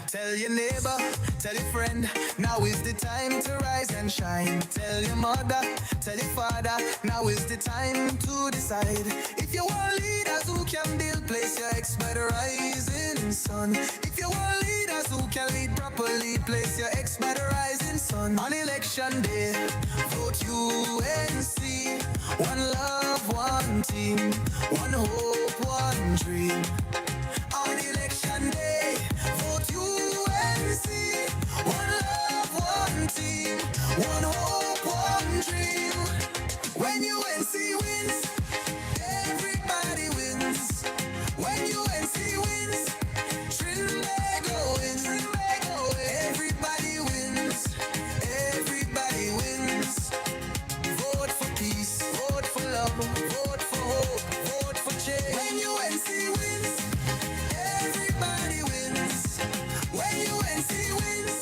Tell your neighbor, tell your friend, now is the time to rise and shine. Tell your mother, tell your father, now is the time to decide. If you want leaders who can build, place your ex by the rising sun. If you want leaders who can lead properly, place your ex by the rising sun. On election day, vote UNC. One love, one team, one hope, one dream. On election day, vote UNC. One love, one team, one hope, one dream. When UNC wins, everybody wins. When UNC wins, Trinbago wins. Everybody wins. Everybody wins. Vote for peace, vote for love, vote for hope, vote for change. When UNC wins, everybody wins. When UNC wins,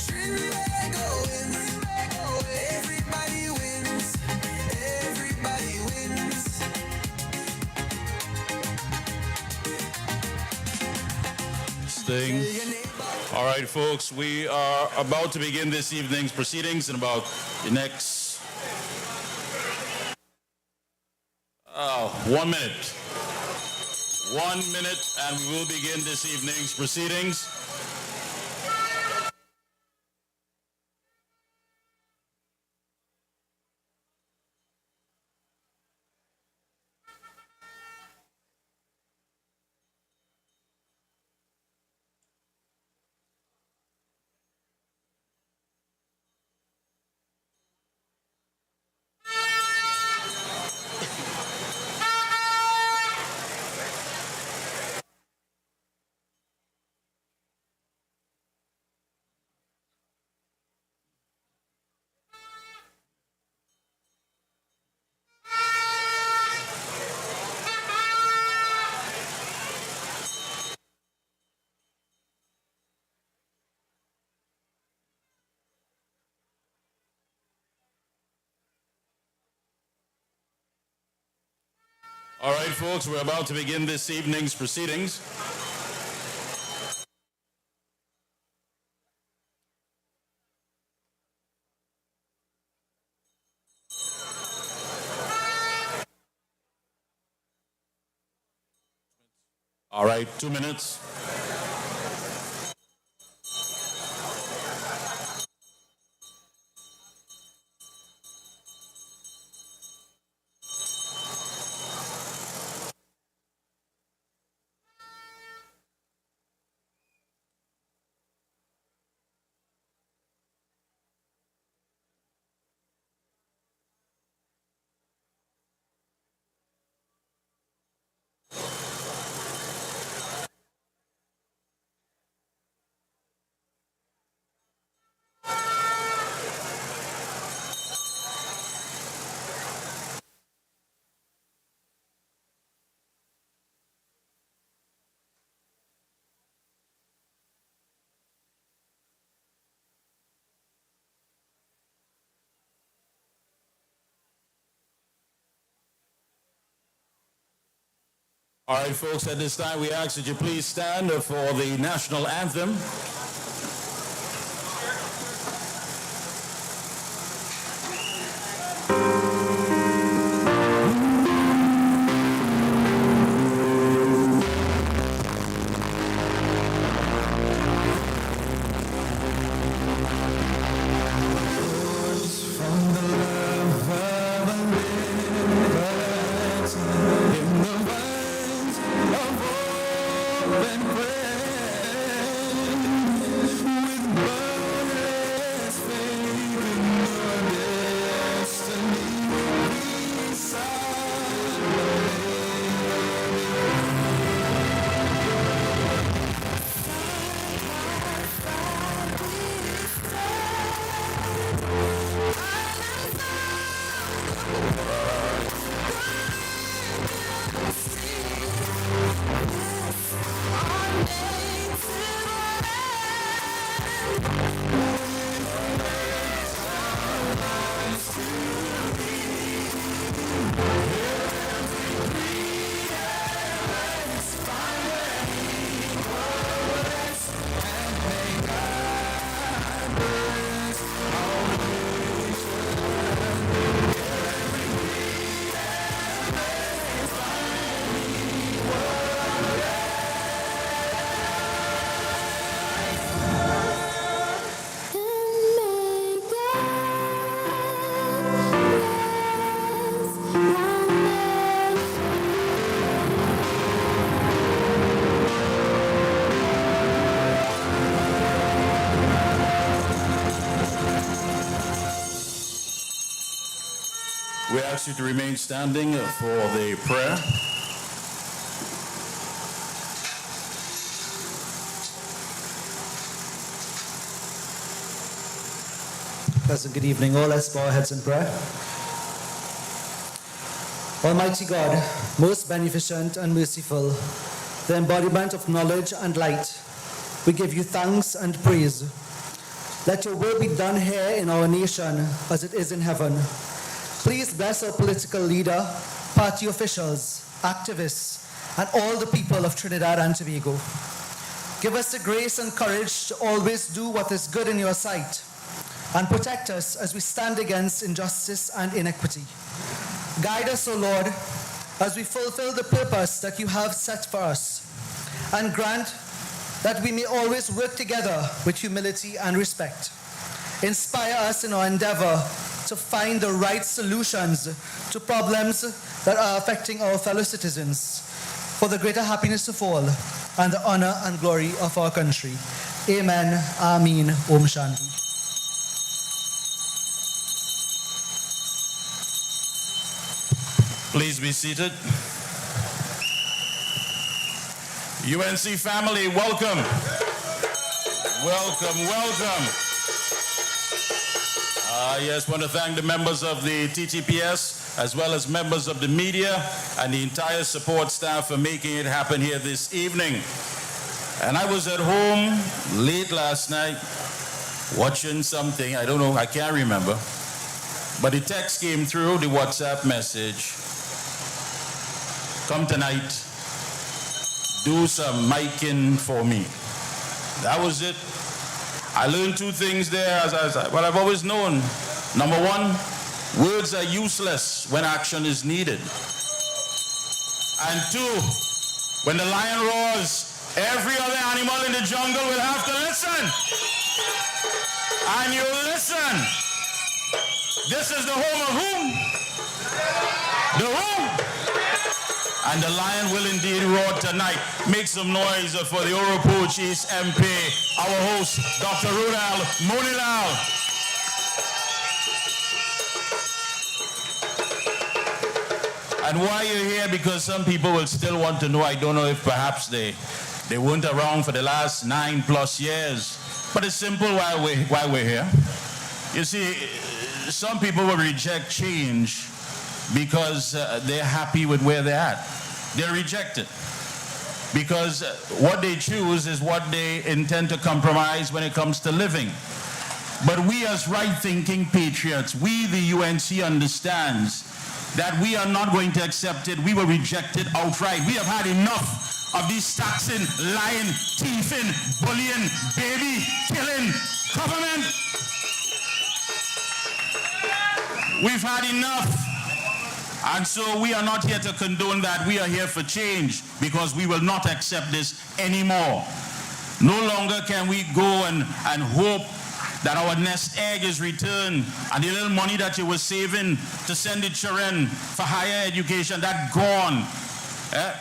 Trinbago wins. Everybody wins. Everybody wins. Sting. All right, folks, we are about to begin this evening's proceedings in about the next 1 minute. 1 minute, and we will begin this evening's proceedings. All right, folks, we're about to begin this evening's proceedings. All right, 2 minutes. All right, folks, at this time, we ask that you please stand for the national anthem. ask you to remain standing for the prayer. Pleasant good evening all. Let's bow our heads in prayer. Almighty God, most beneficent and merciful, the embodiment of knowledge and light, we give you thanks and praise. Let your will be done here in our nation as it is in heaven. Please bless our political leader, party officials, activists, and all the people of Trinidad and Tobago. Give us the grace and courage to always do what is good in your sight, and protect us as we stand against injustice and inequity. Guide us, O Lord, as we fulfill the purpose that you have set for us, and grant that we may always work together with humility and respect. Inspire us in our endeavor to find the right solutions to problems that are affecting our fellow citizens, for the greater happiness of all and the honor and glory of our country. Amen. Amen. Om Shanti. Please be seated. UNC family, welcome. Welcome, welcome. Yes, want to thank the members of the TTPS as well as members of the media and the entire support staff for making it happen here this evening. And I was at home late last night watching something, I don't know, I can't remember, but the text came through, the WhatsApp message. Come tonight, do some miking for me. That was it. I learned two things there, as what I've always known. Number one, words are useless when action is needed. And two, when the lion roars, every other animal in the jungle will have to listen. And you listen. This is the home of whom? The whom? And the lion will indeed roar tonight. Make some noise for the Oropouche East MP, our host, Dr. Rudal Munilal. And why you're here? Because some people will still want to know. I don't know if perhaps they weren't around for the last 9+ years. But it's simple why we're here. You see, some people will reject change because they're happy with where they're at. They reject it because what they choose is what they intend to compromise when it comes to living. But we as right-thinking patriots, we the UNC understands that we are not going to accept it. We will reject it outright. We have had enough of these taxing, lying, thieving, bullying, baby killing government. We've had enough. And so we are not here to condone that. We are here for change because we will not accept this anymore. No longer can we go and hope that our nest egg is returned and the little money that you were saving to send the children for higher education, that gone.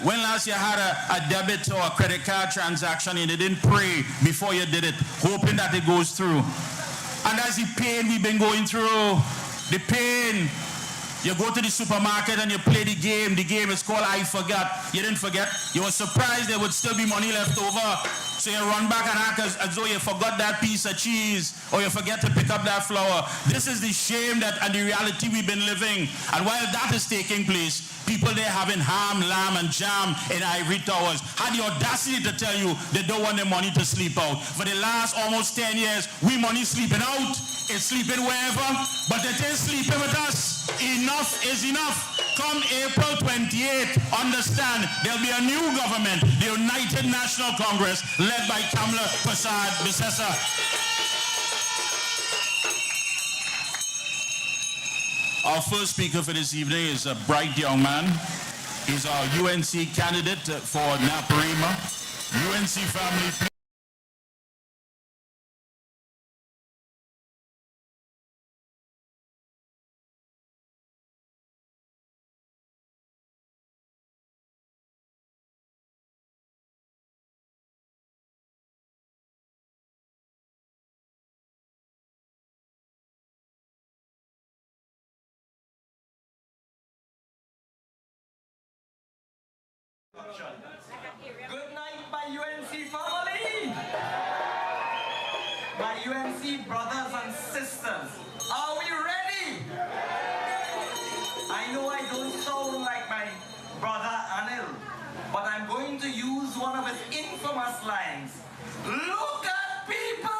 When last you had a debit or a credit card transaction and you didn't pray before you did it, hoping that it goes through. And that's the pain we've been going through. The pain. You go to the supermarket and you play the game. The game is called I Forgot. You didn't forget. You were surprised there would still be money left over. So you run back and act as though you forgot that piece of cheese or you forget to pick up that flour. This is the shame and the reality we've been living. And while that is taking place, people there having ham, lamb, and jam in ivory towers had the audacity to tell you they don't want their money to sleep out. For the last almost 10 years, we money sleeping out. It's sleeping wherever, but it is sleeping with us. Enough is enough. Come April 28th, understand there'll be a new government, the United National Congress, led by Kamala Prasad Bisesa. Our first speaker for this evening is a bright young man. He's our UNC candidate for Naparima. UNC family. introduction. Good night, my UNC family! My UNC brothers and sisters, are we ready? I know I don't sound like my brother Anil, but I'm going to use one of his infamous lines. Look at people!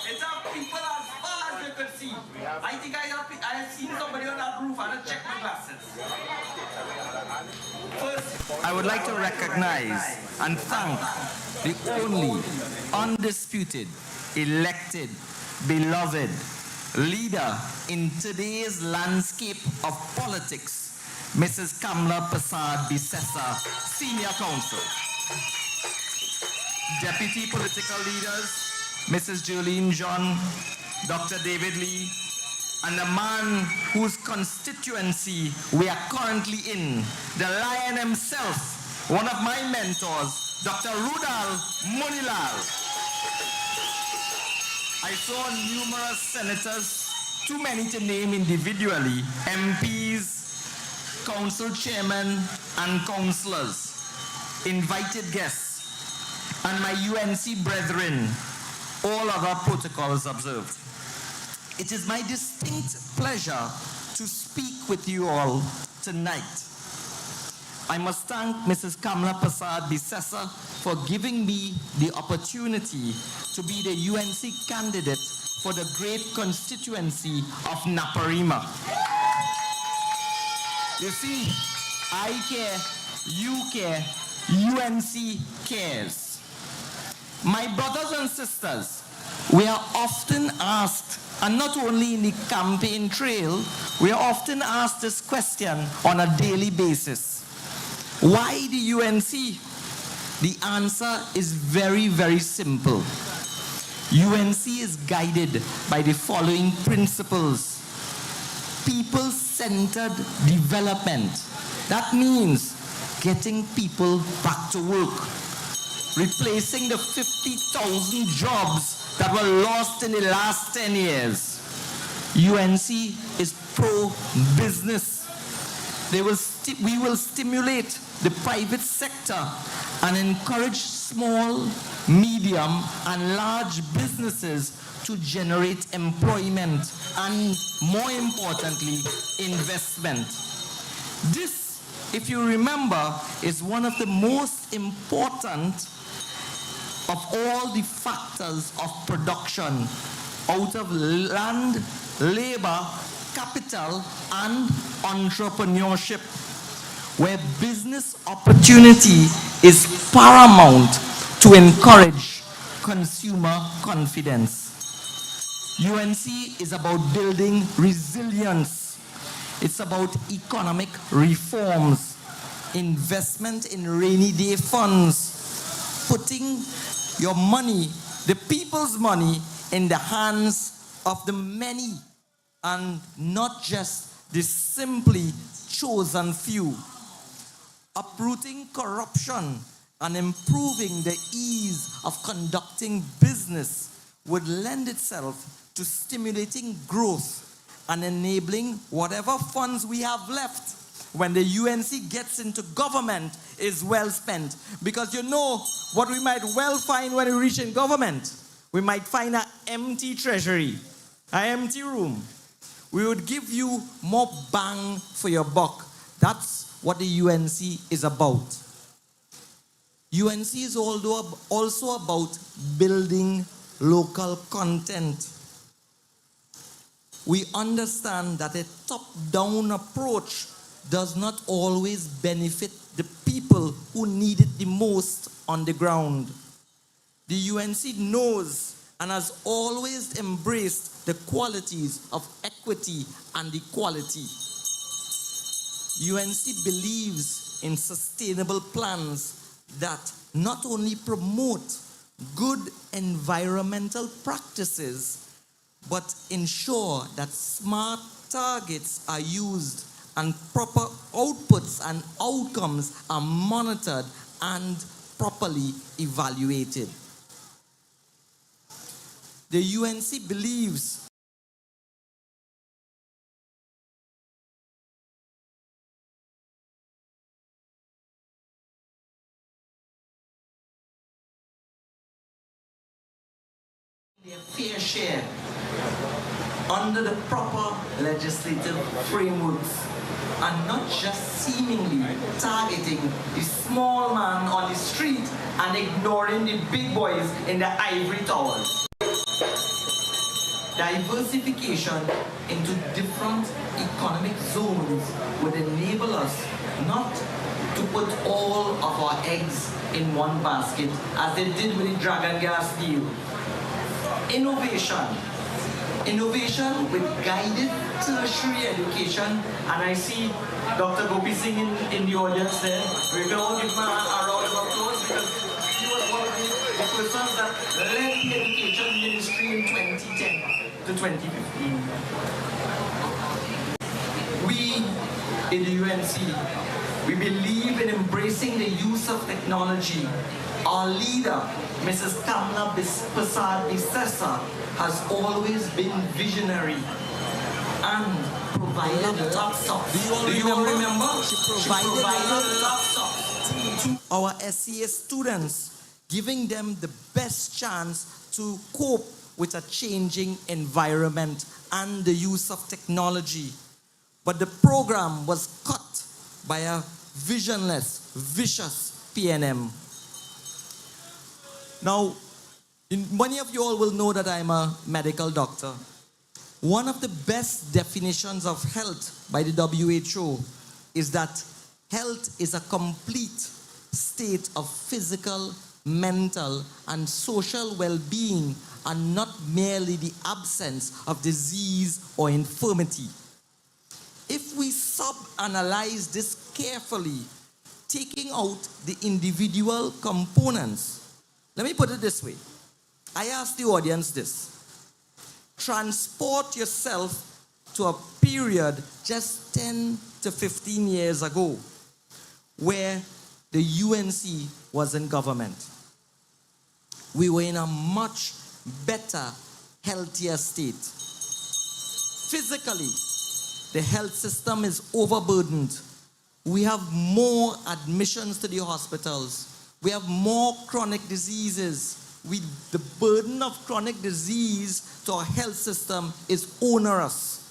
It's our people as far as you could see. I think I have seen somebody on that roof. I had to check my glasses. First, I would like to recognize and thank the only, undisputed, elected, beloved leader in today's landscape of politics, Mrs. Kamla Prasad Bisesa, Senior Counsel. Deputy political leaders, Mrs. Jolene John, Dr. David Lee, and the man whose constituency we are currently in, the lion himself, one of my mentors, Dr. Rudal Munilal. I saw numerous senators, too many to name individually, MPs, council chairmen, and councillors, invited guests, and my UNC brethren, all other protocols observed. It is my distinct pleasure to speak with you all tonight. I must thank Mrs. Kamla Prasad Bisesa for giving me the opportunity to be the UNC candidate for the great constituency of Naparima. You see, I care, you care, UNC cares. My brothers and sisters, we are often asked, and not only in the campaign trail, we are often asked this question on a daily basis. Why the UNC? The answer is very, very simple. UNC is guided by the following principles. People-centered development. That means getting people back to work. Replacing the 50,000 jobs that were lost in the last 10 years. UNC is pro-business. We will stimulate the private sector and encourage small, medium, and large businesses to generate employment and, more importantly, investment. This, if you remember, is one of the most important of all the factors of production out of land, labor, capital, and entrepreneurship, where business opportunity is paramount to encourage consumer confidence. UNC is about building resilience. It's about economic reforms, investment in rainy day funds, putting your money, the people's money, in the hands of the many and not just the simply chosen few. Uprooting corruption and improving the ease of conducting business would lend itself to stimulating growth and enabling whatever funds we have left when the UNC gets into government is well spent. Because you know what we might well find when we reach in government? We might find an empty treasury, an empty room. We would give you more bang for your buck. That's what the UNC is about. UNC is also about building local content. We understand that a top-down approach does not always benefit the people who need it the most on the ground. The UNC knows and has always embraced the qualities of equity and equality. UNC believes in sustainable plans that not only promote good environmental practices, but ensure that smart targets are used and proper outputs and outcomes are monitored and properly evaluated. The UNC believes their fair share under the proper legislative frameworks and not just seemingly targeting the small man on the street and ignoring the big boys in the ivory towers. Diversification into different economic zones would enable us not to put all of our eggs in one basket as they did with the Dragon Gas deal. Innovation with guided tertiary education, and I see Dr. Gopi Singh in the audience there. We can all give him a round of applause because he was one of the persons that led the education ministry in 2010 to 2015. We in the UNC, we believe in embracing the use of technology. Our leader, Mrs. Kamla Prasad Bisesa, has always been visionary and provided laptops. Do you all remember? She provided laptops to our SCA students, giving them the best chance to cope with a changing environment and the use of technology. But the program was cut by a visionless, vicious PNM. Now, many of you all will know that I'm a medical doctor. One of the best definitions of health by the WHO is that health is a complete state of physical, mental, and social well-being, and not merely the absence of disease or infirmity. If we sub-analyze this carefully, taking out the individual components, let me put it this way. I ask the audience this. Transport yourself to a period just 10 to 15 years ago where the UNC was in government. We were in a much better, healthier state. Physically, the health system is overburdened. We have more admissions to the hospitals. We have more chronic diseases. The burden of chronic disease to our health system is onerous.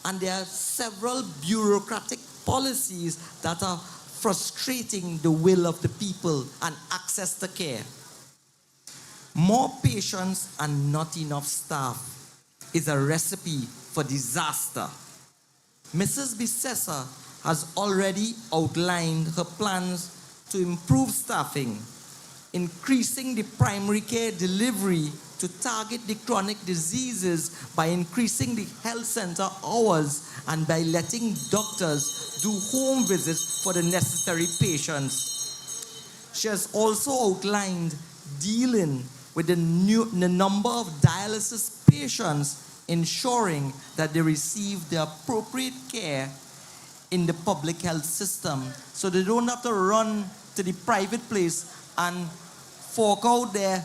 And there are several bureaucratic policies that are frustrating the will of the people and access to care. More patients and not enough staff is a recipe for disaster. Mrs. Bisesa has already outlined her plans to improve staffing, increasing the primary care delivery to target the chronic diseases by increasing the health center hours and by letting doctors do home visits for the necessary patients. She has also outlined dealing with the number of dialysis patients, ensuring that they receive the appropriate care in the public health system so they don't have to run to the private place and fork out their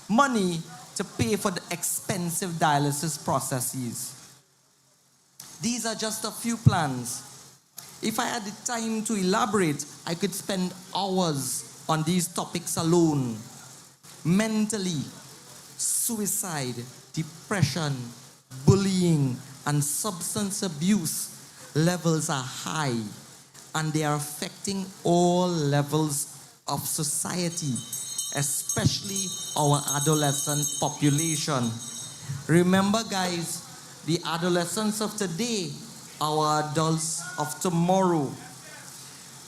money to pay for the expensive dialysis processes. These are just a few plans. If I had the time to elaborate, I could spend hours on these topics alone. Mentally, suicide, depression, bullying, and substance abuse levels are high, and they are affecting all levels of society, especially our adolescent population. Remember, guys, the adolescents of today are our adults of tomorrow.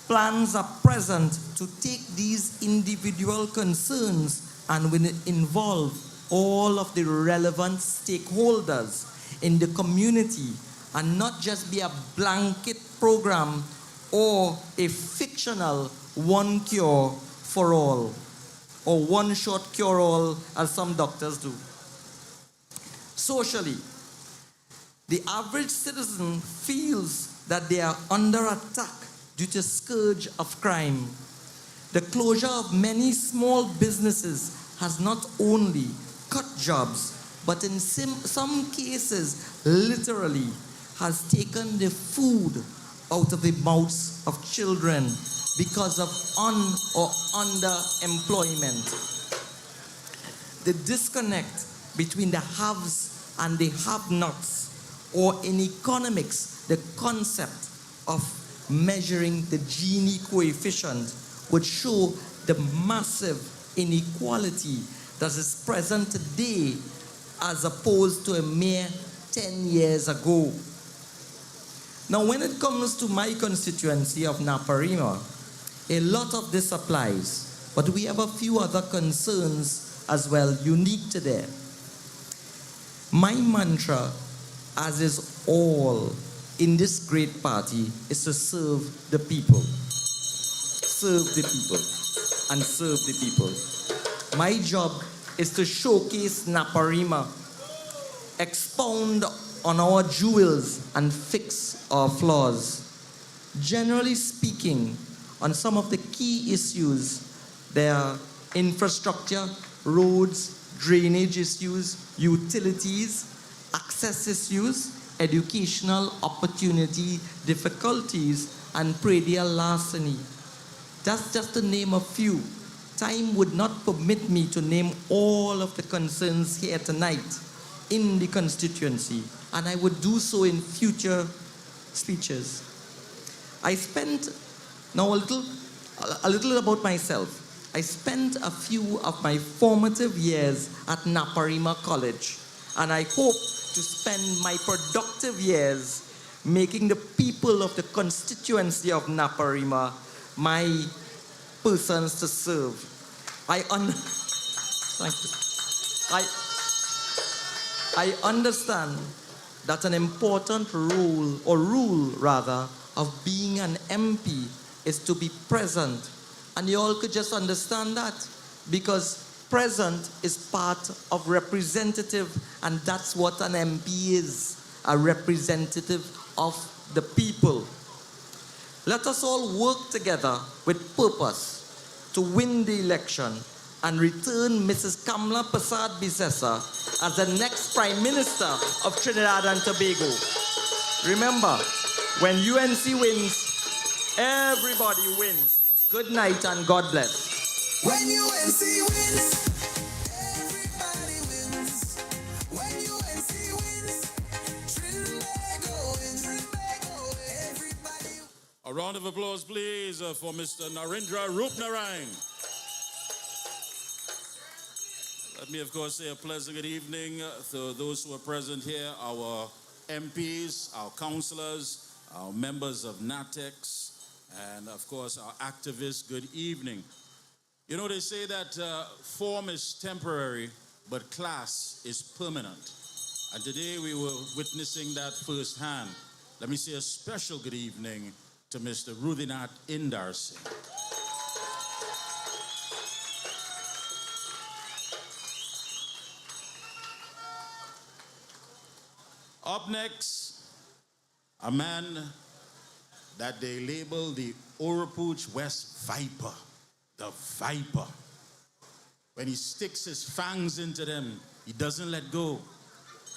Plans are present to take these individual concerns and will involve all of the relevant stakeholders in the community and not just be a blanket program or a fictional one cure for all or one short cure all as some doctors do. Socially, the average citizen feels that they are under attack due to scourge of crime. The closure of many small businesses has not only cut jobs, but in some cases, literally, has taken the food out of the mouths of children because of underemployment. The disconnect between the haves and the have-nots, or in economics, the concept of measuring the Gini coefficient would show the massive inequality that is present today as opposed to a mere 10 years ago. Now, when it comes to my constituency of Naparima, a lot of this applies, but we have a few other concerns as well, unique to there. My mantra, as is all in this great party, is to serve the people. Serve the people and serve the people. My job is to showcase Naparima, expound on our jewels and fix our flaws. Generally speaking, on some of the key issues, there are infrastructure, roads, drainage issues, utilities, access issues, educational opportunity, difficulties, and predial larceny. That's just to name a few. Time would not permit me to name all of the concerns here tonight in the constituency, and I would do so in future speeches. I spent, now a little about myself. I spent a few of my formative years at Naparima College, and I hope to spend my productive years making the people of the constituency of Naparima my persons to serve. I understand that an important rule of being an MP is to be present. And you all could just understand that, because present is part of representative, and that's what an MP is, a representative of the people. Let us all work together with purpose to win the election and return Mrs. Kamla Persad Bissessa as the next Prime Minister of Trinidad and Tobago. Remember, when UNC wins, everybody wins. Good night and God bless. When UNC wins, everybody wins. When UNC wins, Trinbago wins. Everybody. A round of applause, please, for Mr. Narendra Rupnarine. Let me, of course, say a pleasant good evening to those who are present here, our MPs, our councillors, our members of NATEX, and, of course, our activists. Good evening. You know, they say that form is temporary, but class is permanent. And today we were witnessing that firsthand. Let me say a special good evening to Mr. Rudinath Indar Singh. Up next, a man that they label the Oropouche West Viper, the Viper. When he sticks his fangs into them, he doesn't let go.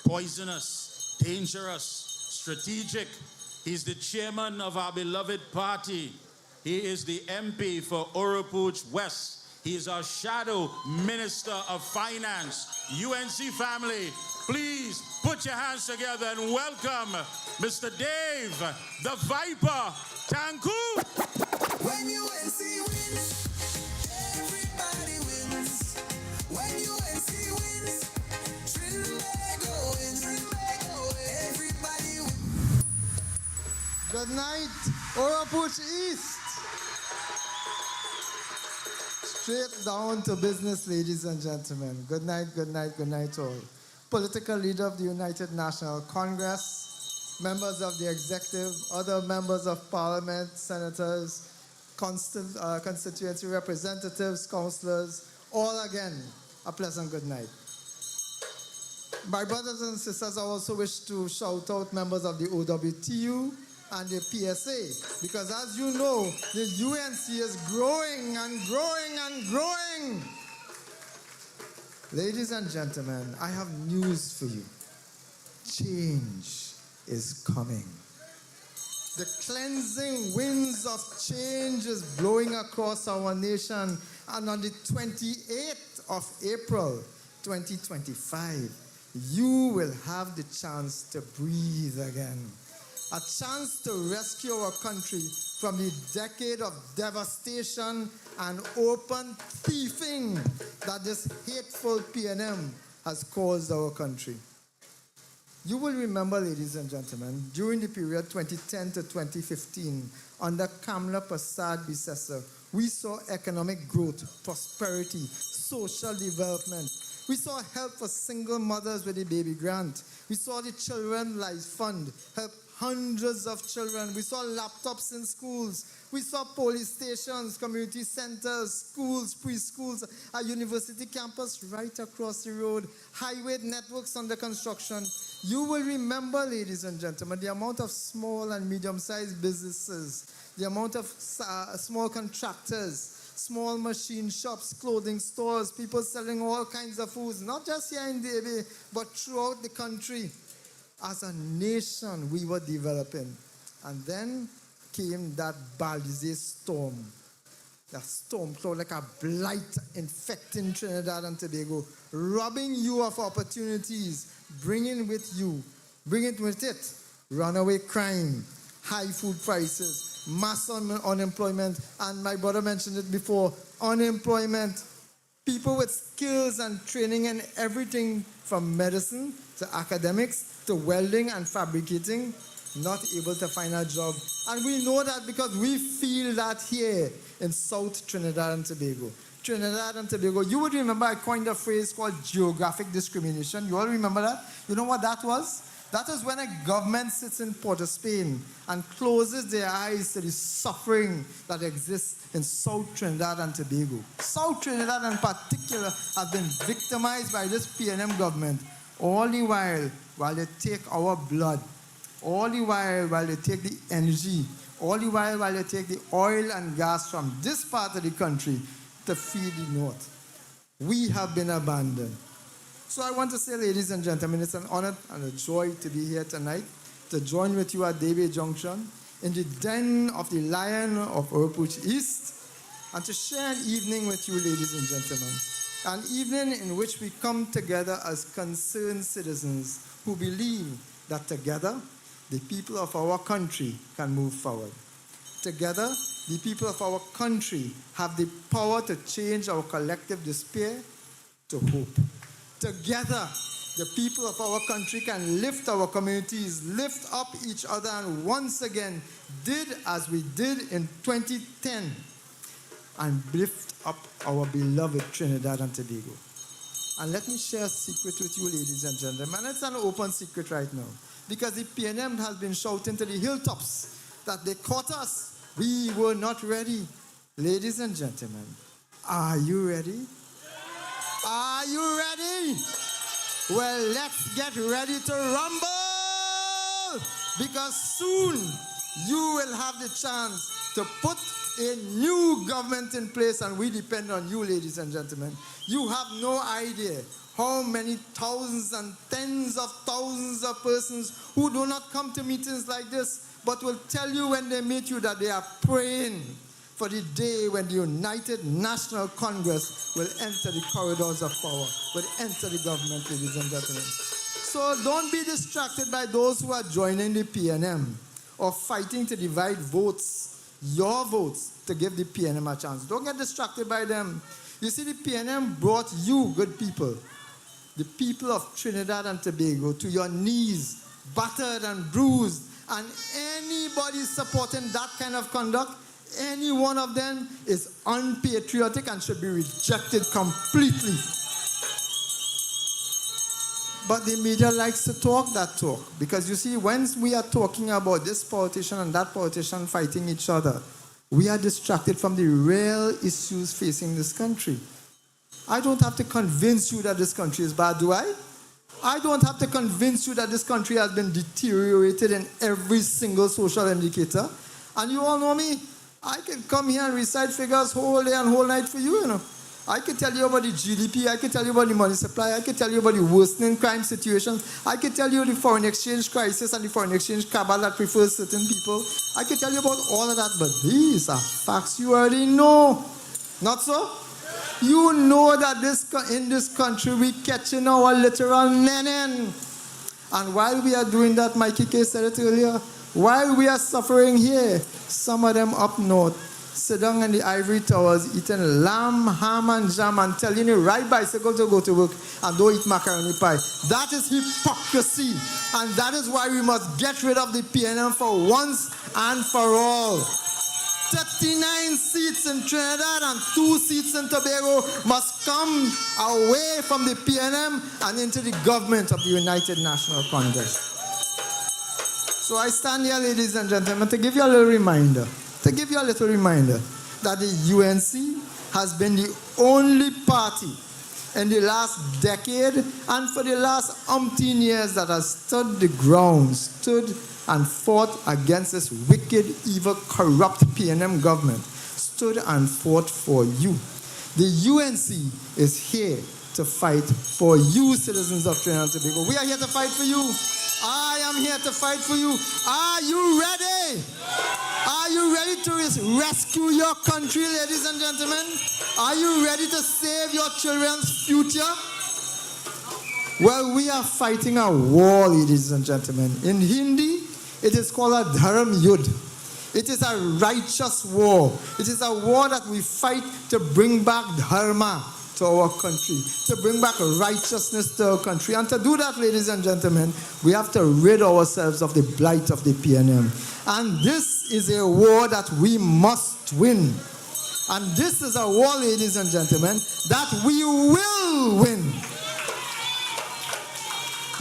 Poisonous, dangerous, strategic. He's the chairman of our beloved party. He is the MP for Oropouche West. He is our shadow minister of finance. UNC family, please put your hands together and welcome Mr. Dave, the Viper, Tanku. When UNC wins, everybody wins. When UNC wins, Trinbago wins. Everybody wins. Good night, Oropouche East. Straight down to business, ladies and gentlemen. Good night, good night, good night all. Political leader of the United National Congress, members of the executive, other members of parliament, senators, constituency representatives, councillors, all again, a pleasant good night. My brothers and sisters, I also wish to shout out members of the OWTU and the PSA, because as you know, the UNC is growing and growing and growing. Ladies and gentlemen, I have news for you. Change is coming. The cleansing winds of change is blowing across our nation, and on the 28th of April, 2025, you will have the chance to breathe again. A chance to rescue our country from the decade of devastation and open thieving that this hateful PNM has caused our country. You will remember, ladies and gentlemen, during the period 2010 to 2015, under Kamla Prasad Bisesa, we saw economic growth, prosperity, social development. We saw help for single mothers with the baby grant. We saw the Children's Life Fund help hundreds of children. We saw laptops in schools. We saw police stations, community centers, schools, preschools, a university campus right across the road, highway networks under construction. You will remember, ladies and gentlemen, the amount of small and medium-sized businesses, the amount of small contractors, small machine shops, clothing stores, people selling all kinds of foods, not just here in Debe, but throughout the country. As a nation, we were developing. And then came that Balize storm. That storm cloud like a blight infecting Trinidad and Tobago, robbing you of opportunities, bringing with it runaway crime, high food prices, mass unemployment, and my brother mentioned it before, unemployment, people with skills and training in everything from medicine to academics to welding and fabricating, not able to find a job. And we know that because we feel that here in South Trinidad and Tobago. Trinidad and Tobago, you would remember I coined a phrase called geographic discrimination. You all remember that? You know what that was? That is when a government sits in Port of Spain and closes their eyes to the suffering that exists in South Trinidad and Tobago. South Trinidad in particular has been victimized by this PNM government, all the while they take our blood, all the while they take the energy, all the while they take the oil and gas from this part of the country to feed the north. We have been abandoned. So I want to say, ladies and gentlemen, it's an honor and a joy to be here tonight, to join with you at Debe Junction, in the den of the Lion of Oropouche East, and to share an evening with you, ladies and gentlemen. An evening in which we come together as concerned citizens who believe that together, the people of our country can move forward. Together, the people of our country have the power to change our collective despair to hope. Together, the people of our country can lift our communities, lift up each other, and once again did as we did in 2010 and lift up our beloved Trinidad and Tobago. And let me share a secret with you, ladies and gentlemen. It's an open secret right now. Because the PNM has been shouting to the hilltops that they caught us. We were not ready. Ladies and gentlemen, are you ready? Are you ready? Well, let's get ready to rumble. Because soon you will have the chance to put a new government in place, and we depend on you, ladies and gentlemen. You have no idea how many thousands and tens of thousands of persons who do not come to meetings like this, but will tell you when they meet you that they are praying for the day when the United National Congress will enter the corridors of power, will enter the government, ladies and gentlemen. So don't be distracted by those who are joining the PNM or fighting to divide votes, your votes, to give the PNM a chance. Don't get distracted by them. You see, the PNM brought you, good people, the people of Trinidad and Tobago, to your knees, battered and bruised, and anybody supporting that kind of conduct, any one of them is unpatriotic and should be rejected completely. But the media likes to talk that talk. Because you see, when we are talking about this politician and that politician fighting each other, we are distracted from the real issues facing this country. I don't have to convince you that this country is bad, do I? I don't have to convince you that this country has been deteriorated in every single social indicator. And you all know me. I can come here and recite figures whole day and whole night for you, you know. I can tell you about the GDP, I can tell you about the money supply, I can tell you about the worsening crime situations, I can tell you the foreign exchange crisis and the foreign exchange cabal that prefers certain people. I can tell you about all of that, but these are facts you already know. Not so? You know that in this country we catching our literal nenin. And while we are doing that, Mikey K said it earlier, while we are suffering here, some of them up north sit down in the ivory towers eating lamb, ham, and jam and telling you ride bicycle to go to work and don't eat macaroni pie. That is hypocrisy. And that is why we must get rid of the PNM for once and for all. 39 seats in Trinidad and 2 seats in Tobago must come away from the PNM and into the government of the United National Congress. So I stand here, ladies and gentlemen, to give you a little reminder, that the UNC has been the only party in the last decade and for the last umpteen years that has stood and fought against this wicked, evil, corrupt PNM government, stood and fought for you. The UNC is here to fight for you, citizens of Trinidad and Tobago. We are here to fight for you. I am here to fight for you. Are you ready? Are you ready to rescue your country, ladies and gentlemen? Are you ready to save your children's future? Well, we are fighting a war, ladies and gentlemen. In Hindi, it is called a Dharam Yudh. It is a righteous war. It is a war that we fight to bring back dharma to our country, to bring back righteousness to our country. And to do that, ladies and gentlemen, we have to rid ourselves of the blight of the PNM. And this is a war that we must win. And this is a war, ladies and gentlemen, that we will win.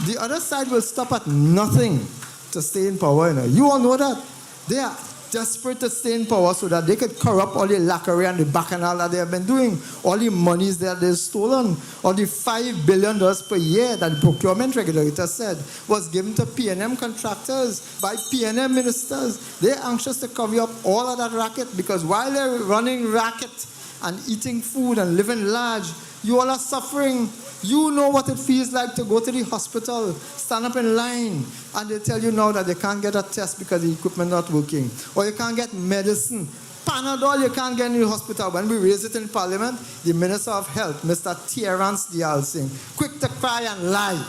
The other side will stop at nothing to stay in power. You all know that. They are desperate to stay in power so that they could corrupt all the lacquery and the bacchanal that they have been doing, all the monies that they've stolen, all the $5 billion per year that the procurement regulator said was given to PNM contractors by PNM ministers. They're anxious to cover up all of that racket because while they're running racket and eating food and living large, you all are suffering. You know what it feels like to go to the hospital, stand up in line, and they tell you now that they can't get a test because the equipment not working. Or you can't get medicine. Panadol you can't get in the hospital. When we raise it in Parliament, the Minister of Health, Mr. Terence Dial Singh, quick to cry and lie.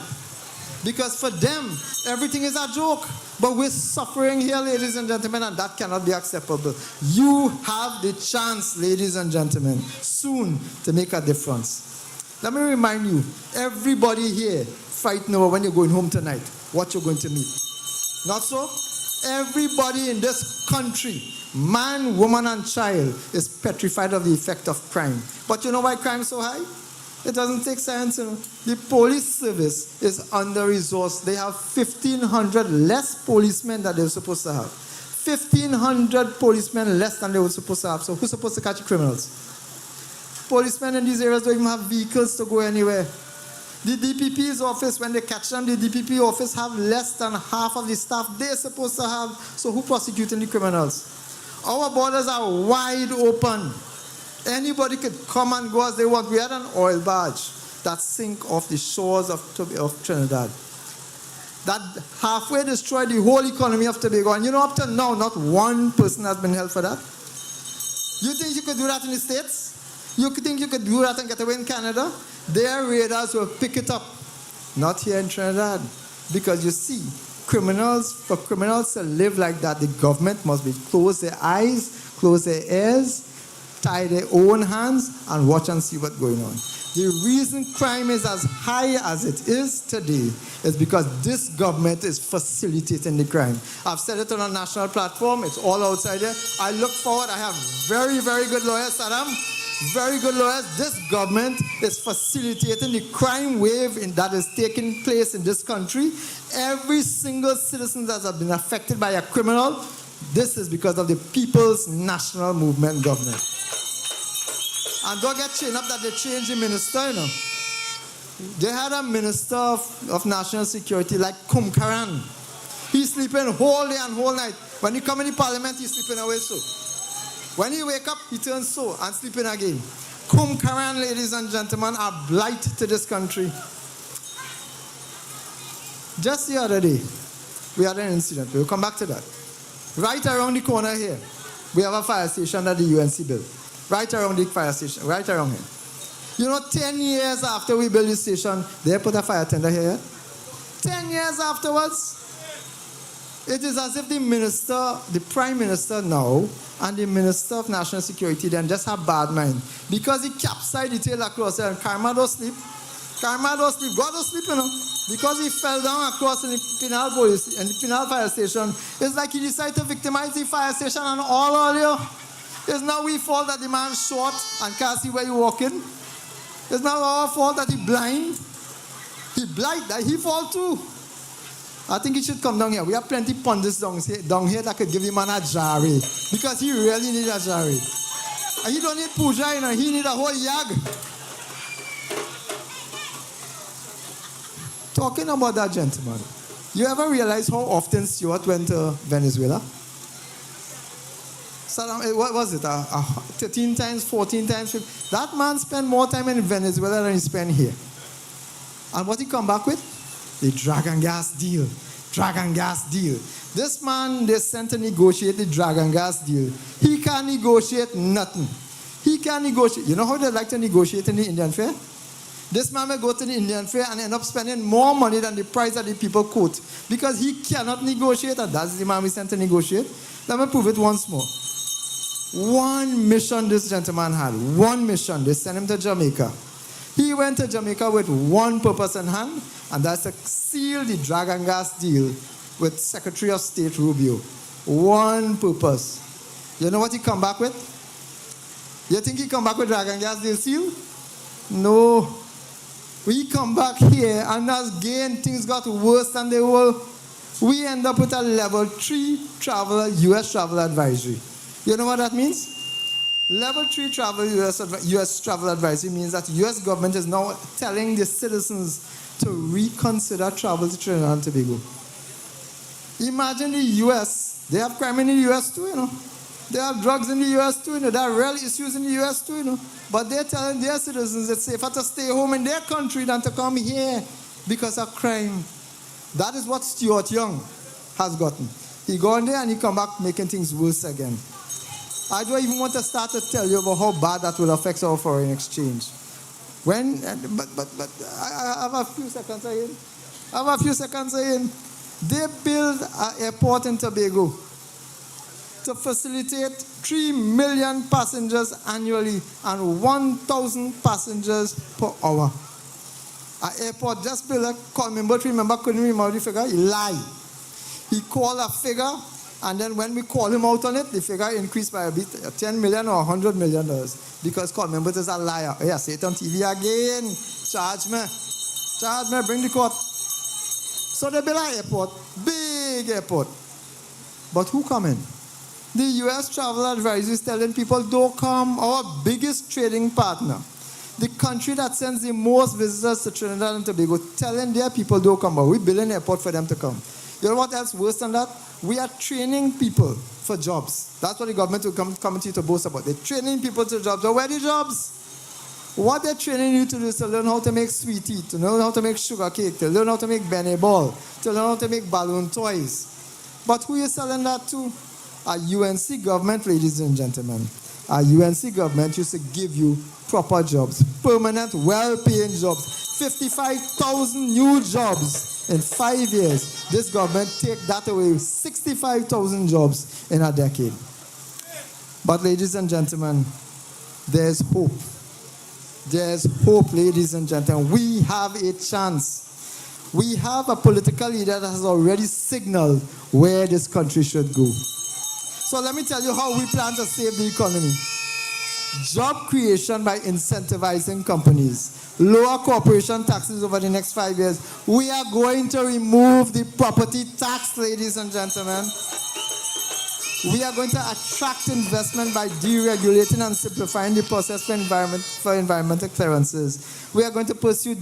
Because for them, everything is a joke. But we're suffering here, ladies and gentlemen, and that cannot be acceptable. You have the chance, ladies and gentlemen, soon to make a difference. Let me remind you, everybody here fighting over when you're going home tonight, what you're going to meet. Not so? Everybody in this country, man, woman, and child, is petrified of the effect of crime. But you know why crime is so high? It doesn't take science. The police service is under-resourced. They have 1,500 less policemen than they were supposed to have. 1,500 policemen less than they were supposed to have. So who's supposed to catch the criminals? Policemen in these areas don't even have vehicles to go anywhere. The DPP's office, when they catch them, the DPP office have less than half of the staff they're supposed to have. So who prosecuting the criminals? Our borders are wide open. Anybody could come and go as they want. We had an oil barge that sank off the shores of Trinidad. That halfway destroyed the whole economy of Tobago. And you know, up to now, not one person has been held for that. You think you could do that in the States? You think you could do that and get away in Canada? Their radars will pick it up. Not here in Trinidad. Because you see, for criminals to live like that, the government must be close their eyes, close their ears, tie their own hands, and watch and see what's going on. The reason crime is as high as it is today is because this government is facilitating the crime. I've said it on a national platform. It's all outside there. I look forward. I have very, very good lawyers, Saddam. Very good lawyers. This government is facilitating the crime wave that is taking place in this country. Every single citizen that has been affected by a criminal, this is because of the People's National Movement government. And don't get chained up that they changed the minister, you know. They had a minister of national security like Kumkaran. He's sleeping whole day and whole night. When he come in the parliament, he's sleeping away so. When he wake up, he turns so and sleeping again. Kumkaran, ladies and gentlemen, are blight to this country. Just the other day, we had an incident. We'll come back to that. Right around the corner here, we have a fire station that the UNC built. Right around the fire station, right around here. You know, 10 years after we built this station, they put a fire tender here. 10 years afterwards, it is as if the minister, the prime minister now, and the minister of national security then just have bad mind. Because he capsized the tail across there and Karma don't sleep. Karma don't sleep. God don't sleep, you know. Because he fell down across in the Pinal police and the Pinal fire station. It's like he decided to victimize the fire station and all earlier. It's not we fault that the man short and can't see where you're walking. It's not our fault that he blind. He blind, that he fall too. I think he should come down here. We have plenty pundits down here that could give him an ajari. Because he really needs ajari. And he don't need puja, you know. He need a whole yag. Talking about that gentleman, you ever realize how often Stuart went to Venezuela? What was it? 13 times, 14 times? 15? That man spent more time in Venezuela than he spent here. And what he come back with? The dragon gas deal. Dragon gas deal. This man, they sent to negotiate the dragon gas deal. He can't negotiate nothing. He can't negotiate. You know how they like to negotiate in the Indian fair? This man will go to the Indian fair and end up spending more money than the price that the people quote. Because he cannot negotiate, and that's the man we sent to negotiate. Let me prove it once more. One mission this gentleman had. One mission. They sent him to Jamaica. He went to Jamaica with one purpose in hand, and that's to seal the dragon gas deal with Secretary of State Rubio. One purpose. You know what he come back with? You think he come back with dragon gas deal seal? No. We come back here, and as again things got worse than they were. We end up with a level 3 U.S. travel advisory. You know what that means? Level 3 U.S. travel advisory means that the U.S. government is now telling the citizens to reconsider travel to Trinidad and Tobago. Imagine the U.S. They have crime in the U.S. too, you know. They have drugs in the U.S. too, you know. There are real issues in the U.S. too, you know. But they're telling their citizens it's safer to stay home in their country than to come here because of crime. That is what Stuart Young has gotten. He go in there and he come back making things worse again. I don't even want to start to tell you about how bad that will affect our foreign exchange. But I have a few seconds in. They build an airport in Tobago to facilitate 3 million passengers annually and 1,000 passengers per hour. An airport just built, couldn't remember the figure, he lied. He called a figure, and then when we call him out on it, the figure increased by a bit, 10 million or $100 million. Because call members is a liar. Yeah, say it on TV again. Charge me, bring the court. So they built an airport, big airport. But who come in? The U.S. travel advisory is telling people, don't come. Our biggest trading partner, the country that sends the most visitors to Trinidad and Tobago, telling their people, don't come. But we build an airport for them to come. You know what else worse than that? We are training people for jobs. That's what the government will come to you to boast about. They're training people to jobs. So where are the jobs? What they're training you to do is to learn how to make sweetie, to learn how to make sugar cake, to learn how to make Benny ball, to learn how to make balloon toys. But who is selling that to? A UNC government, ladies and gentlemen. A UNC government used to give you proper jobs, permanent, well-paying jobs, 55,000 new jobs in 5 years. This government take that away, 65,000 jobs in a decade. But ladies and gentlemen, there's hope. There's hope, ladies and gentlemen. We have a chance. We have a political leader that has already signaled where this country should go. So let me tell you how we plan to save the economy. Job creation by incentivizing companies. Lower corporation taxes over the next 5 years. We are going to remove the property tax, ladies and gentlemen. We are going to attract investment by deregulating and simplifying the process for environmental clearances. We are going to pursue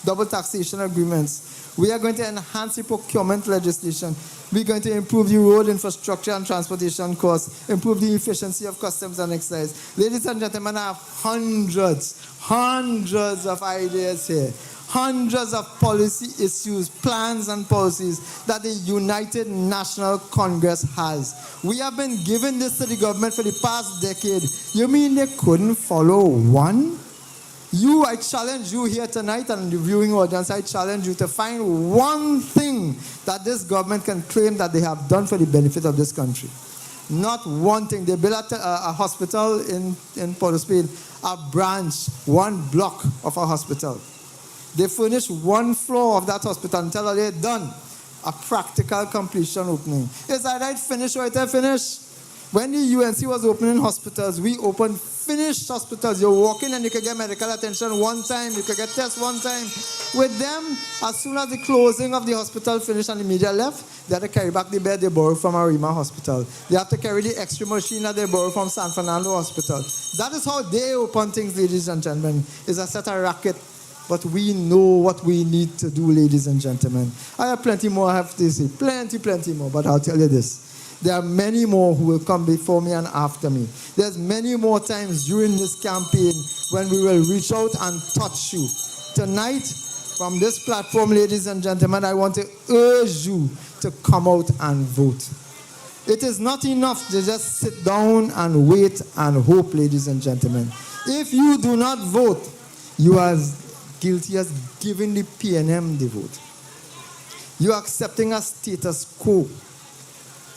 double taxation agreements. We are going to enhance the procurement legislation. We're going to improve the road infrastructure and transportation costs, improve the efficiency of customs and excise. Ladies and gentlemen, I have hundreds of ideas here. Hundreds of policy issues, plans and policies that the United National Congress has. We have been giving this to the government for the past decade. You mean they couldn't follow one? I challenge you here tonight and the viewing audience, I challenge you to find one thing that this government can claim that they have done for the benefit of this country. Not one thing. They built a hospital in Port of Spain, a branch, one block of a hospital. They furnished one floor of that hospital until they're done. A practical completion opening. Is that right? Finish right there, finish. When the UNC was opening hospitals, we opened finished hospitals. You walk in and you can get medical attention one time, you can get tests one time. With them, as soon as the closing of the hospital finished and the media left, they had to carry back the bed they borrowed from Naparima Hospital. They have to carry the extra machine that they borrowed from San Fernando Hospital. That is how they open things, ladies and gentlemen. It's a set of racket. But we know what we need to do, ladies and gentlemen. I have plenty more I have to say. Plenty more. But I'll tell you this. There are many more who will come before me and after me. There's many more times during this campaign when we will reach out and touch you. Tonight, from this platform, ladies and gentlemen, I want to urge you to come out and vote. It is not enough to just sit down and wait and hope, ladies and gentlemen. If you do not vote, you are guilty as giving the PNM the vote. You are accepting a status quo.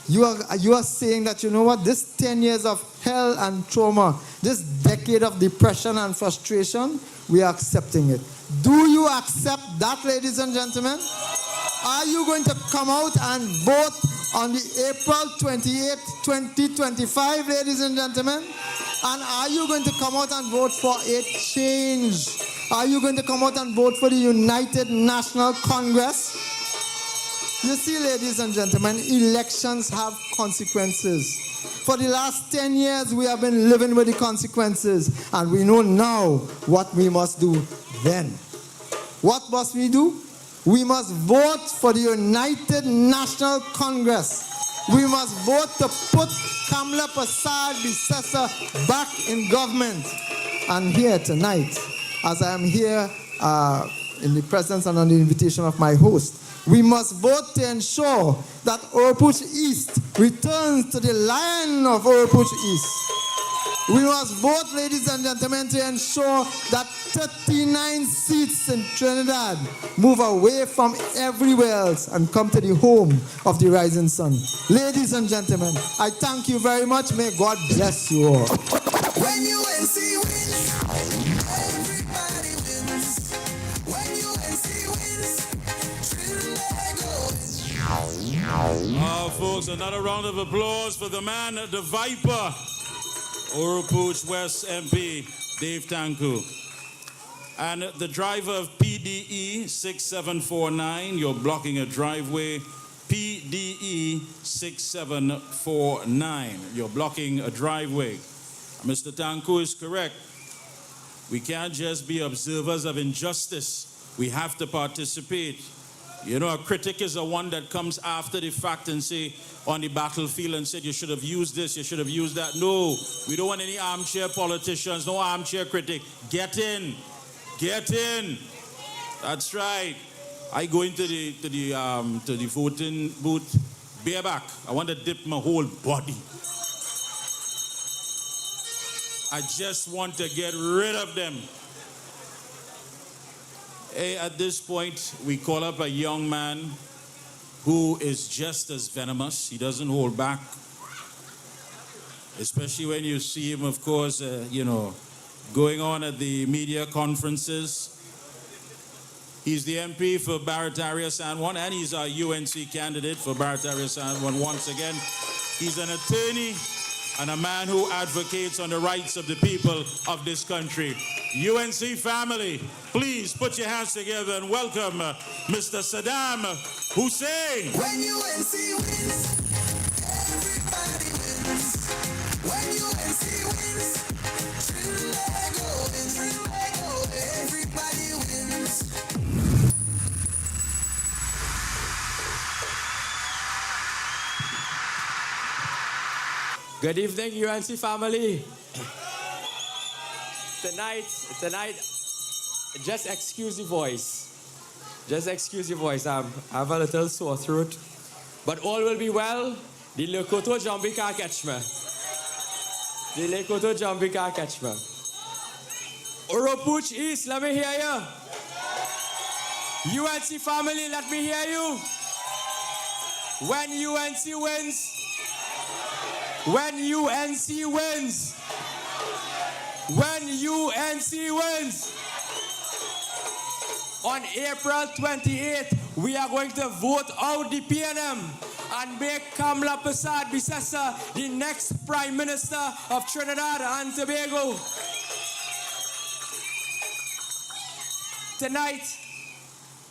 You are saying that, you know what, this 10 years of hell and trauma, this decade of depression and frustration, we are accepting it. Do you accept that, ladies and gentlemen? Are you going to come out and vote on the April 28, 2025, ladies and gentlemen? And are you going to come out and vote for a change? Are you going to come out and vote for the United National Congress? You see, ladies and gentlemen, elections have consequences. For the last 10 years, we have been living with the consequences, and we know now what we must do then. What must we do? We must vote for the United National Congress. We must vote to put Kamala Persad-Bissessar back in government. And here tonight, as I am here in the presence and on the invitation of my host, we must vote to ensure that Oropouche East returns to the line of Oropouche East. We must vote, ladies and gentlemen, to ensure that 39 seats in Trinidad move away from everywhere else and come to the home of the rising sun. Ladies and gentlemen, I thank you very much. May God bless you all. When UNC wins, everybody wins. When UNC wins, Trinidad goes. Folks, another round of applause for the man, the Viper, Oropouche West MP, Dave Tanku. And the driver of PDE 6749, you're blocking a driveway. PDE 6749, you're blocking a driveway. Mr. Tanku is correct. We can't just be observers of injustice. We have to participate. You know, a critic is the one that comes after the fact and say on the battlefield and said, you should have used this, you should have used that. No, we don't want any armchair politicians, no armchair critic. Get in. Get in. That's right. I go into the voting booth bareback. I want to dip my whole body. I just want to get rid of them. Hey, at this point, we call up a young man who is just as venomous. He doesn't hold back. Especially when you see him, of course, going on at the media conferences. He's the MP for Barataria San Juan, and he's our UNC candidate for Barataria San Juan once again. He's an attorney and a man who advocates on the rights of the people of this country. UNC family, please put your hands together and welcome Mr. Saddam Hussein. When UNC wins, everybody wins. When UNC wins, Trinidad goes. Everybody wins. Good evening, UNC family. Tonight, just excuse the voice. Just excuse your voice. I have a little sore throat. But all will be well. The Lekoto Jambi can't catch me. The Lekoto Jambi can't catch me. Oropouche East, let me hear you. UNC family, let me hear you. When UNC wins, when UNC wins, when UNC wins, on April 28th, we are going to vote out the PNM and make Kamla Persad Bissessa the next Prime Minister of Trinidad and Tobago. Tonight,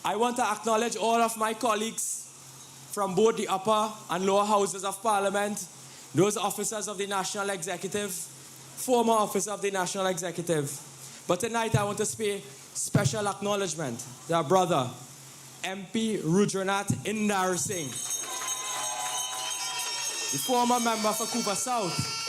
I want to acknowledge all of my colleagues from both the upper and lower houses of Parliament, those officers of the National Executive, former officers of the National Executive. But tonight I want to pay special acknowledgement to our brother, MP Rudranath Indar Singh, the former member for Kuwa South.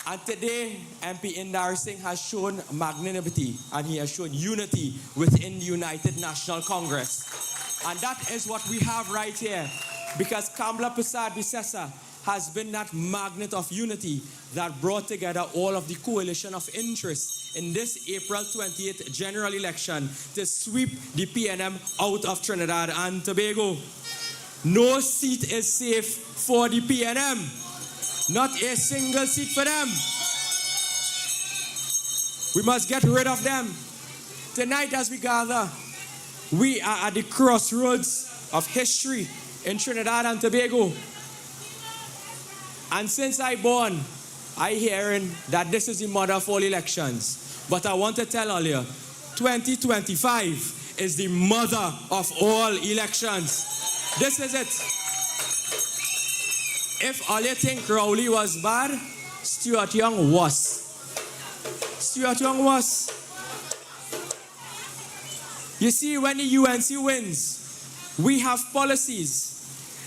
And today, MP Indar Singh has shown magnanimity and he has shown unity within the United National Congress. And that is what we have right here, because Kamla Persad Bissessa has been that magnet of unity that brought together all of the coalition of interest in this April 28th general election to sweep the PNM out of Trinidad and Tobago. No seat is safe for the PNM. Not a single seat for them. We must get rid of them. Tonight as we gather, we are at the crossroads of history in Trinidad and Tobago. And since I born, I hearing that this is the mother of all elections. But I want to tell all you, 2025 is the mother of all elections. This is it. If all you think Rowley was bad, Stuart Young was. Stuart Young was. You see, when the UNC wins, we have policies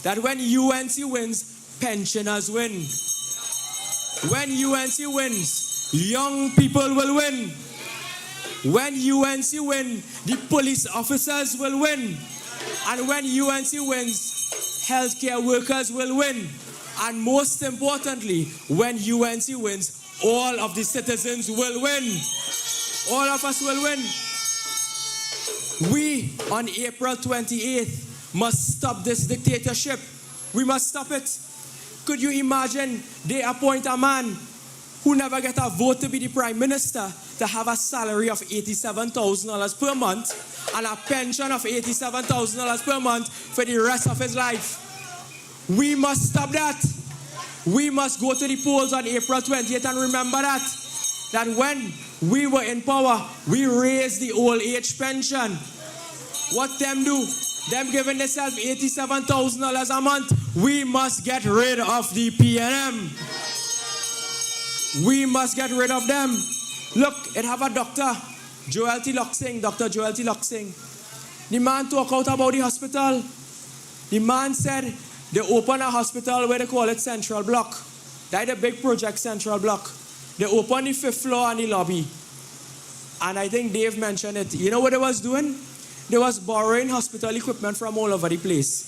that when UNC wins, pensioners win. When UNC wins, young people will win. When UNC win, the police officers will win. And when UNC wins, healthcare workers will win. And most importantly, when UNC wins, all of the citizens will win. All of us will win. We, on April 28th, must stop this dictatorship. We must stop it. Could you imagine they appoint a man who never get a vote to be the Prime Minister to have a salary of $87,000 per month and a pension of $87,000 per month for the rest of his life? We must stop that. We must go to the polls on April 28th and remember that when we were in power, we raised the old age pension. What them do? Them giving themselves $87,000 a month. We must get rid of the PNM. We must get rid of them. Look, it have a doctor, Dr. Joel T. Loxing. The man talk out about the hospital. The man said they open a hospital where they call it Central Block. That's a big project, Central Block. They open the 5th floor and the lobby. And I think Dave mentioned it. You know what they was doing? They was borrowing hospital equipment from all over the place.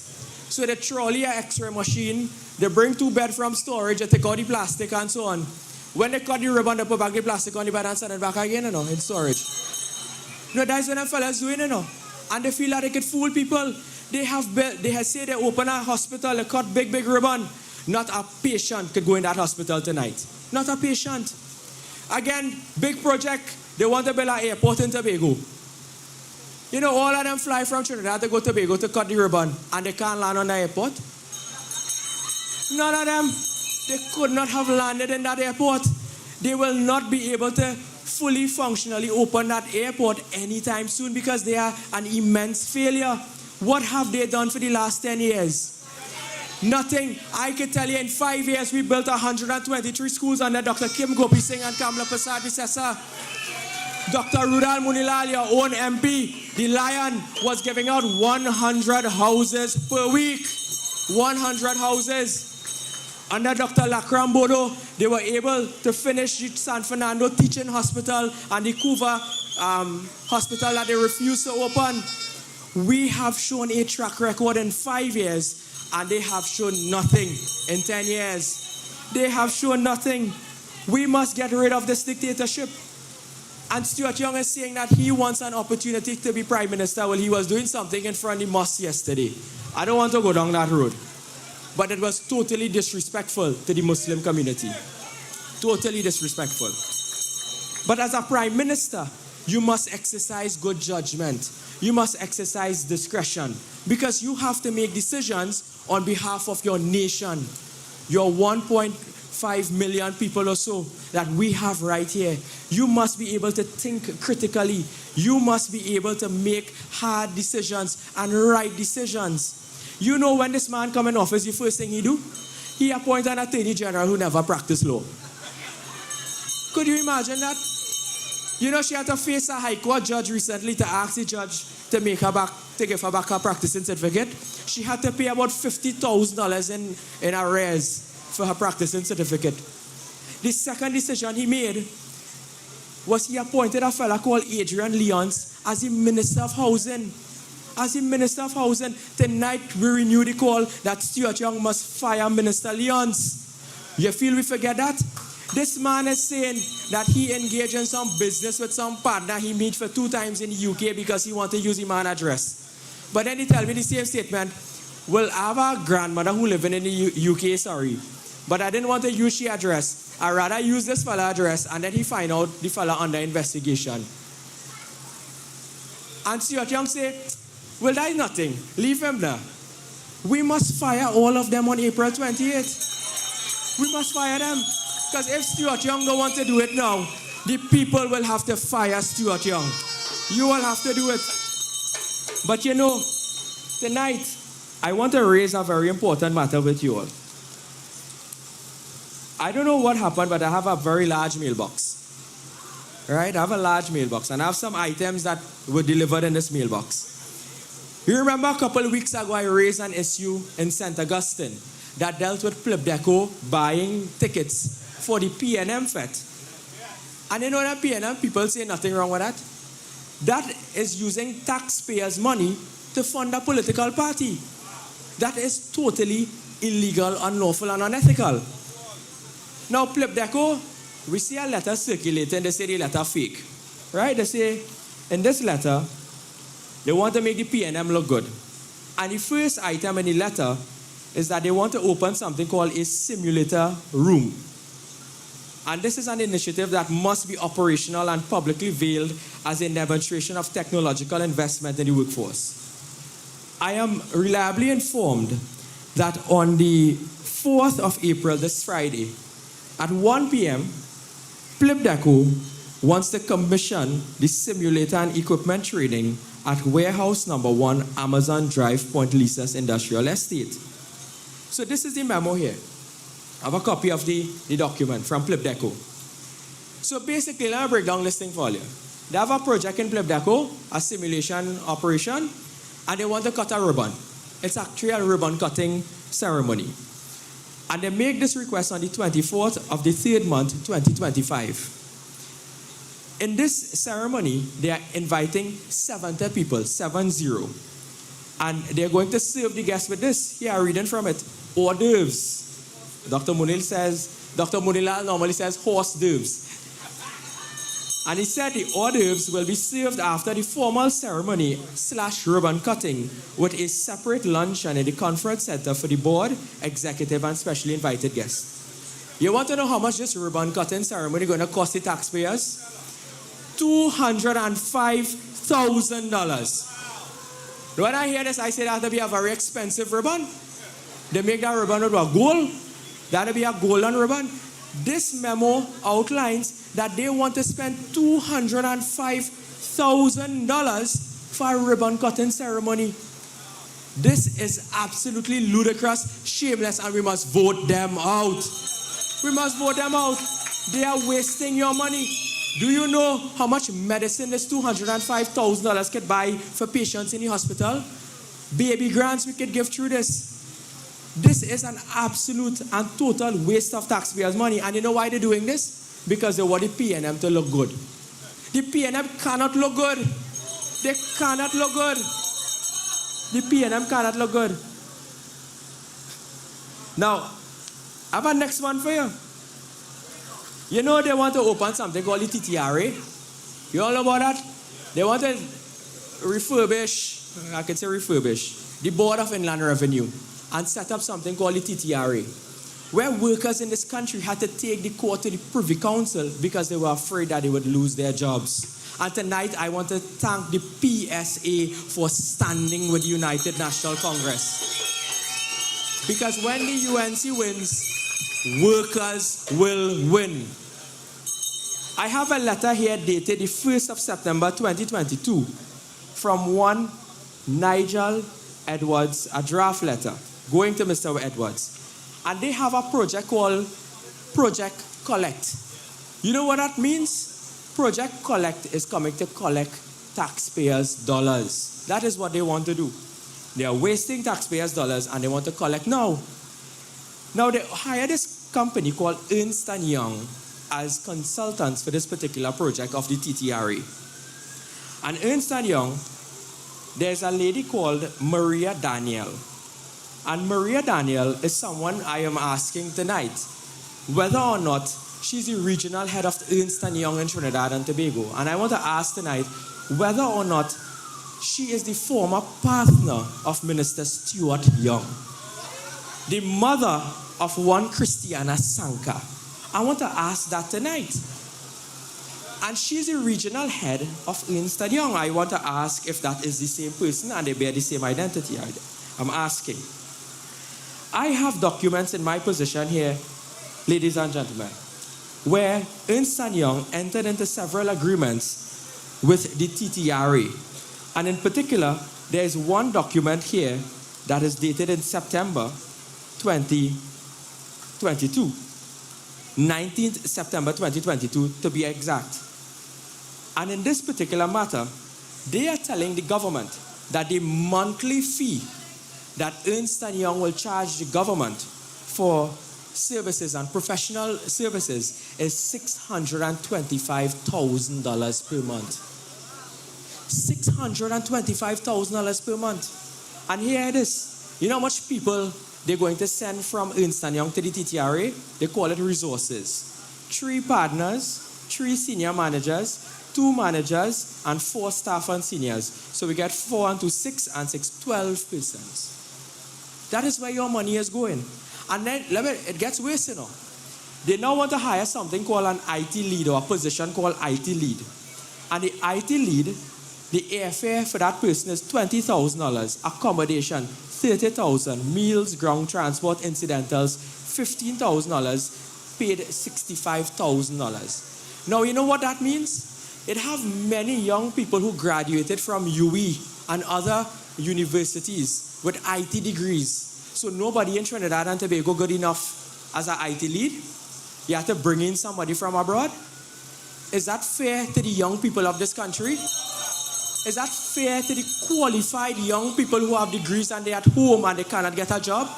So they trolley an X-ray machine, they bring 2 beds from storage, they take out the plastic and so on. When they cut the ribbon, they put back the plastic on the bed and send it back again, in storage. That's what them fellas doing, And they feel like they could fool people. They have said they open a hospital, they cut big ribbon. Not a patient could go in that hospital tonight. Not a patient. Again, big project, they want to build an airport in Tobago. All of them fly from Trinidad to go to Tobago to cut the ribbon and they can't land on the airport. None of them, they could not have landed in that airport. They will not be able to fully functionally open that airport anytime soon because they are an immense failure. What have they done for the last 10 years? Nothing. I can tell you in 5 years we built 123 schools under Dr. Kim Gopi Singh and Kamla Persad Bissessa. Dr. Rudal Munilal, your own MP, the Lion, was giving out 100 houses per week. 100 houses. Under Dr. Lakram Bodo, they were able to finish the San Fernando Teaching Hospital and the Kuwa Hospital that they refused to open. We have shown a track record in 5 years and they have shown nothing in 10 years. They have shown nothing. We must get rid of this dictatorship. And Stuart Young is saying that he wants an opportunity to be prime minister. Well, he was doing something in front of the mosque yesterday. I don't want to go down that road. But it was totally disrespectful to the Muslim community. Totally disrespectful. But as a prime minister, you must exercise good judgment. You must exercise discretion. Because you have to make decisions on behalf of your nation. Your 1.5 million people or so that we have right here. You must be able to think critically. You must be able to make hard decisions and right decisions. You know, when this man come in office, the first thing he do? He appoint an attorney general who never practiced law. Could you imagine that? You know, she had to face a high court judge recently to ask the judge to give her back her practicing certificate. She had to pay about $50,000 in arrears for her practicing certificate. The second decision he made was he appointed a fella called Adrian Leons as the Minister of Housing. As the Minister of Housing, tonight we renew the call that Stuart Young must fire Minister Leons. You feel we forget that? This man is saying that he engaged in some business with some partner he met for 2 times in the UK because he wanted to use the man address. But then he tell me the same statement, well, I have a grandmother who lives in the UK, sorry. But I didn't want to use the address. I'd rather use this fella address, and then he find out the fella under investigation. And Stuart Young say, well, that is nothing. Leave him there. We must fire all of them on April 28th. We must fire them. Because if Stuart Young don't want to do it now, the people will have to fire Stuart Young. You will have to do it. But you know, tonight, I want to raise a very important matter with you all. I don't know what happened, but I have a very large mailbox. Right? I have a large mailbox, and I have some items that were delivered in this mailbox. You remember a couple of weeks ago, I raised an issue in St. Augustine that dealt with Plebdeco buying tickets for the PNM Fete. And you know that PNM people say nothing wrong with that? That is using taxpayers' money to fund a political party. That is totally illegal, unlawful, and unethical. Now, Plebdeco, we see a letter circulating, they say the letter fake. Right? They say, in this letter, they want to make the PNM look good. And the first item in the letter is that they want to open something called a simulator room. And this is an initiative that must be operational and publicly veiled as a demonstration of technological investment in the workforce. I am reliably informed that on the 4th of April, this Friday, at 1 p.m., Plebdeco wants to commission the simulator and equipment training at warehouse number 1, Amazon Drive, Point Lisas Industrial Estate. So this is the memo here. I have a copy of the document from Plebdeco. So basically, let me break down this thing for you. They have a project in Plebdeco, a simulation operation, and they want to cut a ribbon. It's actually a ribbon cutting ceremony. And they make this request on the 24th of the 3rd month, 2025. In this ceremony, they are inviting 70 people, 70. And they're going to serve the guests with this. Here, I'm reading from it. Hors d'oeuvres. Dr. Munil normally says horse d'oeuvres. And he said the hors d'oeuvres will be served after the formal ceremony / ribbon cutting with a separate luncheon in the conference center for the board, executive, and specially invited guests. You want to know how much this ribbon cutting ceremony is going to cost the taxpayers? $205,000. When I hear this, I say that will be a very expensive ribbon. They make that ribbon with a gold. That will be a golden ribbon. This memo outlines that they want to spend $205,000 for a ribbon cutting ceremony. This is absolutely ludicrous, shameless, and we must vote them out. We must vote them out. They are wasting your money. Do you know how much medicine this $205,000 could buy for patients in the hospital? Baby grants we could give through this. This is an absolute and total waste of taxpayers' money. And you know why they're doing this? Because they want the PNM to look good. The PNM cannot look good. They cannot look good. The PNM cannot look good. Now, I have a next one for you. You know they want to open something called the TTRA? You all know about that? They want to refurbish, I can say refurbish, the Board of Inland Revenue and set up something called the TTRA, where workers in this country had to take the court to the Privy Council because they were afraid that they would lose their jobs. And tonight I want to thank the PSA for standing with the United National Congress. Because when the UNC wins, workers will win. I have a letter here dated the 1st of September 2022 from one Nigel Edwards, a draft letter going to Mr. Edwards. And they have a project called Project Collect. You know what that means? Project Collect is coming to collect taxpayers' dollars. That is what they want to do. They are wasting taxpayers' dollars and they want to collect now. Now they hired this company called Ernst & Young as consultants for this particular project of the TTRA. And Ernst & Young, there's a lady called Maria Daniel. And Maria Daniel is someone I am asking tonight whether or not she's the regional head of Ernst & Young in Trinidad and Tobago. And I want to ask tonight whether or not she is the former partner of Minister Stuart Young, the mother of one Christiana Sanka. I want to ask that tonight. And she's the regional head of Ernst & Young. I want to ask if that is the same person and they bear the same identity. I'm asking. I have documents in my possession here, ladies and gentlemen, where Ernst & Young entered into several agreements with the TTRA. And in particular, there is one document here that is dated in September 2022. 19th September 2022 to be exact. And in this particular matter, they are telling the government that the monthly fee that Ernst & Young will charge the government for services and professional services is $625,000 per month. $625,000 per month. And here it is. You know how much people they're going to send from Ernst & Young to the TTRA? They call it resources. 3 partners, 3 senior managers, 2 managers, and 4 staff and seniors. So we get 4 and 2, 6 and 6, 12 persons. That is where your money is going. And then it gets worse, you know. They now want to hire something called an IT lead or a position called IT lead. And the IT lead, the airfare for that person is $20,000, accommodation $30,000, meals, ground transport, incidentals $15,000, paid $65,000. Now you know what that means? It have many young people who graduated from UE and other universities with IT degrees. So nobody in Trinidad and Tobago good enough as an IT lead. You have to bring in somebody from abroad. Is that fair to the young people of this country? Is that fair to the qualified young people who have degrees and they're at home and they cannot get a job?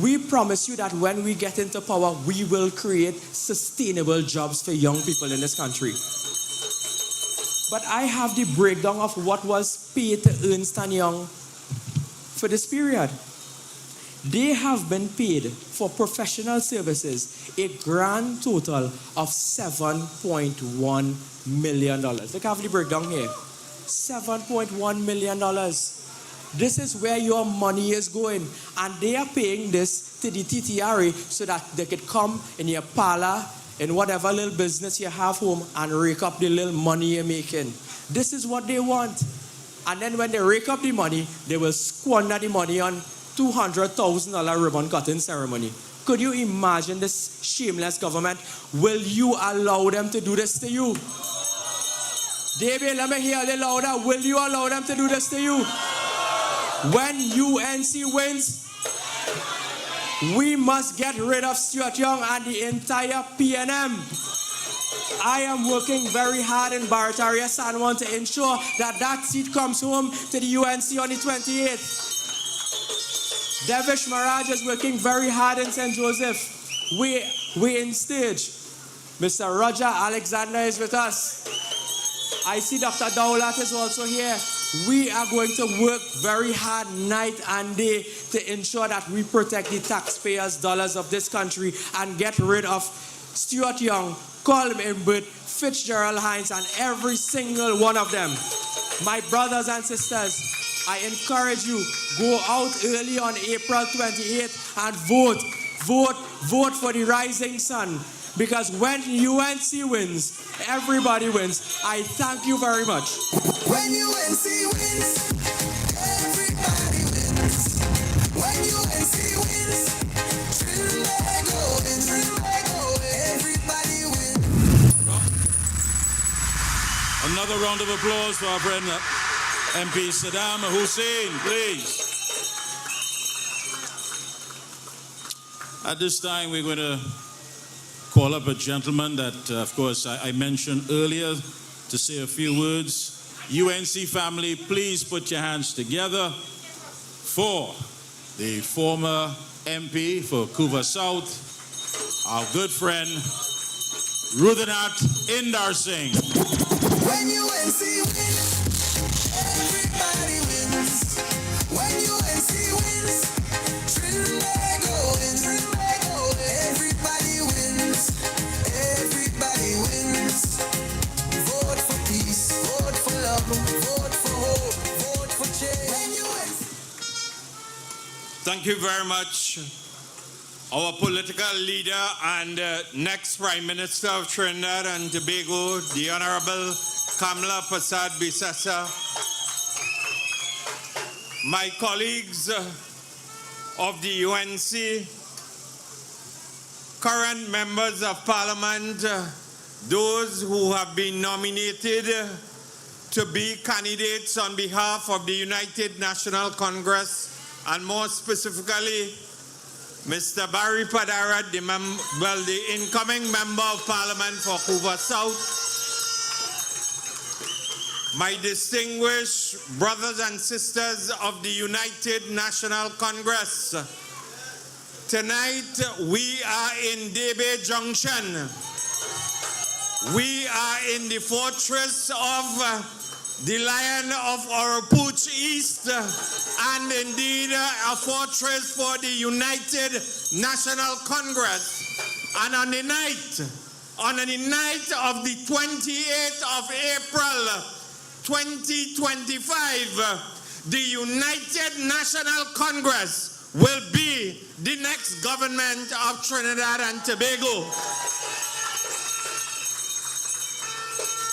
We promise you that when we get into power, we will create sustainable jobs for young people in this country. But I have the breakdown of what was paid to Ernst & Young for this period. They have been paid for professional services a grand total of $7.1 million. Look, I have the breakdown here. $7.1 million. This is where your money is going. And they are paying this to the TTRA so that they could come in your parlor, in whatever little business you have home, and rake up the little money you're making. This is what they want. And then when they rake up the money, they will squander the money on $200,000 ribbon cutting ceremony. Could you imagine this shameless government? Will you allow them to do this to you? David, let me hear a little louder. Will you allow them to do this to you? When UNC wins, we must get rid of Stuart Young and the entire PNM. I am working very hard in Barataria San Juan to ensure that that seat comes home to the UNC on the 28th. Devish Maraj is working very hard in St. Joseph. We in stage. Mr. Roger Alexander is with us. I see Dr. Dowlat is also here. We are going to work very hard night and day to ensure that we protect the taxpayers' dollars of this country and get rid of Stuart Young, Colm Imbert, Fitzgerald Hines, and every single one of them. My brothers and sisters, I encourage you, go out early on April 28th and vote. Vote for the rising sun. Because when UNC wins, everybody wins. I thank you very much. When UNC wins, everybody wins. When UNC wins, Trinbago wins. Everybody wins. Another round of applause for our friend MP Saddam Hussein, please. At this time, we're going to call up a gentleman that, of course, I mentioned earlier to say a few words. UNC family, please put your hands together for the former MP for Kuwa South, our good friend, Ruthanat Indar Singh. When UNC wins, everybody wins. When UNC wins, Trinbago wins. Everybody wins. Everybody wins. Vote for peace. Vote for love. Vote for hope. Vote for change. When UNC. Thank you very much. Our political leader and next Prime Minister of Trinidad and Tobago, the Honorable Kamala Persad Bissessa. My colleagues of the UNC, current members of Parliament, those who have been nominated to be candidates on behalf of the United National Congress, and more specifically, Mr. Barataria, the incoming Member of Parliament for Kuwa South, my distinguished brothers and sisters of the United National Congress. Tonight, we are in Debe Junction. We are in the fortress of the Lion of Oropouche East, and indeed a fortress for the United National Congress. And on the night of the 28th of April 2025, the United National Congress will be the next government of Trinidad and Tobago.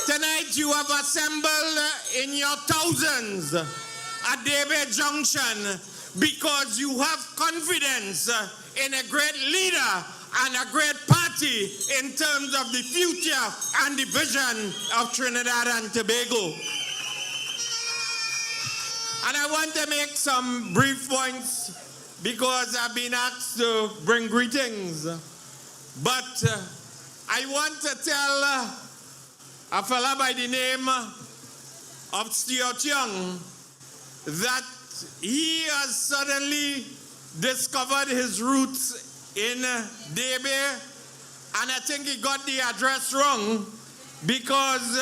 Tonight you have assembled in your thousands at Debe Junction because you have confidence in a great leader and a great party in terms of the future and the vision of Trinidad and Tobago. And I want to make some brief points because I've been asked to bring greetings. But I want to tell a fella by the name of Stuart Young that he has suddenly discovered his roots in Debe, and I think he got the address wrong because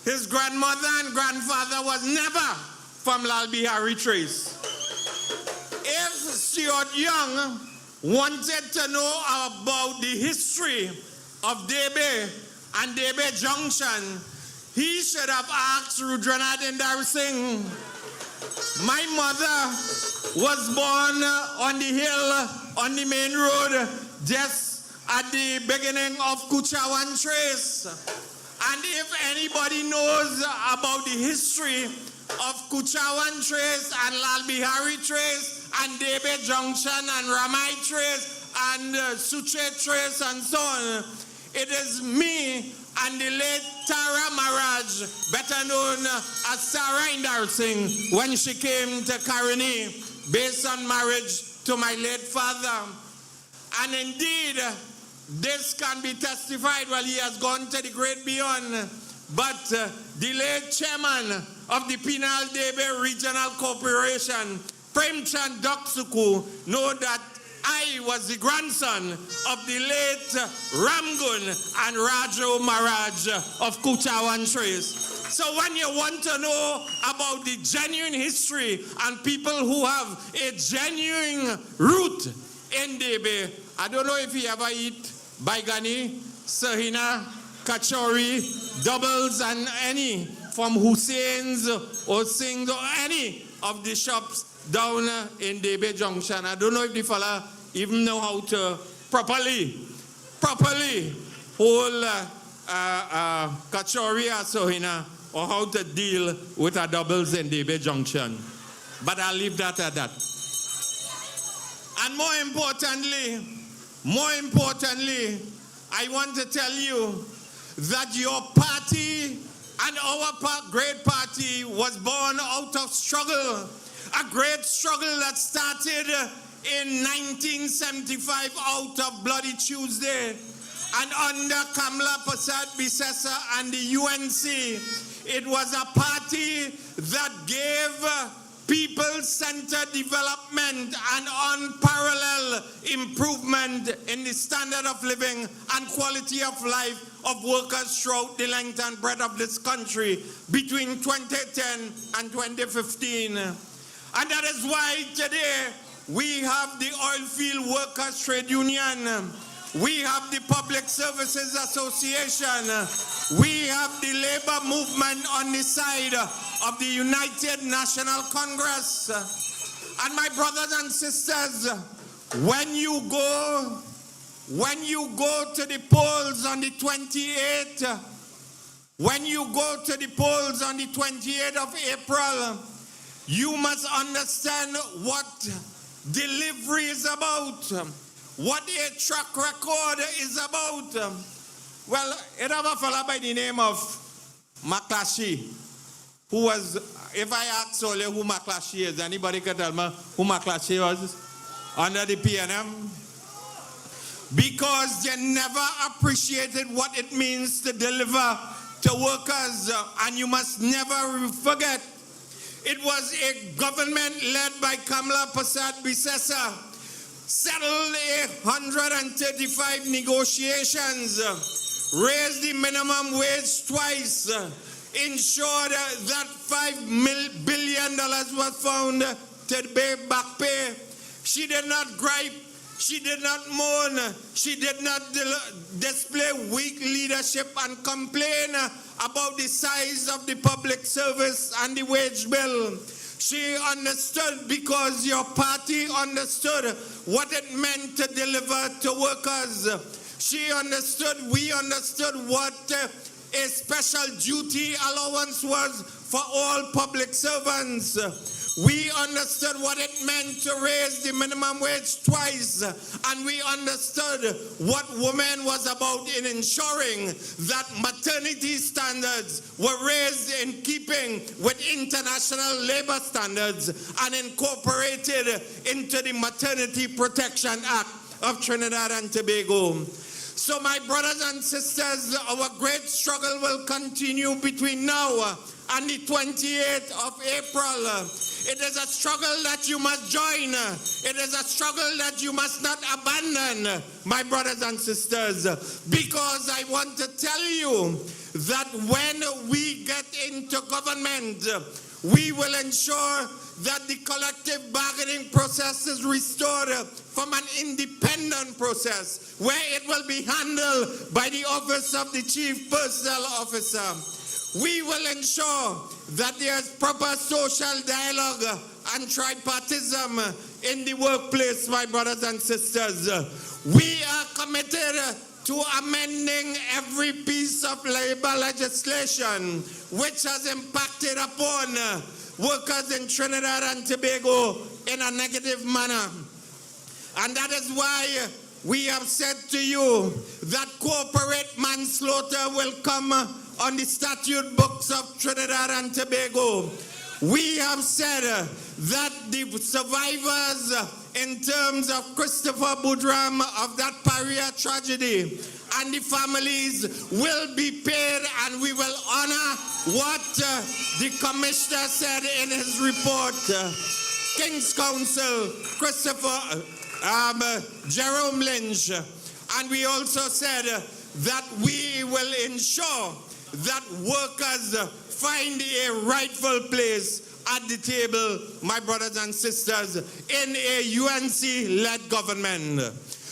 his grandmother and grandfather was never from Lalbihari Trace. If Stuart Young wanted to know about the history of Debe and Debe Junction, he should have asked Ruthanat Indar Singh. My mother was born on the hill, on the main road, just at the beginning of Kuchawan Trace. And if anybody knows about the history of Kuchawan Trace and Lalbihari Trace and Debe Junction and Ramai Trace and Suchet Trace and so on, it is me and the late Tara Maharaj, better known as Sarah Indar Singh, when she came to Karini based on marriage to my late father. And indeed, this can be testified while he has gone to the great beyond. But the late chairman of the Penal Debe Regional Corporation, Premchand Doksuku, know that I was the grandson of the late Ramgun and Rajo Maharaj of Kuchawan Trace. So when you want to know about the genuine history and people who have a genuine root in Debe, I don't know if you ever eat Baigani, Sahina, Kachori, doubles, and any from Hussein's or Singh's or any of the shops down in Debe Junction. I don't know if the fella even know how to properly hold Kachori or Sahina, or how to deal with our doubles in Debe Junction. But I'll leave that at that. And more importantly, I want to tell you that your party and our great party was born out of struggle. A great struggle that started in 1975 out of Bloody Tuesday. And under Kamla Prasad Bisesa and the UNC, it was a party that gave people-centered development and unparalleled improvement in the standard of living and quality of life of workers throughout the length and breadth of this country between 2010 and 2015. And that is why today we have the Oilfield Workers Trade Union, we have the Public Services Association, we have the labor movement on the side of the United National Congress. And my brothers and sisters, when you go to the polls on the 28th, of April, you must understand what delivery is about, what a track record is about. Well, it have a fellow by the name of Maklashi, who was, if I ask Sole who Maklashi is, anybody can tell me who Maklashi was under the PNM? Because they never appreciated what it means to deliver to workers, and you must never forget, it was a government led by Kamla Prasad Bisesa, settled 135 negotiations, raised the minimum wage twice, ensured that $5 billion was found to pay back pay. She did not gripe, she did not moan, she did not display weak leadership and complain about the size of the public service and the wage bill. She understood, because your party understood what it meant to deliver to workers. She understood, we understood what a special duty allowance was for all public servants. We understood what it meant to raise the minimum wage twice, and we understood what women was about in ensuring that maternity standards were raised in keeping with international labor standards and incorporated into the Maternity Protection Act of Trinidad and Tobago. So my brothers and sisters, our great struggle will continue between now and the 28th of April. It is a struggle that you must join. It is a struggle that you must not abandon, my brothers and sisters, because I want to tell you that when we get into government, we will ensure that the collective bargaining process is restored from an independent process where it will be handled by the Office of the Chief Personnel Officer. We will ensure that there is proper social dialogue and tripartism in the workplace, my brothers and sisters. We are committed to amending every piece of labor legislation which has impacted upon workers in Trinidad and Tobago in a negative manner. And that is why we have said to you that corporate manslaughter will come on the statute books of Trinidad and Tobago. We have said that the survivors in terms of Christopher Boudram of that Paria tragedy and the families will be paid, and we will honor what the commissioner said in his report. King's Counsel Christopher Jerome Lynch. And we also said that we will ensure that workers find a rightful place at the table, my brothers and sisters, in a UNC-led government.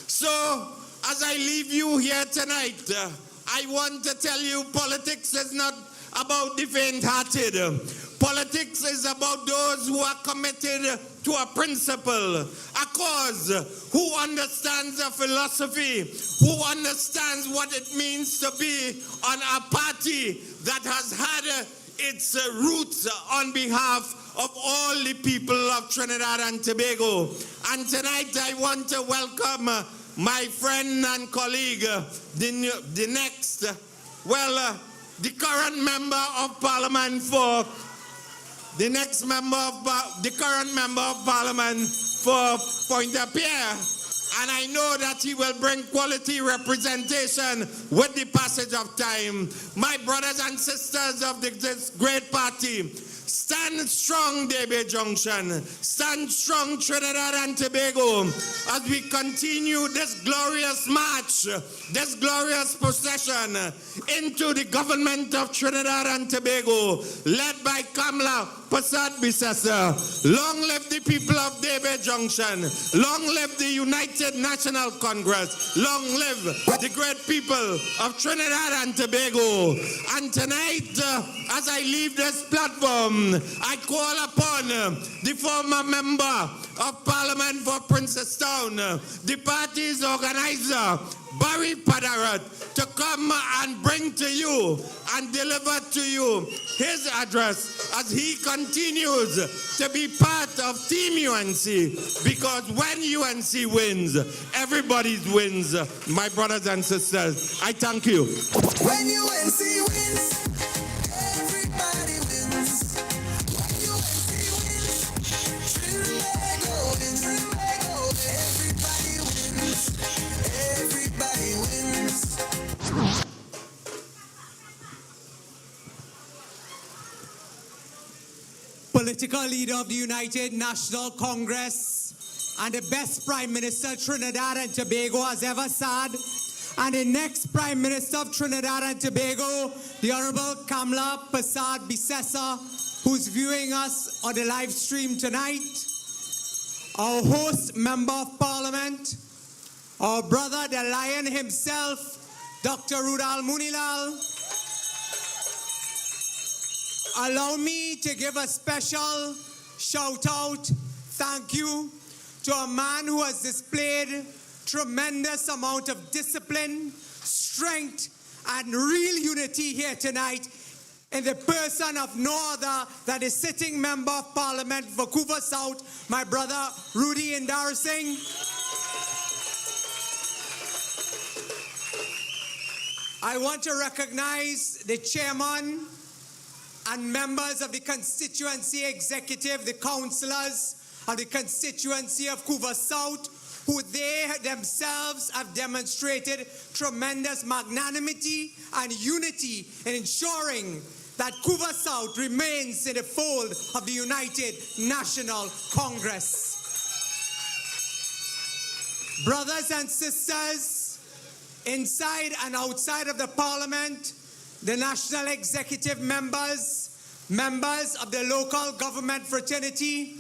So as I leave you here tonight, I want to tell you politics is not about the faint-hearted. Politics is about those who are committed to a principle, a cause, who understands a philosophy, who understands what it means to be on a party that has had its roots on behalf of all the people of Trinidad and Tobago. And tonight I want to welcome my friend and colleague, the current member of Parliament for Pointe-à-Pierre. And I know that he will bring quality representation with the passage of time. My brothers and sisters of this great party, stand strong, DB Junction. Stand strong, Trinidad and Tobago, as we continue this glorious march, this glorious procession into the government of Trinidad and Tobago, led by Kamla Prasad Bisesa. Long live the people of DB Junction. Long live the United National Congress. Long live the great people of Trinidad and Tobago. And tonight, as I leave this platform, I call upon the former member of Parliament for Princestown, the party's organizer, Barry Padarat, to come and bring to you and deliver to you his address as he continues to be part of Team UNC, because when UNC wins, everybody wins. My brothers and sisters, I thank you. When UNC wins, everybody wins. When UNC wins, Trinidad wins. Everybody wins. Everybody wins. Political leader of the United National Congress and the best Prime Minister Trinidad and Tobago has ever had, and the next Prime Minister of Trinidad and Tobago, the Honorable Kamla Prasad Bisesa, who's viewing us on the live stream tonight, our host Member of Parliament, our brother the Lion himself, Dr. Rudal Munilal. Allow me to give a special shout out, thank you, to a man who has displayed tremendous amount of discipline, strength, and real unity here tonight in the person of no other than the sitting Member of Parliament for Kuwa South, my brother Rudy Indar Singh. I want to recognize the chairman and members of the constituency executive, the councillors of the constituency of Kuwa South, who they themselves have demonstrated tremendous magnanimity and unity in ensuring that Kuwa South remains in the fold of the United National Congress. Brothers and sisters, inside and outside of the Parliament, the national executive members, members of the local government fraternity,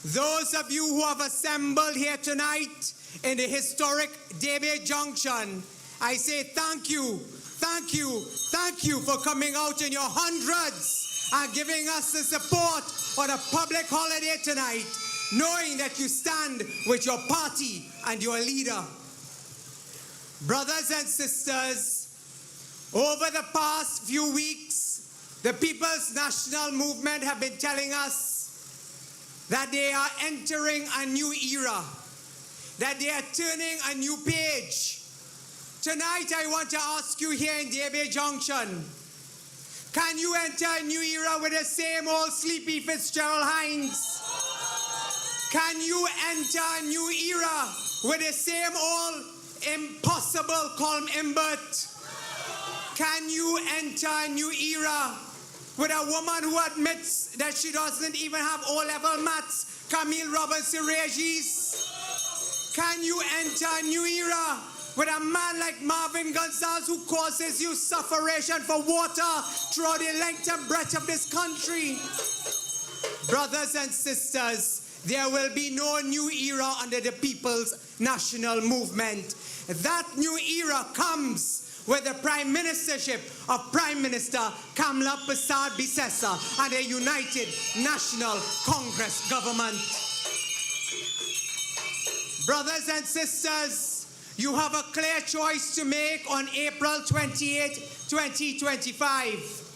those of you who have assembled here tonight in the historic DB Junction, I say thank you, thank you, thank you for coming out in your hundreds and giving us the support on a public holiday tonight, knowing that you stand with your party and your leader. Brothers and sisters, over the past few weeks, the People's National Movement have been telling us that they are entering a new era, that they are turning a new page. Tonight, I want to ask you here in DB Junction, can you enter a new era with the same old sleepy Fitzgerald Hines? Can you enter a new era with the same old impossible Colm Imbert? Can you enter a new era with a woman who admits that she doesn't even have O-level maths, Camille Robinson Regis? Can you enter a new era with a man like Marvin Gonzalez who causes you sufferation for water throughout the length and breadth of this country? Brothers and sisters, There will be no new era under the People's National Movement. That new era comes with the Prime Ministership of Prime Minister Kamla Prasad Bisesa and a United National Congress government. Brothers and sisters, you have a clear choice to make on April 28, 2025.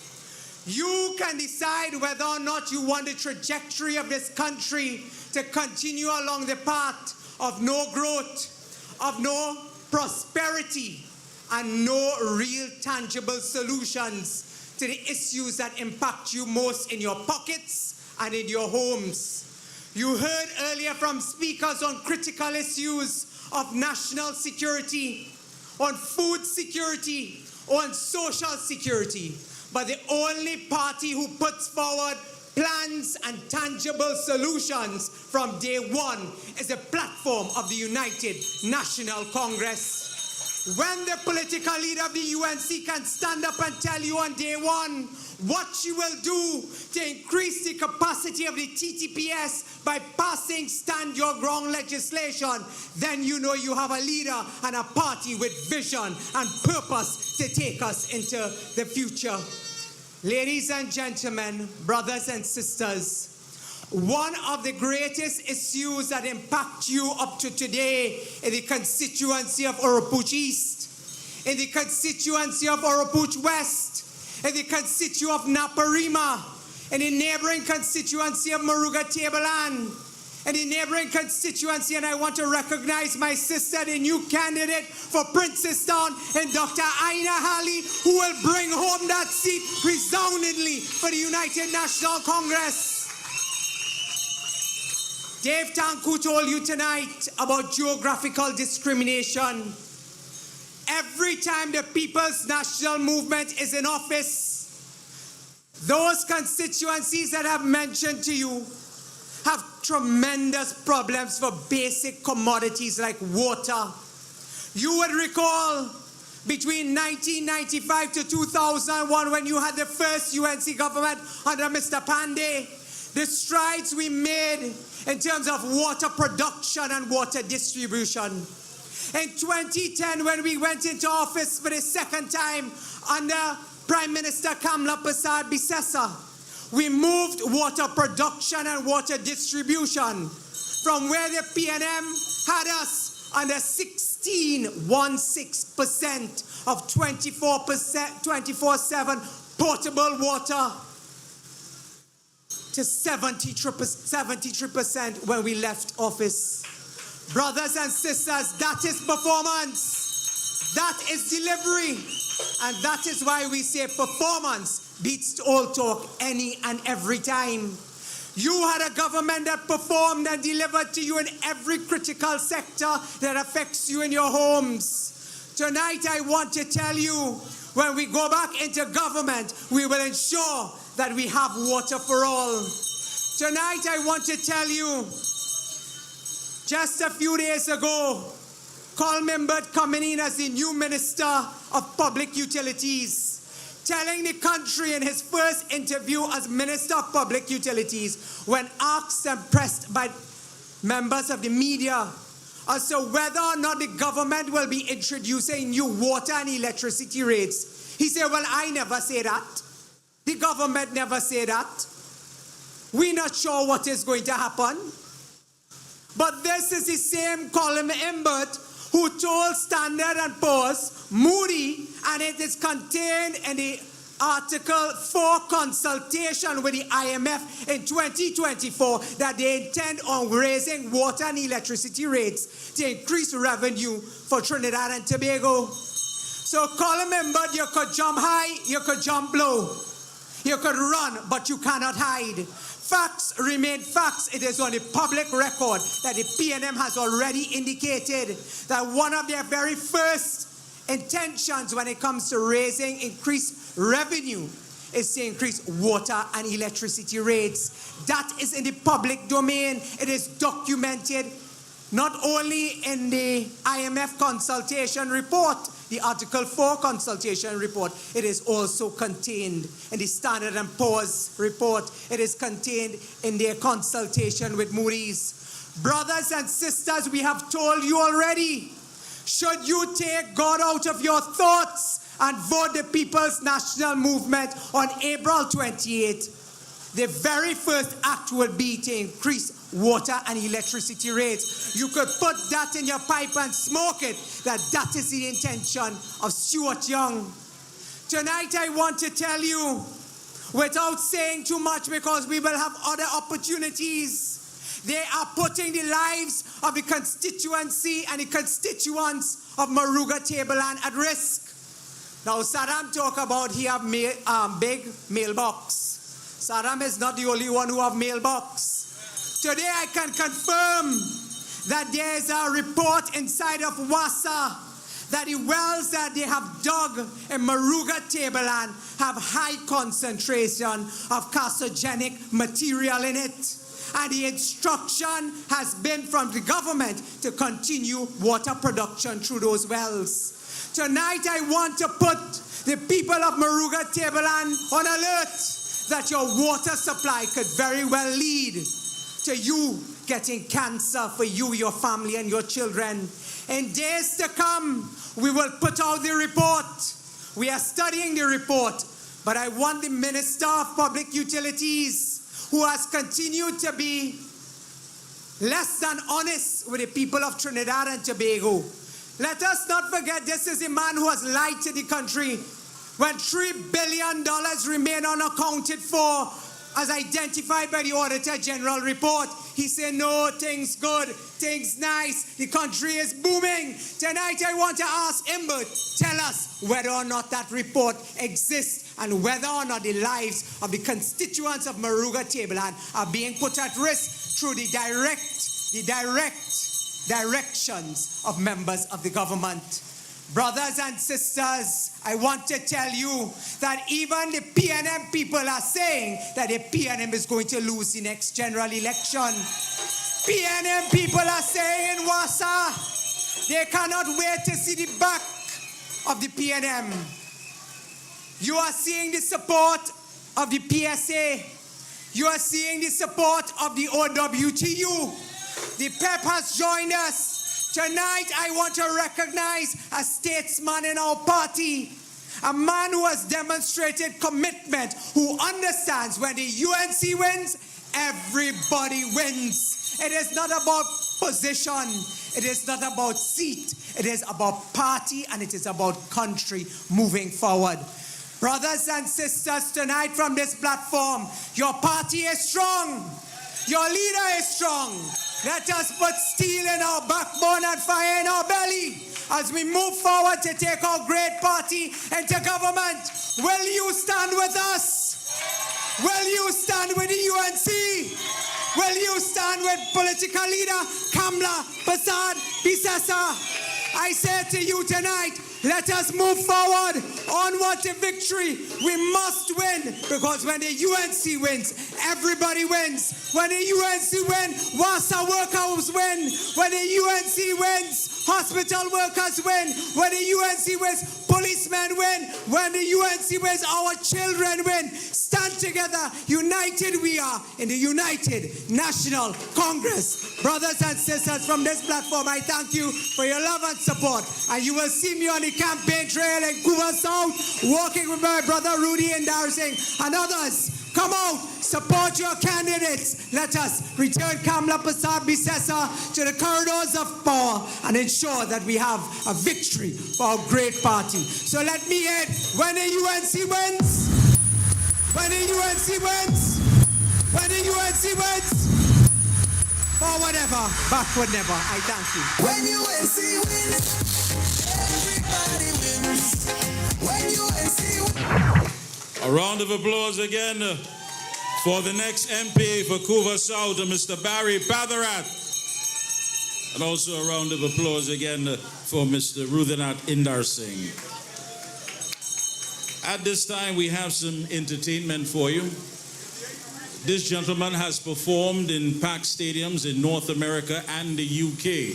You can decide whether or not you want the trajectory of this country to continue along the path of no growth, of no prosperity, and no real tangible solutions to the issues that impact you most in your pockets and in your homes. You heard earlier from speakers on critical issues of national security, on food security, on social security. But the only party who puts forward plans and tangible solutions from day one is the platform of the United National Congress. When the political leader of the UNC can stand up and tell you on day one what she will do to increase the capacity of the TTPS by passing stand your ground legislation, then you know you have a leader and a party with vision and purpose to take us into the future. Ladies and gentlemen, brothers and sisters, one of the greatest issues that impact you up to today in the constituency of Oropouche East, in the constituency of Oropouche West, in the constituency of Naparima, in the neighboring constituency of Maruga Tableland, and the neighboring constituency, and I want to recognize my sister, the new candidate for Princestown, and Dr. Aina Hali, who will bring home that seat resoundingly for the United National Congress. Dave Tanku told you tonight about geographical discrimination. Every time the People's National Movement is in office, those constituencies that I've mentioned to you have tremendous problems for basic commodities like water. You would recall between 1995 to 2001, when you had the first UNC government under Mr. Pandey, the strides we made in terms of water production and water distribution. In 2010, when we went into office for the second time under Prime Minister Kamla Prasad Bisesa, we moved water production and water distribution from where the PNM had us under 16% of 24/7 potable water to 73% when we left office. Brothers and sisters, that is performance. That is delivery. And that is why we say performance beats all talk any and every time. You had a government that performed and delivered to you in every critical sector that affects you in your homes. Tonight I want to tell you, when we go back into government, we will ensure that we have water for all. Tonight I want to tell you, just a few days ago, Colin Bird coming in as the new Minister of Public Utilities, telling the country in his first interview as Minister of Public Utilities, when asked and pressed by members of the media as to whether or not the government will be introducing new water and electricity rates, he said, well, I never say that. The government never say that. We're not sure what is going to happen. But this is the same Colin Imbert who told Standard & Poor's, Moody, and it is contained in the Article 4 consultation with the IMF in 2024, that they intend on raising water and electricity rates to increase revenue for Trinidad and Tobago. So Colin Imbert, you could jump high, you could jump low. You could run, but you cannot hide. Facts remain facts. It is on the public record that the PNM has already indicated that one of their very first intentions when it comes to raising increased revenue is to increase water and electricity rates. That is in the public domain. It is documented not only in the IMF consultation report, the Article 4 consultation report, it is also contained in the Standard & Poor's report. It is contained in their consultation with Moody's. Brothers and sisters, we have told you already, should you take God out of your thoughts and vote the People's National Movement on April 28, the very first act will be to increase water and electricity rates. You could put that in your pipe and smoke it, that is the intention of Stuart Young. Tonight I want to tell you, without saying too much because we will have other opportunities, they are putting the lives of the constituency and the constituents of Maruga Tableland at risk. Now Saddam talk about he have big mailbox. Saddam is not the only one who have mailbox. Today I can confirm that there is a report inside of WASA that the wells that they have dug in Maruga Tableland have high concentration of carcinogenic material in it. And the instruction has been from the government to continue water production through those wells. Tonight I want to put the people of Maruga Tableland on alert that your water supply could very well lead to you getting cancer for you, your family, and your children. In days to come, we will put out the report. We are studying the report, but I want the Minister of Public Utilities, who has continued to be less than honest with the people of Trinidad and Tobago. Let us not forget this is a man who has lied to the country. When $3 billion remain unaccounted for, as identified by the Auditor General report, he said, no, things good, things nice, the country is booming. Tonight I want to ask Imbert, tell us whether or not that report exists and whether or not the lives of the constituents of Maruga Tableland are being put at risk through the direct directions of members of the government. Brothers and sisters, I want to tell you that even the PNM people are saying that the PNM is going to lose the next general election. PNM people are saying in WASA, they cannot wait to see the back of the PNM. You are seeing the support of the PSA. You are seeing the support of the OWTU. The PEP has joined us. Tonight, I want to recognize a statesman in our party, a man who has demonstrated commitment, who understands when the UNC wins, everybody wins. It is not about position. It is not about seat. It is about party, and it is about country moving forward. Brothers and sisters, tonight from this platform, your party is strong. Your leader is strong. Let us put steel in our backbone and fire in our belly as we move forward to take our great party into government. Will you stand with us? Will you stand with the UNC? Will you stand with political leader Kamla Prasad Bisesa? I say to you tonight, let us move forward, onward to victory. We must win, because when the UNC wins, everybody wins. When the UNC wins, WASA workers win. When the UNC wins, hospital workers win. When the UNC wins, policemen win. When the UNC wins, our children win. Stand together. United we are in the United National Congress. Brothers and sisters, from this platform, I thank you for your love and support. And you will see me on the campaign trail in Kuwa South, walking with my brother Rudy and Darsing and others. Come out, support your candidates. Let us return Kamla Prasad Bisesa to the corridors of power and ensure that we have a victory for our great party. So let me hear it. When the UNC wins, when the UNC wins, when the UNC wins, forward ever, backward never. I thank you. When UNC wins, everybody wins. When UNC wins. A round of applause again for the next MP for Kuwa South, Mr. Barry Badarat. And also a round of applause again for Mr. Rudhanath Indar Singh. At this time, we have some entertainment for you. This gentleman has performed in packed stadiums in North America and the UK.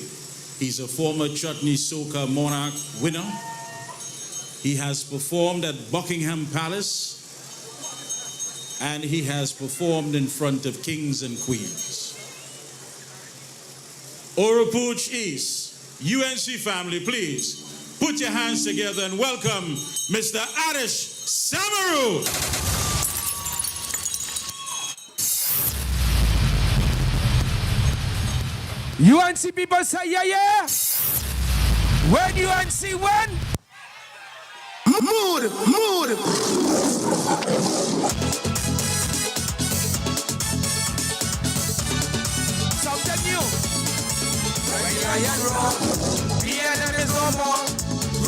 He's a former Chutney Soca Monarch winner. He has performed at Buckingham Palace, and he has performed in front of kings and queens. Oropouche East, UNC family, please put your hands together and welcome Mr. Adish Samaru. UNC people say yeah, yeah. When UNC win, Mood. something new. When the lion roar, PNM is no more.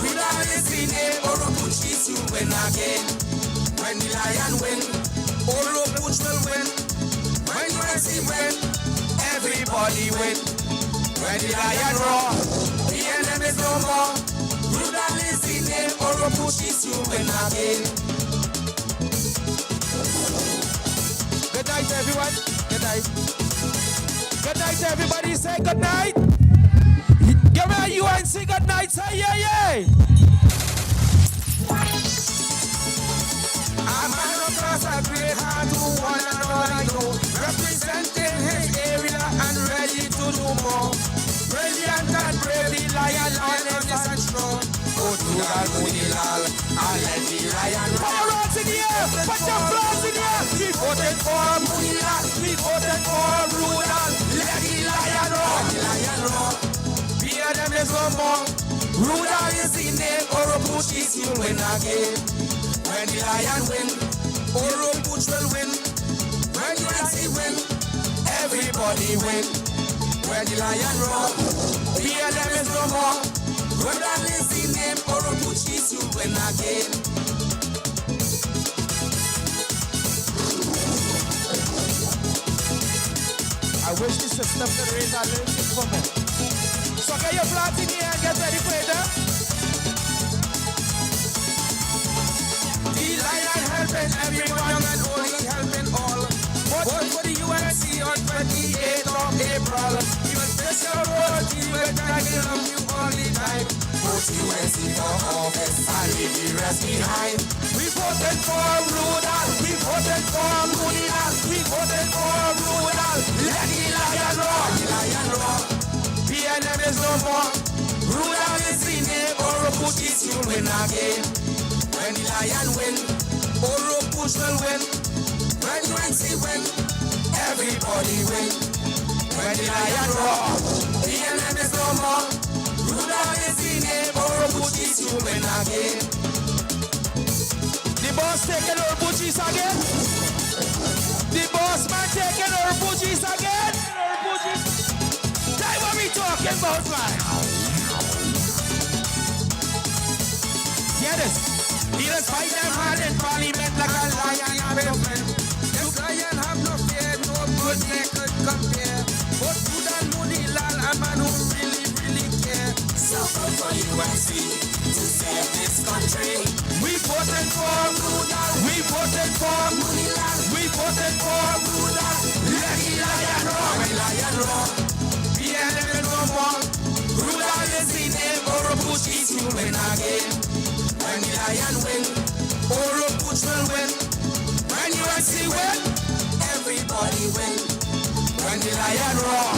Ruler is the name, Oropouche is you win again. When the lion win, Oropouche will win. When UNC win, everybody win. When the lion roar, PNM is no more. Ruler is the name, Oropouche is you win again. Good night, everyone. Good night. Good night, everybody. Say good night. Give me a UNC good night. Say yeah, yeah. A man across a great heart who one and all I know, representing his area and ready to do more. Brilliant and brave, the lion honest and strong. Go to Munilal and let the lion Put your hands in the air. Put your flags in the air. We voted for Munilal, we voted for Rural. Let the lion roar, the lion roar. PNM is no more. Rural is the name, Oropouche is you win again. When the lion win, Oropouche will win. When UNC win, everybody win. When the lion roar, PNM is no more. Rural is the name, Oropouche is you win again. I wish the system could raise a little bit for me. So get your flags in the air and get ready for it, huh? The lion helping everyone, young and old, he helping all. Vote for the UNC on 28th of April. He will face your road, he will tackle of you all the time. Vote UNC for office and leave the rest behind. We voted for Rural, we voted for Munilal, we voted for Rural. Let the lion roar, the lion roar. PNM is no more. Rural is the name, Oropouche is you win again. When the lion win, Oropouche will win. When UNC win, everybody win. When the lion roar, PNM is no more. Rural is the name, Oropouche is you win again. The boss taking Oropouche again. The boss man taking Oropouche again. That's what we talking about, man. Hear this. Leaders fight them hard in parliament like a lion have a friend. This lion have no fear, no good they could compare. But good and Munilal, a man who really care. So vote for UNC to save this country. We voted for Rural, we voted for Munilal, we voted for Rural. Let the lion roar, the lion roar. PNM is no more. Rural is the name, Oropouche is you win again. When the lion win, Oropouche will win. When UNC win, everybody win. When the lion roar,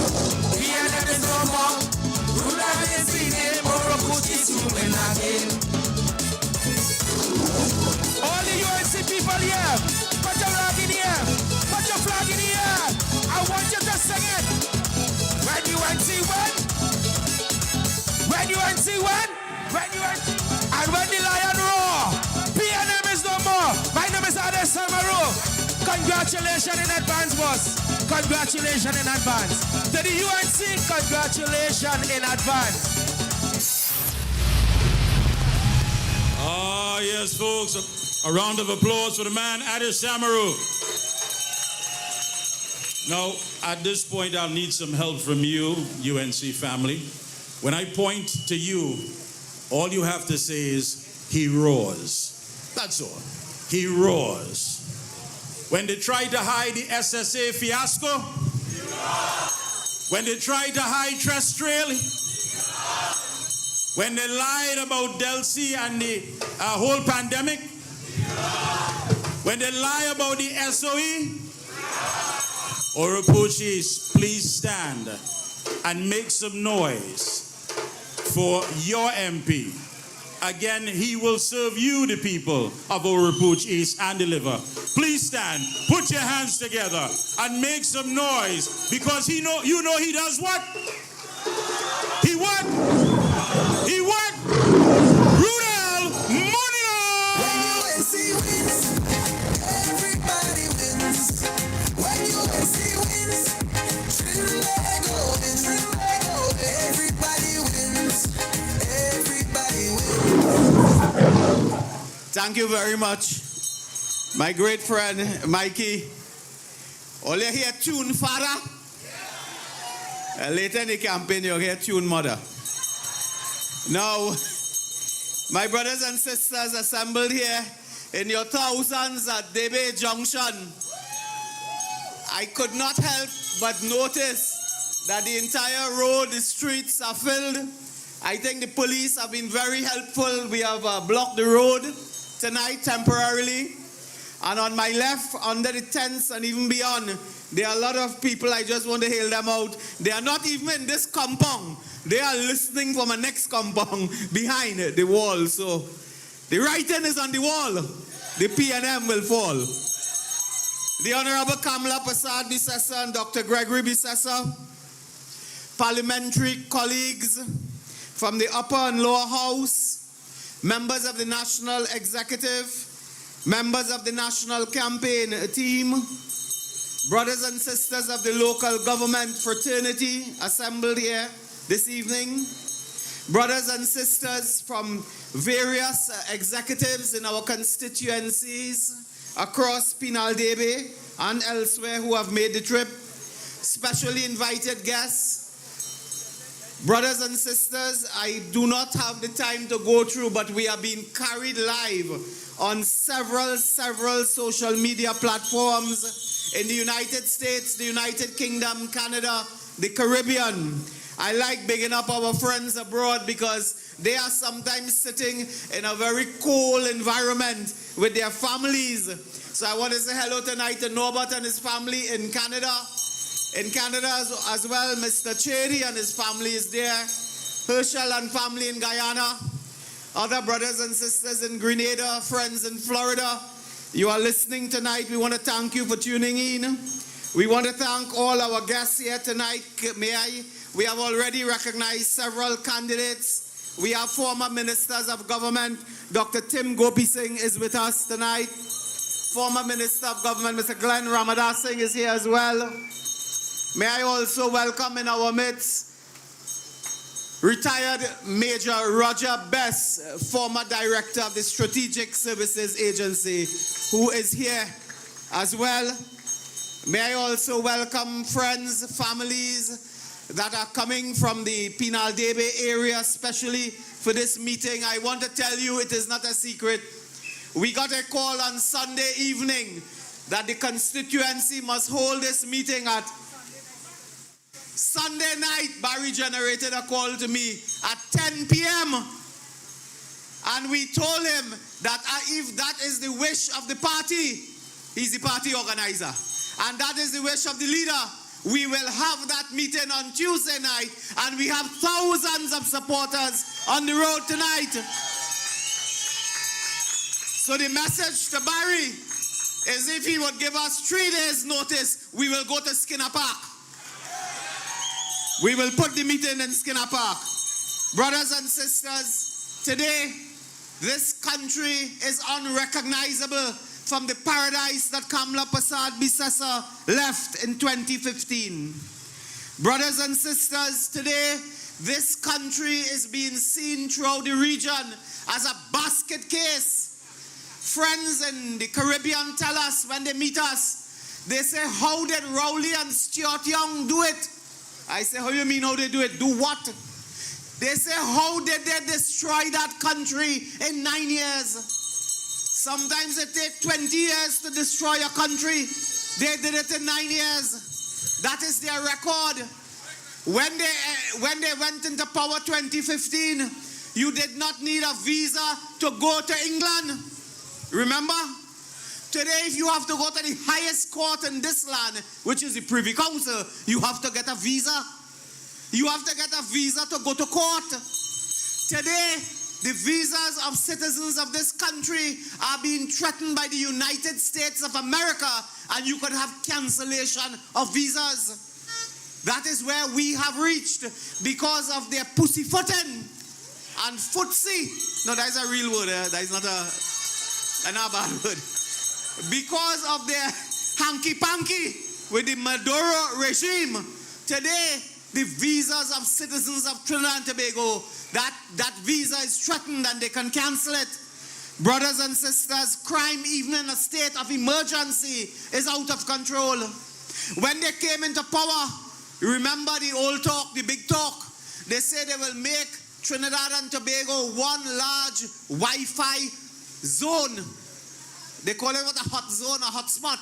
PNM is no more. Rural is the name, Oropouche is you win again. All the UNC people here, put your flag in the air. Put your flag in the air. I want you to sing it. When UNC win. When UNC win. When UNC win. And when the lion roar, PNM is no more. My name is Adish Samaru. Congratulations in advance, boss. Congratulations in advance. To the UNC, congratulations in advance. Ah, yes, folks. A round of applause for the man, Adish Samaru. Now, at this point, I'll need some help from you, UNC family. When I point to you, all you have to say is, he roars. That's all. He roars. When they tried to hide the SSA fiasco, when they tried to hide Trestrail, when they lied about Delcy and the whole pandemic, when they lie about the SOE, Oropouche, please stand and make some noise for your MP. Again, he will serve you, the people of Oropouche East, and deliver. Please stand, put your hands together, and make some noise, because you know he does what? He what? He what? Rudel Money! When UNC wins, everybody wins. When UNC wins, Trinidad wins. Everybody wins. Everybody wins. Thank you very much, my great friend Mikey. All you hear tune father. Later in the campaign, you'll hear tune mother. Now, my brothers and sisters assembled here in your thousands at Debe Junction, I could not help but notice that the entire road, the streets are filled. I think the police have been very helpful. We have blocked the road tonight temporarily. And on my left, under the tents and even beyond, there are a lot of people. I just want to hail them out. They are not even in this compound. They are listening from a next compound behind the wall. So the writing is on the wall. The PNM will fall. The Honorable Kamala Prasad Bisesa and Dr. Gregory Bisesa, parliamentary colleagues from the upper and lower house, members of the National Executive, members of the National Campaign team, brothers and sisters of the local government fraternity assembled here this evening, brothers and sisters from various executives in our constituencies across Pinal-Debe and elsewhere who have made the trip, specially invited guests, brothers and sisters. I do not have the time to go through, but we are being carried live on several social media platforms in the United States, the United Kingdom, Canada, the Caribbean. I like bigging up our friends abroad because they are sometimes sitting in a very cold environment with their families. So I want to say hello tonight to Norbert and his family in Canada. In Canada as well, Mr. Cherry and his family is there. Herschel and family in Guyana. Other brothers and sisters in Grenada, friends in Florida. You are listening tonight. We want to thank you for tuning in. We want to thank all our guests here tonight. We have already recognized several candidates. We have former ministers of government. Dr. Tim Gopi Singh is with us tonight. Former Minister of Government, Mr. Glenn Ramadas Singh is here as well. May I also welcome in our midst retired Major Roger Bess, former Director of the Strategic Services Agency, who is here as well. May I also welcome friends, families that are coming from the Pinal-Debe area, especially for this meeting. I want to tell you, it is not a secret. We got a call on Sunday evening that the constituency must hold this meeting at Sunday night. Barry generated a call to me at 10 p.m. And we told him that if that is the wish of the party, he's the party organizer, and that is the wish of the leader, we will have that meeting on Tuesday night, and we have thousands of supporters on the road tonight. So the message to Barry is, if he would give us 3 days notice, we will go to Skinner Park. We will put the meeting in Skinner Park. Brothers and sisters, today, this country is unrecognizable from the paradise that Kamala Prasad Bisesa left in 2015. Brothers and sisters, today, this country is being seen throughout the region as a basket case. Friends in the Caribbean tell us when they meet us, they say, how did Rowley and Stuart Young do it? I say, how you mean how they do it? Do what? They say, how did they destroy that country in 9 years? Sometimes it takes 20 years to destroy a country. They did it in 9 years. That is their record. When they went into power 2015, you did not need a visa to go to England. Remember? Today, if you have to go to the highest court in this land, which is the Privy Council, you have to get a visa. You have to get a visa to go to court. Today, the visas of citizens of this country are being threatened by the United States of America, and you could have cancellation of visas. That is where we have reached because of their pussyfooting and footsie. No, that is a real word. That is not a bad word. Because of their hanky-panky with the Maduro regime. Today, the visas of citizens of Trinidad and Tobago, that visa is threatened and they can cancel it. Brothers and sisters, crime even in a state of emergency is out of control. When they came into power, remember the old talk, the big talk. They say they will make Trinidad and Tobago one large Wi-Fi zone. They call it what, a hot zone, a hot spot.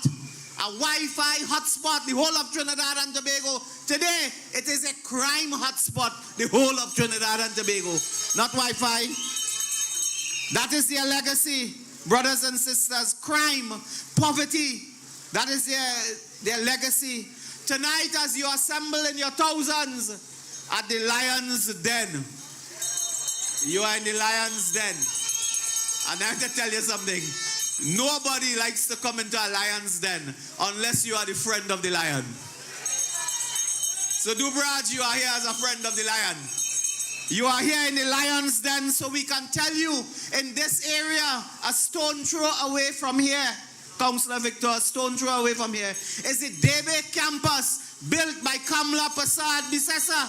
A Wi-Fi hotspot, the whole of Trinidad and Tobago. Today, it is a crime hotspot, the whole of Trinidad and Tobago. Not Wi-Fi. That is their legacy, brothers and sisters. Crime, poverty, that is their legacy. Tonight, as you assemble in your thousands at the Lion's Den, you are in the Lion's Den. And I have to tell you something. Nobody likes to come into a lion's den unless you are the friend of the lion. So Dubraj, you are here as a friend of the lion. You are here in the lion's den, so we can tell you in this area, a stone throw away from here, Councillor Victor, a stone throw away from here, is the Debe campus built by Kamla Prasad Bisesa.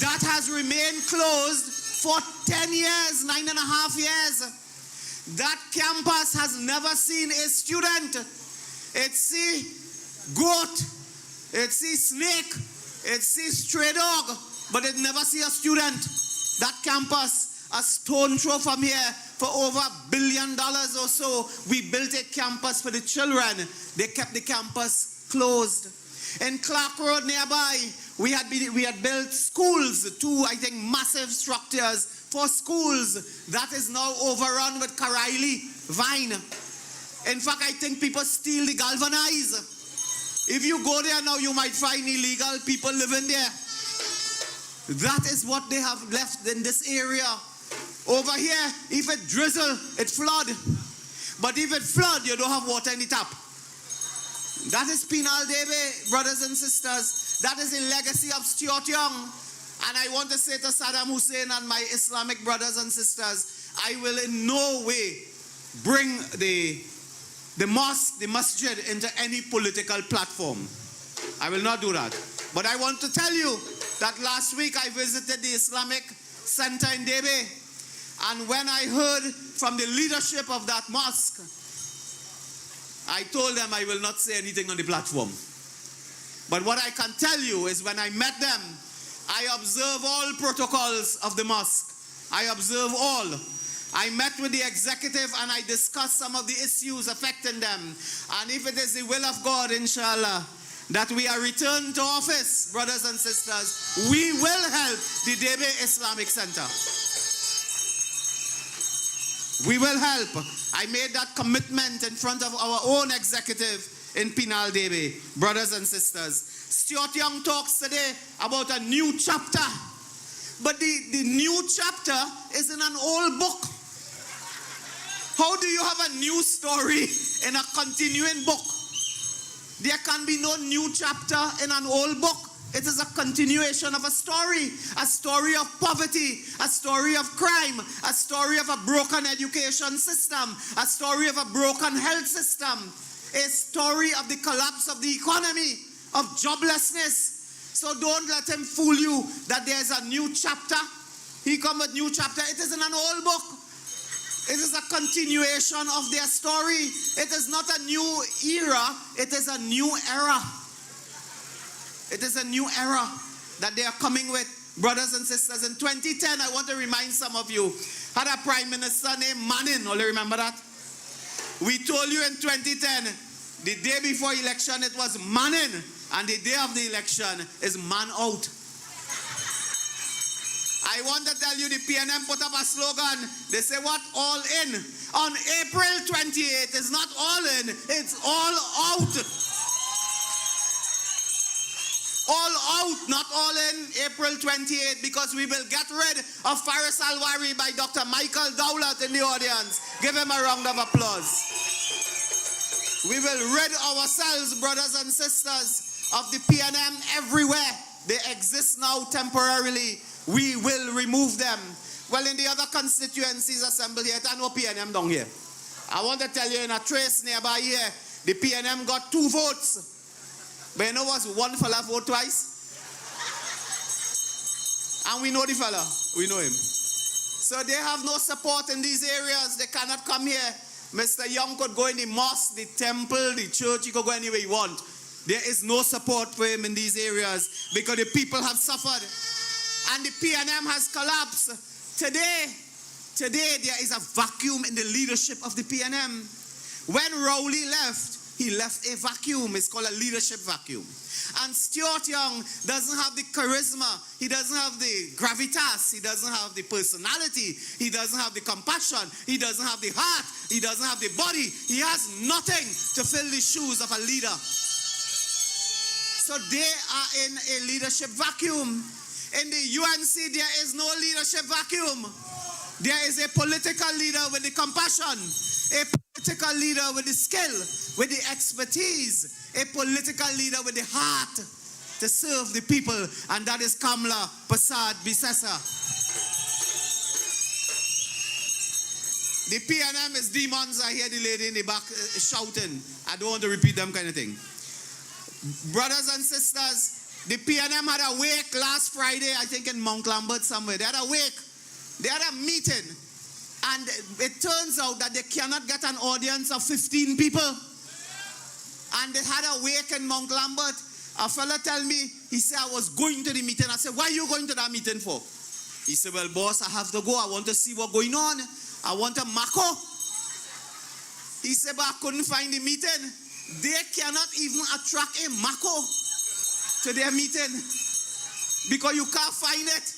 That has remained closed for 10 years, 9.5 years. That campus has never seen a student. It see goat, it see snake, it see stray dog, but it never see a student. That campus, a stone throw from here, for over $1 billion or so, we built a campus for the children. They kept the campus closed. In Clark Road nearby, we had built schools, 2, I think, massive structures for schools. That is now overrun with Karaili vine. In fact, I think people steal the galvanize. If you go there now, you might find illegal people living there. That is what they have left in this area. Over here, if it drizzle, it flood. But if it flood, you don't have water in the tap. That is Penal Debe, brothers and sisters. That is the legacy of Stuart Young. And I want to say to Saddam Hussein and my Islamic brothers and sisters, I will in no way bring the mosque, the masjid, into any political platform. I will not do that. But I want to tell you that last week I visited the Islamic Center in Debe. And when I heard from the leadership of that mosque, I told them I will not say anything on the platform. But what I can tell you is when I met them, I observe all protocols of the mosque. I observe all. I met with the executive and I discussed some of the issues affecting them. And if it is the will of God, inshallah, that we are returned to office, brothers and sisters, we will help the Debe Islamic Center. We will help. I made that commitment in front of our own executive in Penal Debe, brothers and sisters. Stuart Young talks today about a new chapter. But the new chapter is in an old book. How do you have a new story in a continuing book? There can be no new chapter in an old book. It is a continuation of a story of poverty, a story of crime, a story of a broken education system, a story of a broken health system, a story of the collapse of the economy, of joblessness. So don't let him fool you that there's a new chapter. He come with new chapter. It is in an old book. It is a continuation of their story. It is not a new era. It is a new era. It is a new era that they are coming with, brothers and sisters. In 2010, I want to remind some of you, had a prime minister named Manning. All you remember that? We told you in 2010, the day before election, it was Manning. And the day of the election is man out. I want to tell you, the PNM put up a slogan. They say, what? All in. On April 28th, it's not all in, it's all out. All out, not all in, April 28th, because we will get rid of Faris Alwari by Dr. Michael Dowlett in the audience. Give him a round of applause. We will rid ourselves, brothers and sisters, of the PNM everywhere. They exist now temporarily. We will remove them. Well, in the other constituencies assembled here, there's no PNM down here. I want to tell you, in a trace nearby here, the PNM got 2 votes. But you know what's one fella vote twice? And we know the fella. We know him. So they have no support in these areas. They cannot come here. Mr. Young could go in the mosque, the temple, the church. He could go anywhere he wants. There is no support for him in these areas because the people have suffered. And the PNM has collapsed. Today there is a vacuum in the leadership of the PNM. When Rowley left, he left a vacuum. It's called a leadership vacuum. And Stuart Young doesn't have the charisma. He doesn't have the gravitas. He doesn't have the personality. He doesn't have the compassion. He doesn't have the heart. He doesn't have the body. He has nothing to fill the shoes of a leader. So they are in a leadership vacuum. In the UNC, there is no leadership vacuum. There is a political leader with the compassion, a political leader with the skill, with the expertise, a political leader with the heart to serve the people, and that is Kamla Prasad Bisesa. The PNM is demons. I hear the lady in the back shouting. I don't want to repeat them kind of thing. Brothers and sisters, the PNM had a wake last Friday, I think in Mount Lambert somewhere. They had a wake. They had a meeting. And it turns out that they cannot get an audience of 15 people. And they had a wake in Mount Lambert. A fella tell me, he said, I was going to the meeting. I said, why are you going to that meeting for? He said, well, boss, I have to go. I want to see what's going on. I want a mako. He said, but I couldn't find the meeting. They cannot even attract a mako to their meeting because you can't find it.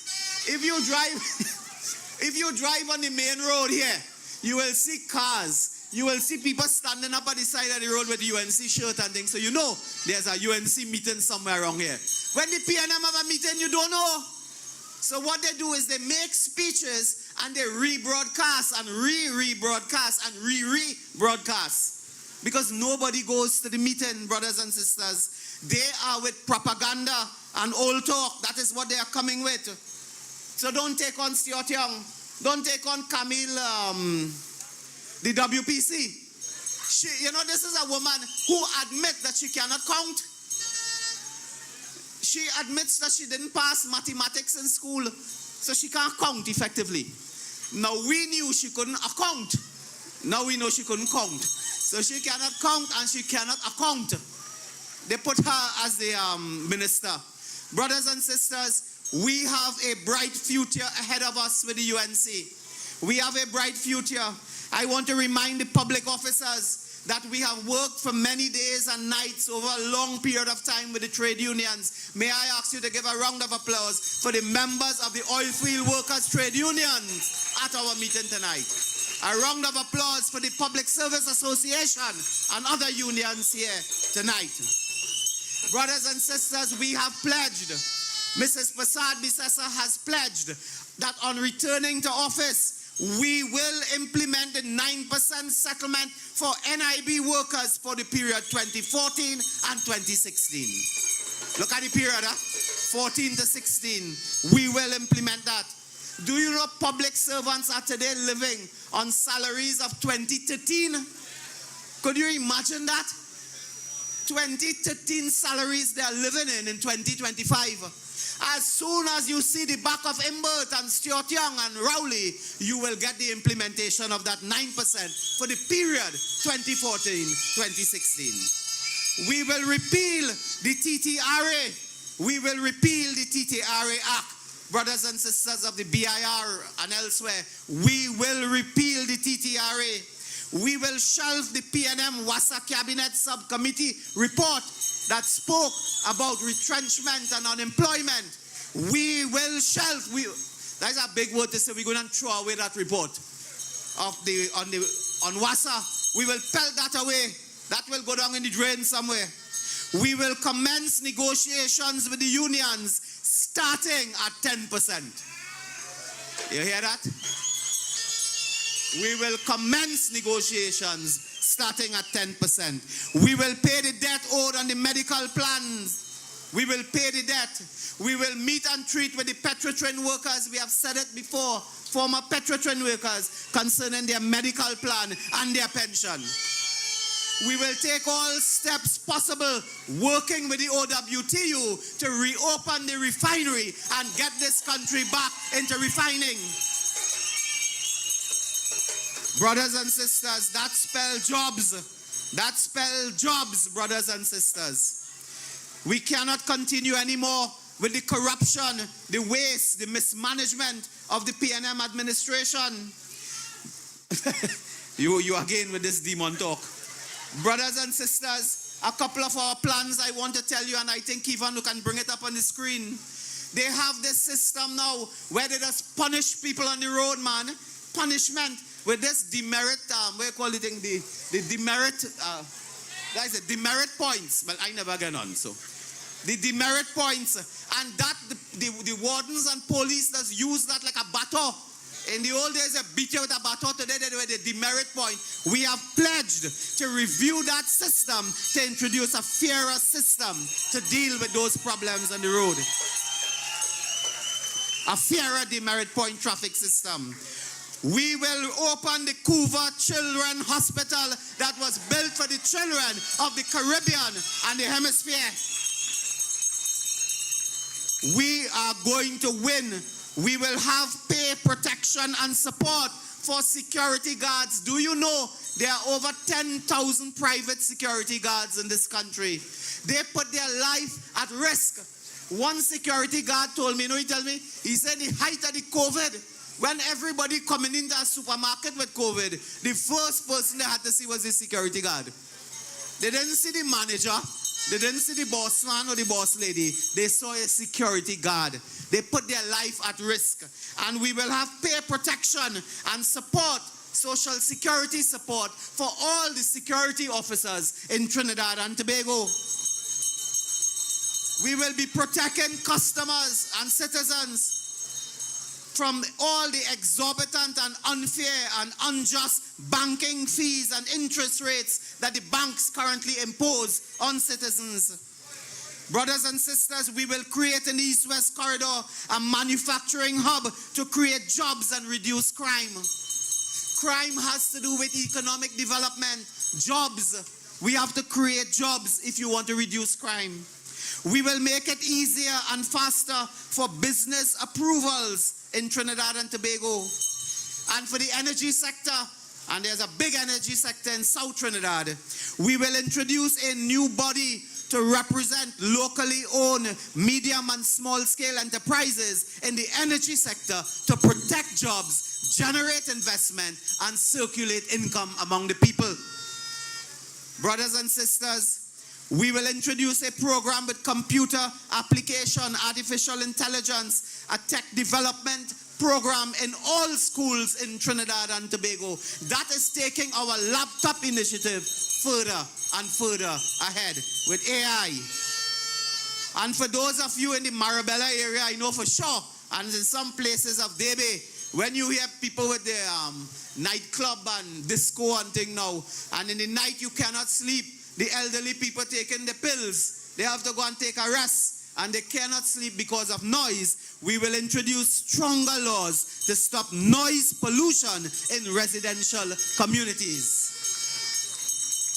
If you drive on the main road here, you will see cars. You will see people standing up at the side of the road with the UNC shirt and things. So you know there's a UNC meeting somewhere around here. When the PNM have a meeting, you don't know. So what they do is they make speeches and they rebroadcast and rebroadcast and rebroadcast. Because nobody goes to the meeting, brothers and sisters. They are with propaganda and old talk. That is what they are coming with. So don't take on Stuart Young. Don't take on Camille, the WPC. This is a woman who admits that she cannot count. She admits that she didn't pass mathematics in school, so she can't count effectively. Now we knew she couldn't account. Now we know she couldn't count. So she cannot count and she cannot account. They put her as the minister. Brothers and sisters, we have a bright future ahead of us with the UNC. We have a bright future. I want to remind the public officers that we have worked for many days and nights over a long period of time with the trade unions. May I ask you to give a round of applause for the members of the Oilfield Workers Trade Unions at our meeting tonight. A round of applause for the Public Service Association and other unions here tonight. Brothers and sisters, we have pledged, Mrs. Prasad Bisesa has pledged that on returning to office, we will implement the 9% settlement for NIB workers for the period 2014 and 2016. Look at the period, 14 to 16. We will implement that. Do you know public servants are today living on salaries of 2013? Could you imagine that? 2013 salaries they are living in 2025. As soon as you see the back of Imbert and Stuart Young and Rowley, you will get the implementation of that 9% for the period 2014-2016. We will repeal the TTRA. We will repeal the TTRA Act. brothers and sisters of the BIR and elsewhere, we will repeal the TTRA. We will shelve the PNM WASA Cabinet Subcommittee report that spoke about retrenchment and unemployment. We will shelve. That's a big word to say. We're going to throw away that report on WASA. We will pelt that away. That will go down in the drain somewhere. We will commence negotiations with the unions starting at 10%. You hear that? We will commence negotiations starting at 10%. We will pay the debt owed on the medical plans. We will pay the debt. We will meet and treat with the Petrotrain workers. We have said it before, former Petrotrain workers, concerning their medical plan and their pension. We will take all steps possible, working with the OWTU to reopen the refinery and get this country back into refining. Brothers and sisters, that spell jobs. That spell jobs, brothers and sisters. We cannot continue anymore with the corruption, the waste, the mismanagement of the PNM administration. you again with this demon talk. Brothers and sisters, a couple of our plans I want to tell you, and I think Ivan can bring it up on the screen. They have this system now where they just punish people on the road, man. Punishment with this demerit, what do you call it? The demerit, that is demerit points. But I never get on, so. The demerit points, and that the wardens and police just use that like a baton. In the old days, they beat you with a baton. Today, they do the demerit point. We have pledged to review that system to introduce a fairer system to deal with those problems on the road. A fairer demerit point traffic system. We will open the Kuwa Children Hospital that was built for the children of the Caribbean and the hemisphere. We are going to win. We will have pay, protection, and support for security guards. Do you know there are over 10,000 private security guards in this country? They put their life at risk. One security guard told me, he told me, he said the height of the COVID, when everybody coming into a supermarket with COVID, the first person they had to see was the security guard. They didn't see the manager. They didn't see the boss man or the boss lady. They saw a security guard. They put their life at risk. And we will have pay protection and support, social security support for all the security officers in Trinidad and Tobago. We will be protecting customers and citizens from all the exorbitant and unfair and unjust banking fees and interest rates that the banks currently impose on citizens. Brothers and sisters, we will create an East-West corridor, a manufacturing hub to create jobs and reduce crime. Crime has to do with economic development, jobs. We have to create jobs if you want to reduce crime. We will make it easier and faster for business approvals in Trinidad and Tobago. And for the energy sector, and there's a big energy sector in South Trinidad, we will introduce a new body to represent locally owned medium and small scale enterprises in the energy sector to protect jobs, generate investment, and circulate income among the people. Brothers and sisters, we will introduce a program with computer application, artificial intelligence, a tech development program in all schools in Trinidad and Tobago. That is taking our laptop initiative further and further ahead with AI. And for those of you in the Marabella area, I know for sure, and in some places of Debe, when you hear people with their nightclub and disco and thing now, and in the night you cannot sleep, the elderly people taking the pills, they have to go and take a rest, and they cannot sleep because of noise. We will introduce stronger laws to stop noise pollution in residential communities.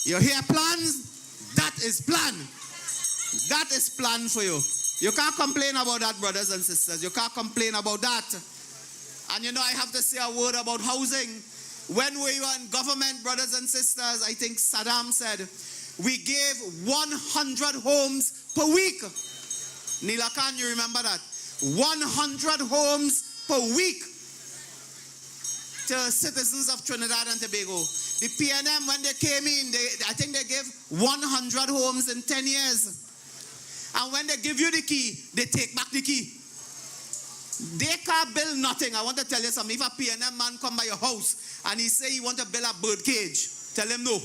You hear plans? That is plan. That is plan for you. You can't complain about that, brothers and sisters. You can't complain about that. And you know, I have to say a word about housing. When we were in government, brothers and sisters, I think Saddam said, we gave 100 homes per week. Nila Khan, you remember that? 100 homes per week to citizens of Trinidad and Tobago. The PNM, when they came in, I think they gave 100 homes in 10 years. And when they give you the key, they take back the key. They can't build nothing. I want to tell you something. If a PNM man come by your house and he say he want to build a bird cage, tell him no.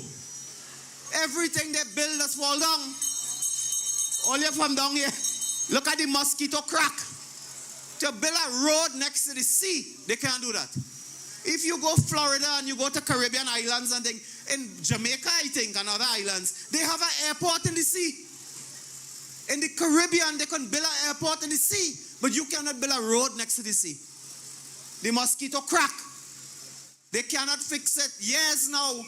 Everything they build has fall down. All you from down here, look at the mosquito crack. To build a road next to the sea, they can't do that. If you go Florida and you go to Caribbean islands and things, in Jamaica, I think, and other islands, they have an airport in the sea. In the Caribbean, they can build an airport in the sea, but you cannot build a road next to the sea. The mosquito crack. They cannot fix it. Years now,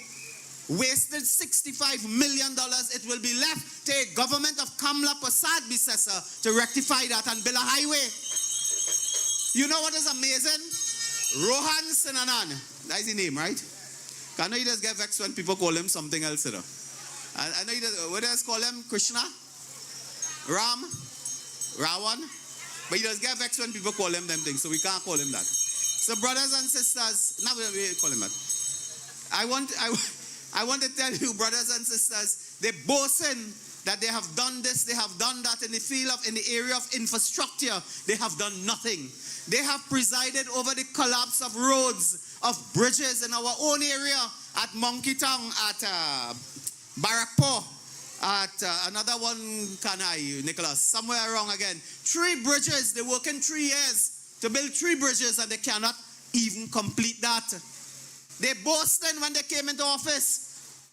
wasted $65 million. It will be left to a government of Kamla Prasad Bisesa to rectify that and build a highway. You know what is amazing? Rohan Sinanan. That's his name, right? I know he does get vexed when people call him something else. You know? I know he does. What does call him? Krishna? Ram? Rawan? But he does get vexed when people call him them things, so we can't call him that. So brothers and sisters, now we call him that. I want to tell you, brothers and sisters, they boasting that they have done this, they have done that in the area of infrastructure. They have done nothing. They have presided over the collapse of roads, of bridges in our own area, at Monkey Town, at Barakpo, at another one, Kanai, Nicholas, somewhere around again. 3 bridges, they work in 3 years to build 3 bridges and they cannot even complete that. They boasted when they came into office.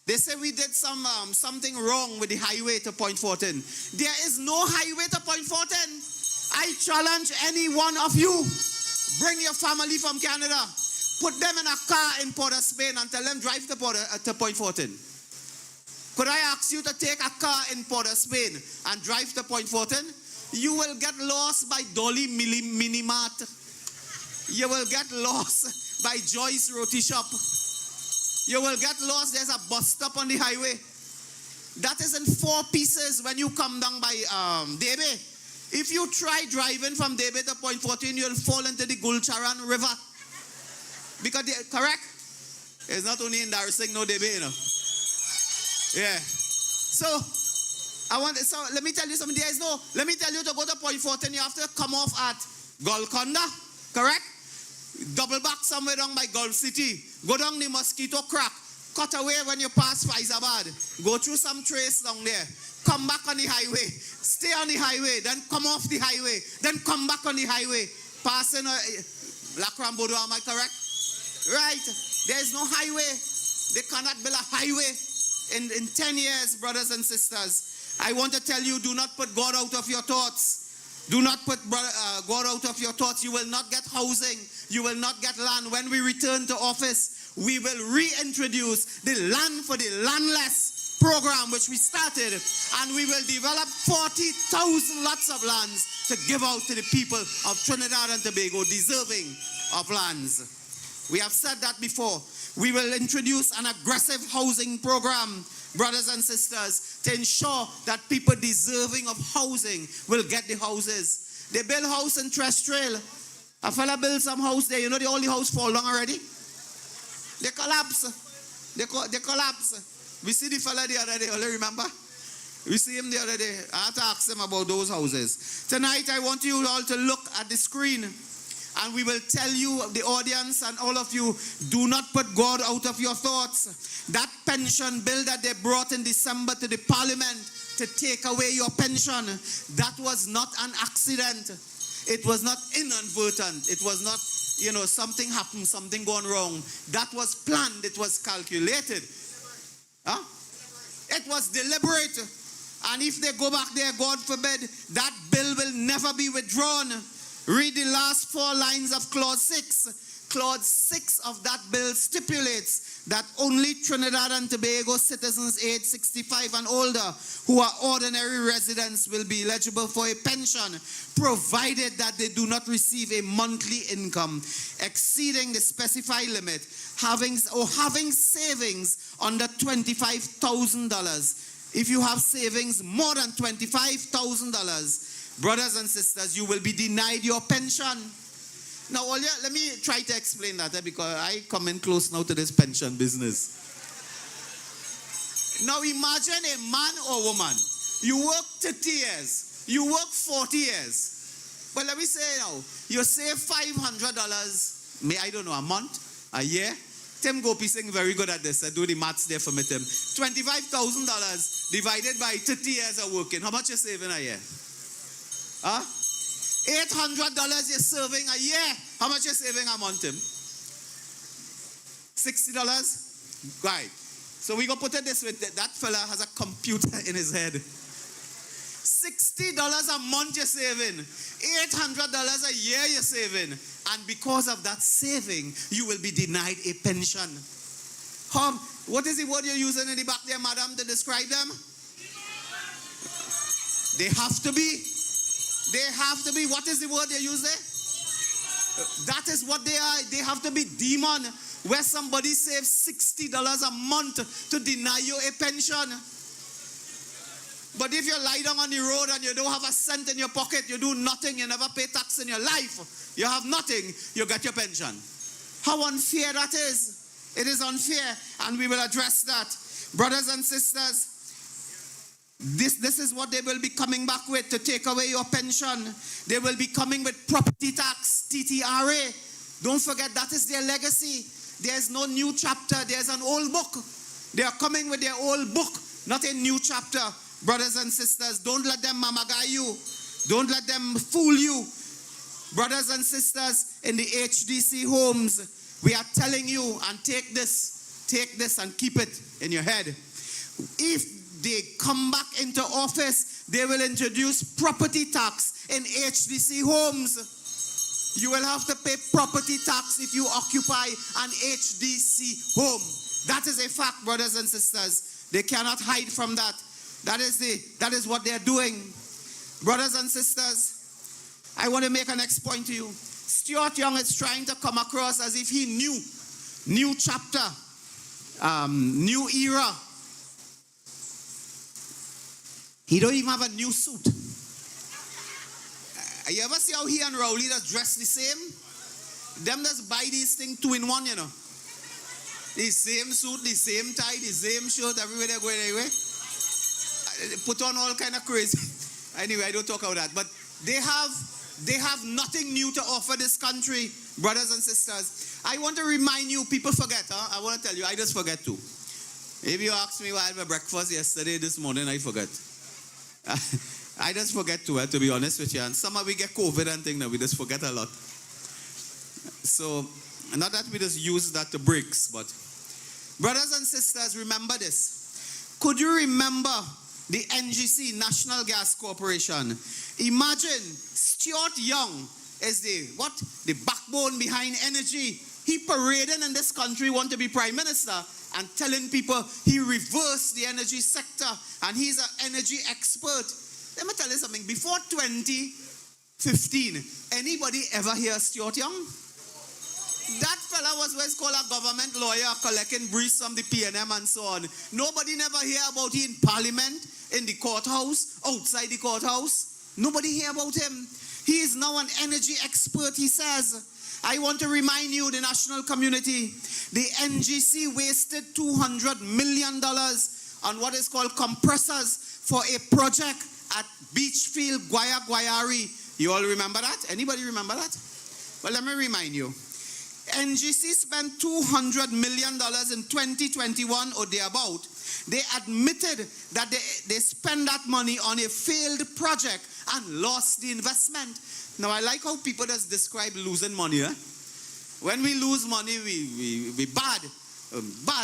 They say we did something wrong with the highway to Point 14. There is no highway to Point 14. I challenge any one of you, bring your family from Canada, put them in a car in Port of Spain and tell them drive to Point 14. Could I ask you to take a car in Port of Spain and drive to Point 14? You will get lost by Dolly Minimart. You will get lost by Joyce Roti Shop. You will get lost. There's a bus stop on the highway. That is in 4 pieces when you come down by Debe. If you try driving from Debe to Point 14, you'll fall into the Gulcharan River. Because, correct? It's not only embarrassing, no Debe, you know. Yeah. So let me tell you something. Let me tell you to go to Point 14, you have to come off at Golconda, correct? Double back somewhere down by Gulf City. Go down the Mosquito Crack. Cut away when you pass Faizabad. Go through some trace down there. Come back on the highway. Stay on the highway. Then come off the highway. Then come back on the highway. Passing Lakrambodo, am I correct? Right. There is no highway. They cannot build a highway in 10 years, brothers and sisters. I want to tell you, do not put God out of your thoughts. Do not put God out of your thoughts. You will not get housing. You will not get land. When we return to office, we will reintroduce the Land for the Landless program, which we started, and we will develop 40,000 lots of lands to give out to the people of Trinidad and Tobago deserving of lands. We have said that before. We will introduce an aggressive housing program, brothers and sisters, to ensure that people deserving of housing will get the houses. They build house in Trestrail. A fella built some house there. You know the only house fall down already? They collapse. They collapse. We see the fella the other day. Only remember? We see him the other day. I had to ask him about those houses. Tonight I want you all to look at the screen. And we will tell you, the audience and all of you, do not put God out of your thoughts. That pension bill that they brought in December to the parliament to take away your pension, that was not an accident. It was not inadvertent. It was not, something happened, something gone wrong. That was planned. It was calculated. Huh? It was deliberate. And if they go back there, God forbid, that bill will never be withdrawn. Read the last 4 lines of Clause 6. Clause 6 of that bill stipulates that only Trinidad and Tobago citizens aged 65 and older who are ordinary residents will be eligible for a pension, provided that they do not receive a monthly income exceeding the specified limit, having savings under $25,000. If you have savings more than $25,000, brothers and sisters, you will be denied your pension. Now, let me try to explain that because I come in close now to this pension business. Now, imagine a man or woman. You work 30 years. You work 40 years. But let me say now, you save $500, I don't know, a month, a year. Tim Gopi Singh very good at this. I do the maths there for me, Tim. $25,000 divided by 30 years of working. How much you saving a year? Huh? $800 you're saving a year. How much you saving a month, Tim? $60? Right. So we go put it this way. That fella has a computer in his head. $60 a month you're saving. $800 a year you're saving. And because of that saving, you will be denied a pension. What is the word you're using in the back there, madam, to describe them? They have to be. They have to be. What is the word you use there? That is what they are. They have to be demon. Where somebody saves $60 a month to deny you a pension. But if you lie down on the road and you don't have a cent in your pocket, you do nothing, you never pay tax in your life, you have nothing, you get your pension. How unfair that is. It is unfair, and we will address that. Brothers and sisters, this is what they will be coming back with to take away your pension. They will be coming with property tax, TTRA. Don't forget, that is their legacy. There's no new chapter. There's an old book. They are coming with their old book, not a new chapter. Brothers and sisters, don't let them mamaga you. Don't let them fool you. Brothers and sisters, in the HDC homes, we are telling you, and take this and keep it in your head. If they come back into office, they will introduce property tax in HDC homes. You will have to pay property tax if you occupy an HDC home. That is a fact, brothers and sisters. They cannot hide from that. That is what they're doing. Brothers and sisters, I want to make a next point to you. Stuart Young is trying to come across as if he knew. New chapter, new era. He don't even have a new suit. You ever see how he and Rowley just dress the same? Them just buy these things 2 in 1, you know. The same suit, the same tie, the same shirt, everywhere they're going anyway. Put on all kind of crazy. Anyway, I don't talk about that. But they have nothing new to offer this country, brothers and sisters. I want to remind you, people forget, huh? I want to tell you, I just forget too. If you asked me why I had my breakfast yesterday, this morning, I forget. I just forget to be honest with you. And somehow we get COVID and things now, we just forget a lot. So, not that we just use that to breaks, but brothers and sisters, remember this. Could you remember the NGC, National Gas Corporation? Imagine Stuart Young is the backbone behind energy. He parading in this country, want to be prime minister, and telling people he reversed the energy sector and he's an energy expert. Let me tell you something. Before 2015, anybody ever hear Stuart Young? That fella was what's called a government lawyer collecting briefs from the PNM and so on. Nobody never hear about him in parliament, in the courthouse, outside the courthouse. Nobody hear about him. He is now an energy expert, he says. I want to remind you, the national community, the NGC wasted $200 million on what is called compressors for a project at Beachfield, Guayari. You all remember that? Anybody remember that? Well, let me remind you. NGC spent $200 million in 2021 or thereabout. They admitted that they spent that money on a failed project and lost the investment. Now, I like how people just describe losing money. Eh? When we lose money, we bad,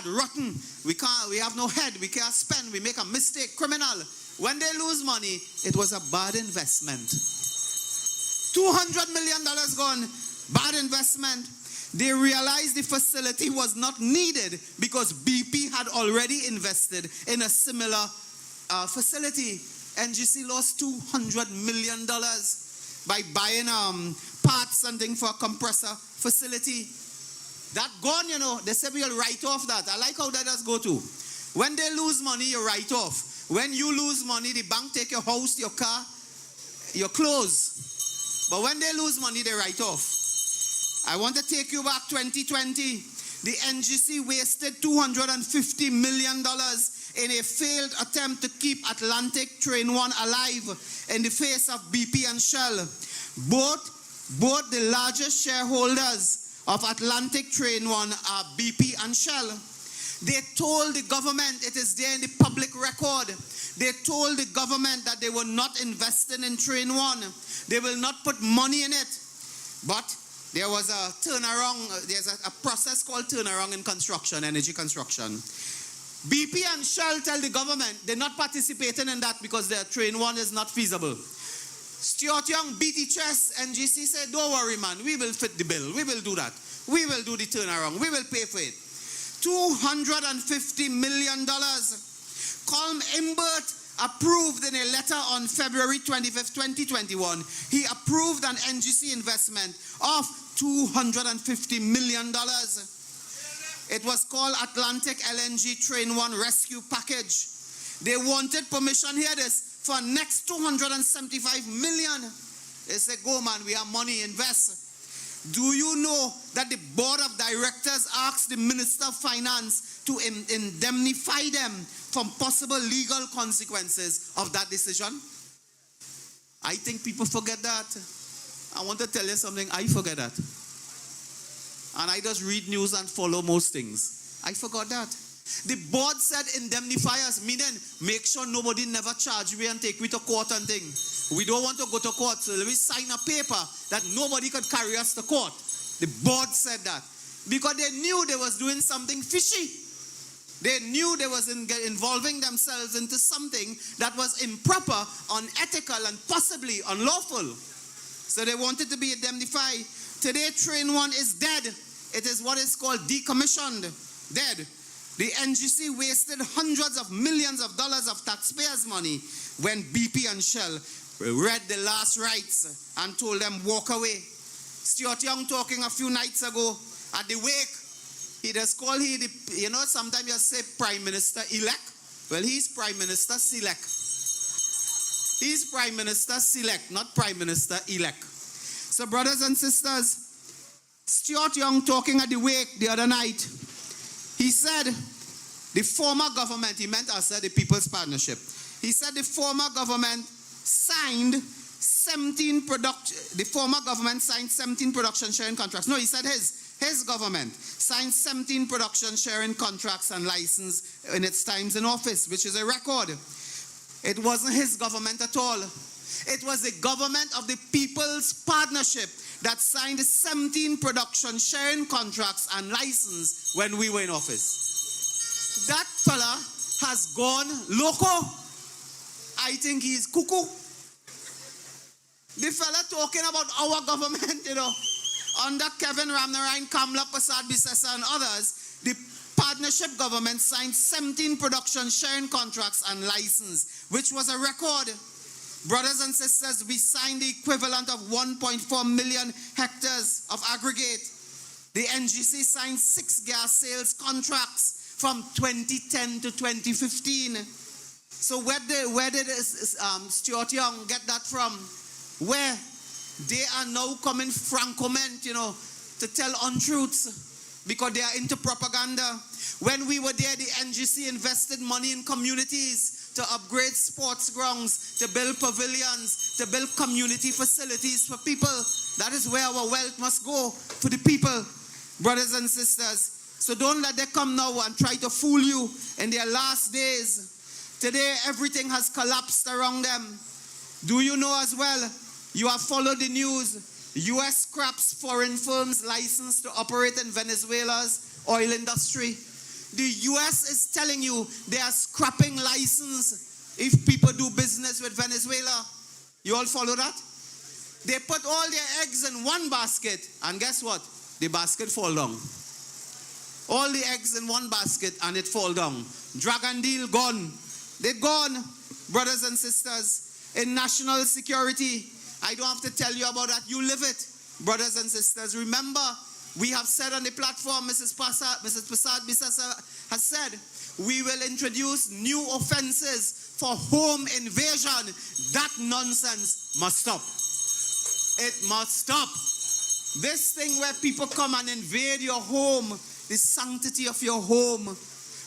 rotten. We have no head. We can't spend. We make a mistake, criminal. When they lose money, it was a bad investment. $200 million gone, bad investment. They realized the facility was not needed because BP had already invested in a similar facility. NGC lost $200 million by buying parts and things for a compressor facility. That gone, you know, they say we'll write off that. I like how that does go too. When they lose money, you write off. When you lose money, the bank take your house, your car. your clothes. But when they lose money, they write off. I want to take you back 2020. The NGC wasted $250 million in a failed attempt to keep Atlantic Train 1 alive in the face of BP and Shell. Both the largest shareholders of Atlantic Train 1 are BP and Shell. They told the government, it is there in the public record, they told the government that they were not investing in Train 1. They will not put money in it. But there was a turnaround, there's a process called turnaround in construction, energy construction. BP and Shell tell the government they're not participating in that because their Train 1 is not feasible. Stuart Young beat the chest, NGC said, don't worry man, we will fit the bill, we will do that. We will do the turnaround, we will pay for it. $250 million. Colm Imbert approved in a letter on February 25th, 2021. He approved an NGC investment of $250 million. It was called Atlantic LNG Train 1 Rescue Package. They wanted permission, hear this, for next $275 million. They said, go man, we have money, invest. Do you know that the board of directors asked the Minister of Finance to indemnify them from possible legal consequences of that decision? I think people forget that. I want to tell you something, I forget that. And I just read news and follow most things. I forgot that. The board said indemnify us, meaning make sure nobody never charge me and take me to court and thing. We don't want to go to court, so we sign a paper that nobody could carry us to court. The board said that because they knew they was doing something fishy. They knew they was involving themselves into something that was improper, unethical, and possibly unlawful. So they wanted to be indemnified. Today, Train 1 is dead. It is what is called decommissioned, dead. The NGC wasted hundreds of millions of dollars of taxpayers' money when BP and Shell read the last rites and told them walk away. Stuart Young talking a few nights ago at the wake, he just called sometimes you say Prime Minister elect. Well, he's Prime Minister select. He's Prime Minister select, not Prime Minister elect. So brothers and sisters, Stuart Young talking at the wake the other night, he said the former government, he meant us, the People's Partnership. He said the former government signed 17 production sharing contracts. No, he said his government signed 17 production sharing contracts and license in its times in office, which is a record. It wasn't his government at all. It was the government of the People's Partnership that signed 17 production sharing contracts and license when we were in office. That fella has gone loco. I think he's cuckoo. The fella talking about our government, under Kevin Ramnarayan, Kamla Prasad Bisesa and others, the partnership government signed 17 production sharing contracts and license, which was a record. Brothers and sisters, we signed the equivalent of 1.4 million hectares of aggregate. The NGC signed 6 gas sales contracts from 2010 to 2015. So where did Stuart Young get that from? Where they are now coming francoment, to tell untruths because they are into propaganda. When we were there, the NGC invested money in communities to upgrade sports grounds, to build pavilions, to build community facilities for people. That is where our wealth must go, for the people, brothers and sisters. So don't let them come now and try to fool you in their last days. Today, everything has collapsed around them. Do you know as well, you have followed the news, U.S. scraps foreign firms licensed to operate in Venezuela's oil industry. The U.S. is telling you they are scrapping license if people do business with Venezuela. You all follow that? They put all their eggs in one basket, and guess what? The basket fall down. All the eggs in one basket, and it fall down. Dragon deal gone. They're gone, brothers and sisters. In national security, I don't have to tell you about that. You live it, brothers and sisters. Remember We have said on the platform, Mrs. Prasad Bisasa has said, we will introduce new offenses for home invasion. That nonsense must stop. It must stop. This thing where people come and invade your home, the sanctity of your home,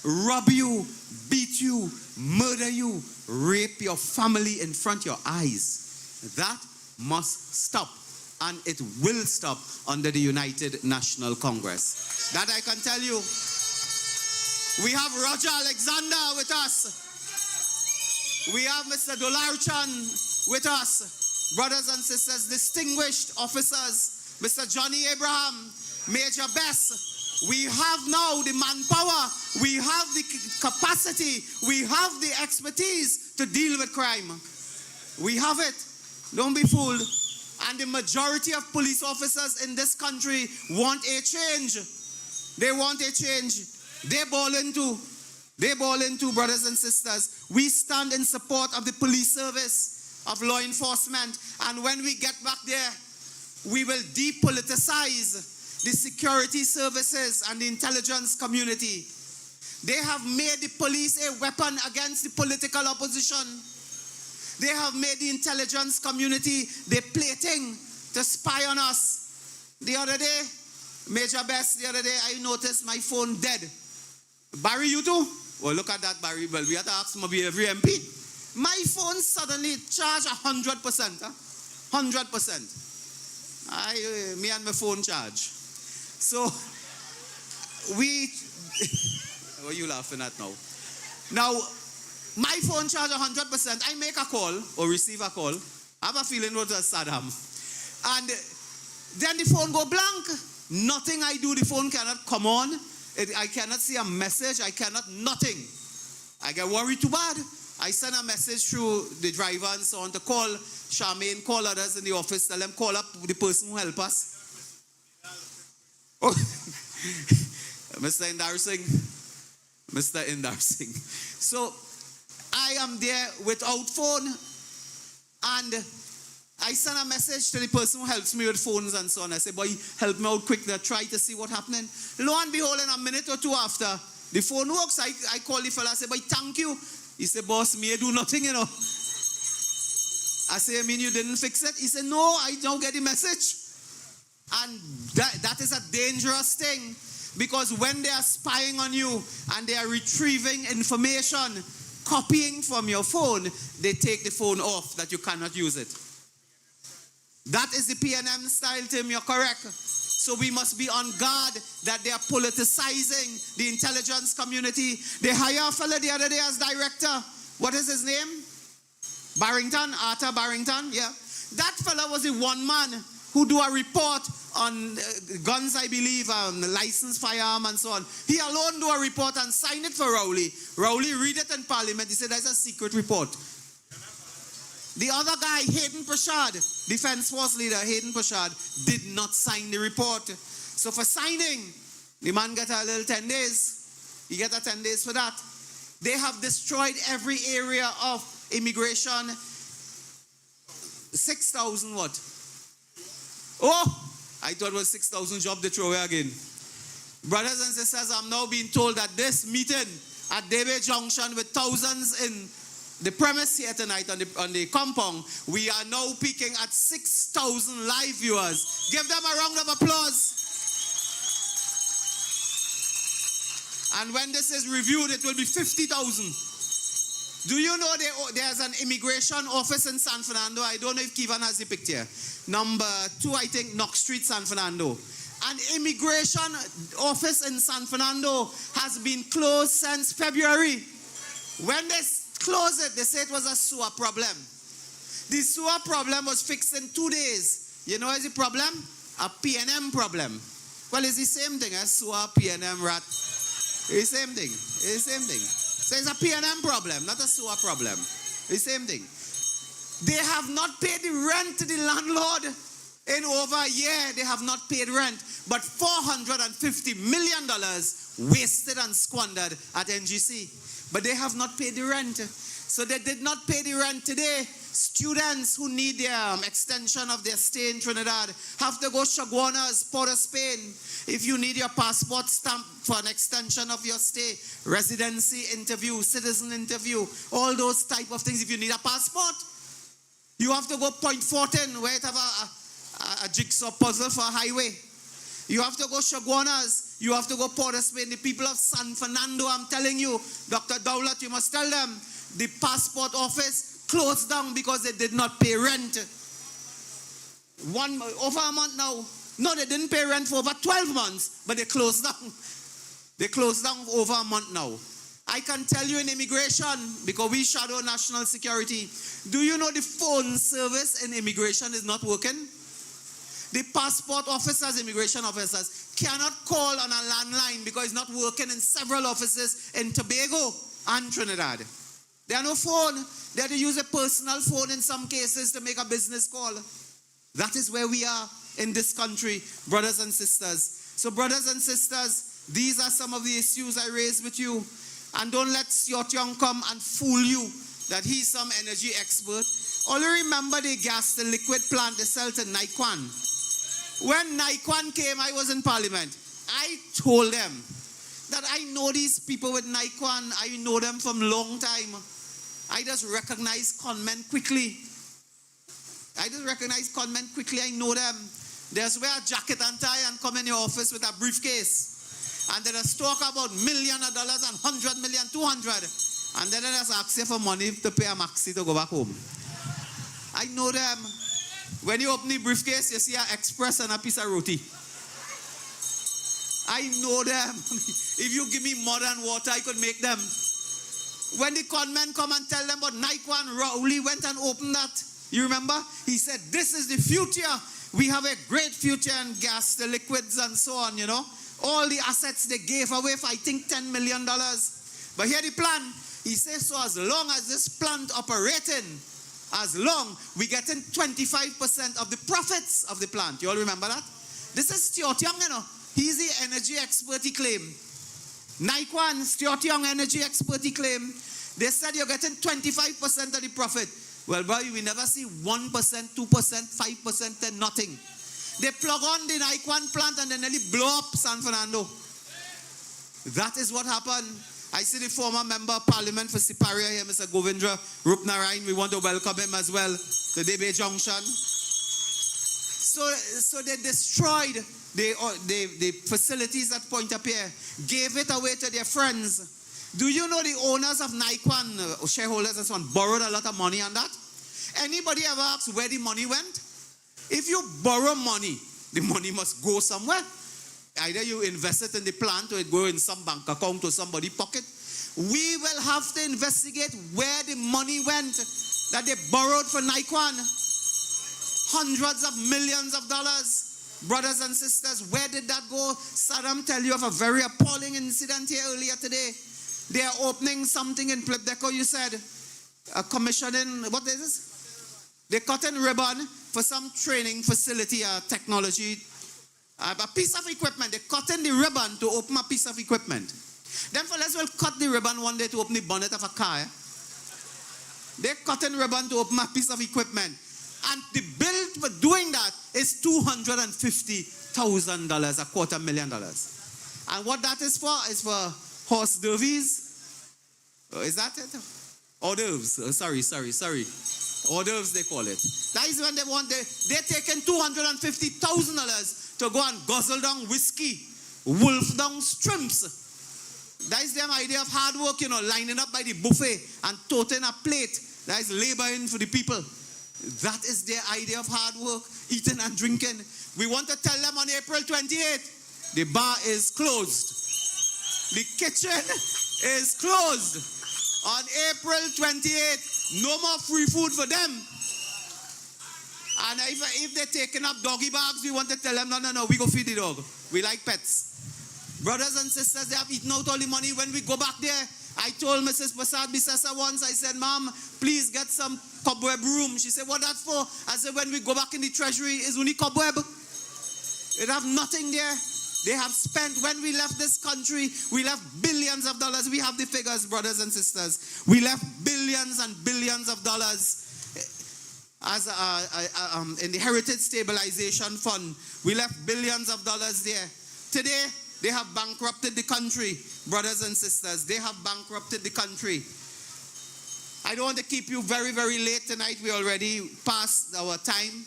rob you, beat you, murder you, rape your family in front of your eyes. That must stop. And it will stop under the United National Congress. That I can tell you. We have Roger Alexander with us. We have Mr. Dolarchan with us. Brothers and sisters, distinguished officers, Mr. Johnny Abraham, Major Bess. We have now the manpower, we have the capacity, we have the expertise to deal with crime. We have it. Don't be fooled. And the majority of police officers in this country want a change. They want a change. They ball into, brothers and sisters. We stand in support of the police service, of law enforcement. And when we get back there, we will depoliticize the security services and the intelligence community. They have made the police a weapon against the political opposition. They have made the intelligence community the plaything to spy on us. The other day, Major Best, the other day, I noticed my phone dead. Barry, you too? Well, look at that, Barry. Well, we have to ask maybe every MP. My phone suddenly charged 100%. 100%. Me and my phone charge. So, what are you laughing at now? Now, my phone charge 100%. I make a call or receive a call. I have a feeling it was Saddam. And then the phone go blank. Nothing I do, the phone cannot come on. I cannot see a message. I cannot, nothing. I get worried too bad. I send a message through the driver and so on to call Charmaine, call others in the office, tell them call up the person who help us. Oh. Mr. Embarrassing. So, I am there without phone, and I send a message to the person who helps me with phones and so on. I say, boy, help me out quick, try to see what's happening. Lo and behold, in a minute or two after, the phone works. I call the fella, I say, boy, thank you. He said, boss, me I do nothing, you know. I say, I mean, you didn't fix it? He said, no, I don't get the message. And that is a dangerous thing, because when they are spying on you and they are retrieving information, copying from your phone, they take the phone off that you cannot use it. That is the PNM style, Tim, you're correct. So we must be on guard that they are politicizing the intelligence community. They hire a fella the other day as director. What is his name? Barrington, Arthur Barrington, yeah. That fella was the one man who do a report on guns, I believe, licensed firearm and so on. He alone do a report and sign it for Rowley. Rowley read it in Parliament. He said that's a secret report. The other guy, Hayden Prashad, Defense Force leader, Hayden Prashad, did not sign the report. So for signing, the man got a little 10 days. He got a 10 days for that. They have destroyed every area of immigration. 6,000 what? Oh, I thought it was 6,000 jobs they throw away again. Brothers and sisters, I'm now being told that this meeting at Debe Junction with thousands in the premise here tonight on the compound, we are now peaking at 6,000 live viewers. Give them a round of applause. And when this is reviewed, it will be 50,000. Do you know there's an immigration office in San Fernando? I don't know if Kevin has the picture. Number 2, I think, Knox Street, San Fernando. An immigration office in San Fernando has been closed since February. When they closed it, they said it was a sewer problem. The sewer problem was fixed in 2 days. You know what's the problem? A PNM problem. Well, it's the same thing as sewer, PNM, rat. It's the same thing. It's the same thing. So it's a PNM problem, not a sewer problem. It's the same thing. They have not paid the rent to the landlord in over a year. They have not paid rent. But $450 million wasted and squandered at NGC. But they have not paid the rent. So they did not pay the rent today. Students who need their extension of their stay in Trinidad have to go Chaguanas, Port of Spain. If you need your passport stamp for an extension of your stay, residency interview, citizen interview, all those type of things. If you need a passport, you have to go Point Fortin, where it have a jigsaw puzzle for a highway. You have to go Chaguanas. You have to go Port of Spain. The people of San Fernando, I'm telling you, Dr. Dowlat, you must tell them, the passport office closed down because they did not pay rent. Over a month now. No, they didn't pay rent for over 12 months, but they closed down. They closed down over a month now. I can tell you in immigration, because we shadow national security, do you know the phone service in immigration is not working? The passport officers, immigration officers, cannot call on a landline because it's not working in several offices in Tobago and Trinidad. There are no phone. They have to use a personal phone in some cases to make a business call. That is where we are in this country, brothers and sisters. So brothers and sisters, these are some of the issues I raised with you. And don't let Siot Young come and fool you that he's some energy expert. Only remember the gas, the liquid plant they sell to Naikwan. When Naikwan came, I was in Parliament. I told them that I know these people with Naikwan. I know them from long time. I just recognize conmen quickly. I know them. They just wear a jacket and tie and come in your office with a briefcase. And they just talk about $1 million and 100 million, 200. And then they just ask you for money to pay a maxi to go back home. I know them. When you open the briefcase, you see an express and a piece of roti. I know them. If you give me mud and water, I could make them. When the conmen come and tell them about Naikwan, Rowley went and opened that. You remember? He said, this is the future. We have a great future in gas, the liquids and so on, you know. All the assets they gave away for, I think, $10 million. But here the plan. He says, so as long as this plant operating, as long we getting 25% of the profits of the plant. You all remember that? This is Siot Young, you know. He's the energy expert, he claimed. Naikwan, Siot Young, energy expert, he claimed. They said you're getting 25% of the profit. Well, boy, we never see 1%, 2%, 5%, then nothing. They plug on the Naikwan plant and they nearly blow up San Fernando. That is what happened. I see the former member of parliament for Siparia here, Mr. Govindra Rupnarayan. We want to welcome him as well to Debe Junction. So they destroyed the facilities at Pointe-à-Pierre, gave it away to their friends. Do you know the owners of Naikwan, shareholders and so on, borrowed a lot of money on that? Anybody ever asked where the money went? If you borrow money, the money must go somewhere. Either you invest it in the plant or it go in some bank account or somebody's pocket. We will have to investigate where the money went that they borrowed for Naikwan. Hundreds of millions of dollars. Brothers and sisters, where did that go? Saddam tell you of a very appalling incident here earlier today. They are opening something in Plebdeco, you said. A commissioning, what is this? They cut in ribbon for some training facility, technology, a piece of equipment. They cut in the ribbon to open a piece of equipment. Then fellas will cut the ribbon one day to open the bonnet of a car. They cut in ribbon to open a piece of equipment. And the bill for doing that is $250,000, $250,000. And what that is for horse derbies. Is that it? Hors d'oeuvres. Sorry. Hors d'oeuvres they call it. That is when they're taking $250,000 to go and guzzle down whiskey, wolf down shrimps. That is their idea of hard work, you know, lining up by the buffet and toting a plate. That is laboring for the people. That is their idea of hard work, eating and drinking. We want to tell them on April 28th, the bar is closed. The kitchen is closed. On April 28th, no more free food for them. And if they're taking up doggy bags, we want to tell them, no, we go feed the dog. We like pets. Brothers and sisters, they have eaten out all the money. When we go back there, I told Mrs. Prasad Bisasa once, I said, Mom, please get some cobweb room. She said, what that for? I said, when we go back in the treasury, it's only cobweb. It have nothing there. They have spent, when we left this country, we left billions of dollars. We have the figures, brothers and sisters. We left billions and billions of dollars. as in the Heritage Stabilization Fund. We left billions of dollars there. Today, they have bankrupted the country, brothers and sisters. They have bankrupted the country. I don't want to keep you very, very late tonight. We already passed our time.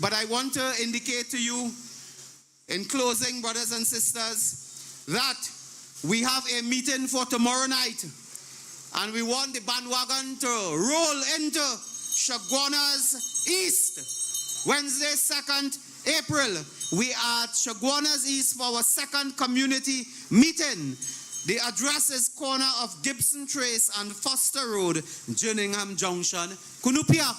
But I want to indicate to you, in closing, brothers and sisters, that we have a meeting for tomorrow night. And we want the bandwagon to roll into Chaguanas East. Wednesday, 2nd April. We are at Chaguanas East for our second community meeting. The address is corner of Gibson Trace and Foster Road, Jerningham Junction, Kunupia.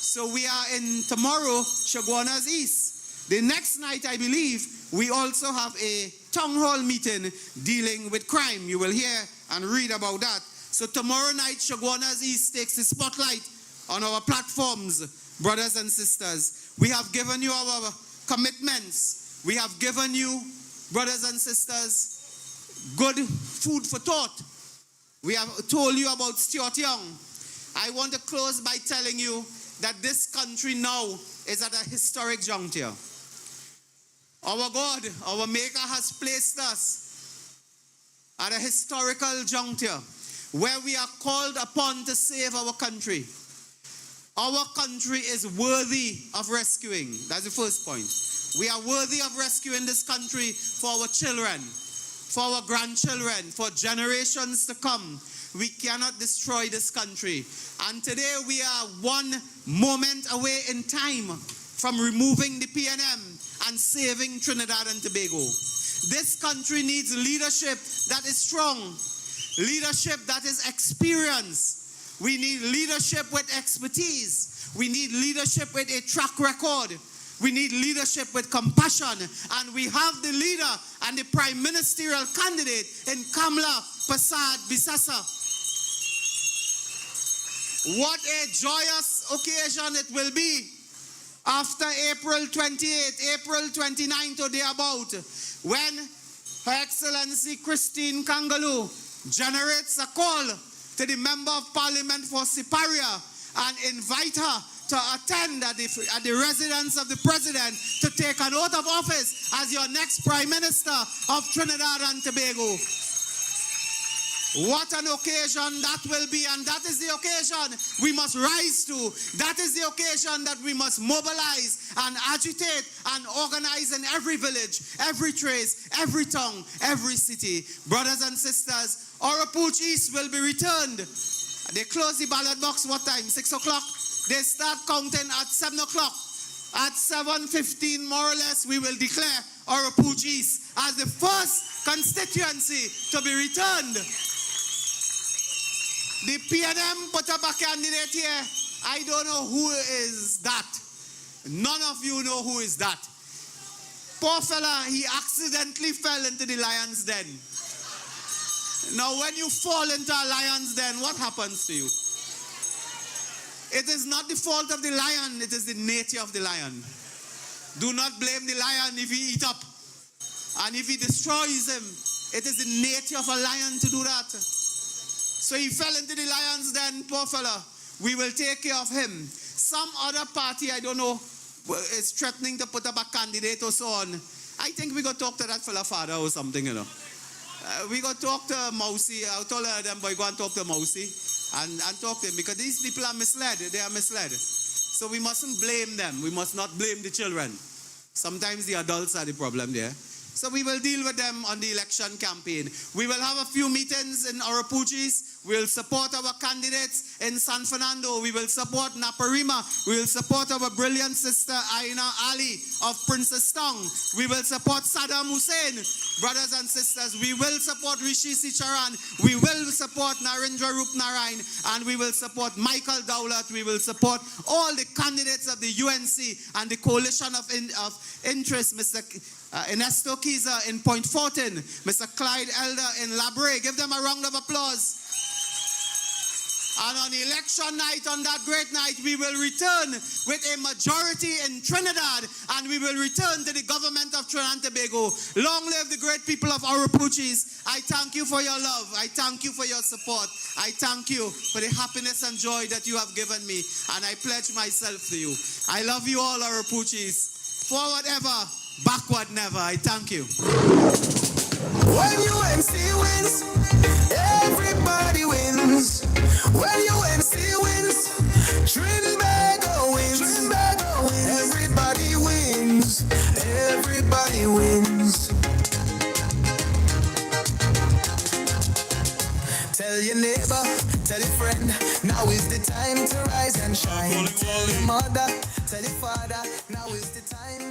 So we are in tomorrow, Chaguanas East. The next night, I believe, we also have a town hall meeting dealing with crime. You will hear and read about that. So tomorrow night, Chaguanas East takes the spotlight on our platforms, brothers and sisters. We have given you our commitments. We have given you, brothers and sisters, good food for thought. We have told you about Stuart Young. I want to close by telling you that this country now is at a historic juncture. Our God, our Maker, has placed us at a historical juncture where we are called upon to save our country. Our country is worthy of rescuing. That's the first point. We are worthy of rescuing this country for our children, for our grandchildren, for generations to come. We cannot destroy this country. And today we are one moment away in time from removing the PNM and saving Trinidad and Tobago. This country needs leadership that is strong, leadership that is experienced. We need leadership with expertise. We need leadership with a track record. We need leadership with compassion. And we have the leader and the prime ministerial candidate in Kamla Prasad Bisasa. What a joyous occasion it will be after April 28, April 29 or thereabout, when Her Excellency Christine Kangaloo generates a call to the Member of Parliament for Siparia and invite her to attend at the residence of the President to take an oath of office as your next Prime Minister of Trinidad and Tobago. What an occasion that will be, and that is the occasion we must rise to. That is the occasion that we must mobilize and agitate and organize in every village, every trace, every town, every city. Brothers and sisters, Oropouche East will be returned. They close the ballot box, what time? 6 o'clock? They start counting at 7 o'clock. At 7:15, more or less, we will declare Oropouche East as the first constituency to be returned. The PNM put up a candidate here. I don't know who is that. None of you know who is that. Poor fella, he accidentally fell into the lion's den. Now, when you fall into a lion's den, what happens to you? It is not the fault of the lion, it is the nature of the lion. Do not blame the lion if he eats up. And if he destroys him, it is the nature of a lion to do that. So he fell into the lion's den, poor fella. We will take care of him. Some other party, I don't know, is threatening to put up a candidate or so on. I think we got to talk to that fella father or something, you know. We got to talk to Mousy. I told them, boy, go and talk to Mousy and talk to him, because these people are misled. They are misled. So we mustn't blame them. We must not blame the children. Sometimes the adults are the problem there. So we will deal with them on the election campaign. We will have a few meetings in Oropouche. We will support our candidates in San Fernando. We will support Naparima. We will support our brilliant sister Aina Ali of Princess Town. We will support Saddam Hussein. Brothers and sisters, we will support Rishi Sicharan. We will support Narendra Rupnarayan. And we will support Michael Dowlett. We will support all the candidates of the UNC and the coalition of interest, Mr. Ernesto Kiza in Point Fortin, Mr. Clyde Elder in Labre. Give them a round of applause. And on election night, on that great night, we will return with a majority in Trinidad, and we will return to the government of Trinidad and Tobago. Long live the great people of Oropouche. I thank you for your love. I thank you for your support. I thank you for the happiness and joy that you have given me, and I pledge myself to you. I love you all, Oropouche. Forward ever, backward never. I thank you. When UNC wins, everybody wins. When UNC wins, Trinbago wins. Everybody wins. Everybody wins. Tell your neighbor, tell your friend, now is the time to rise and shine. Tell your mother, tell your father, now is the time.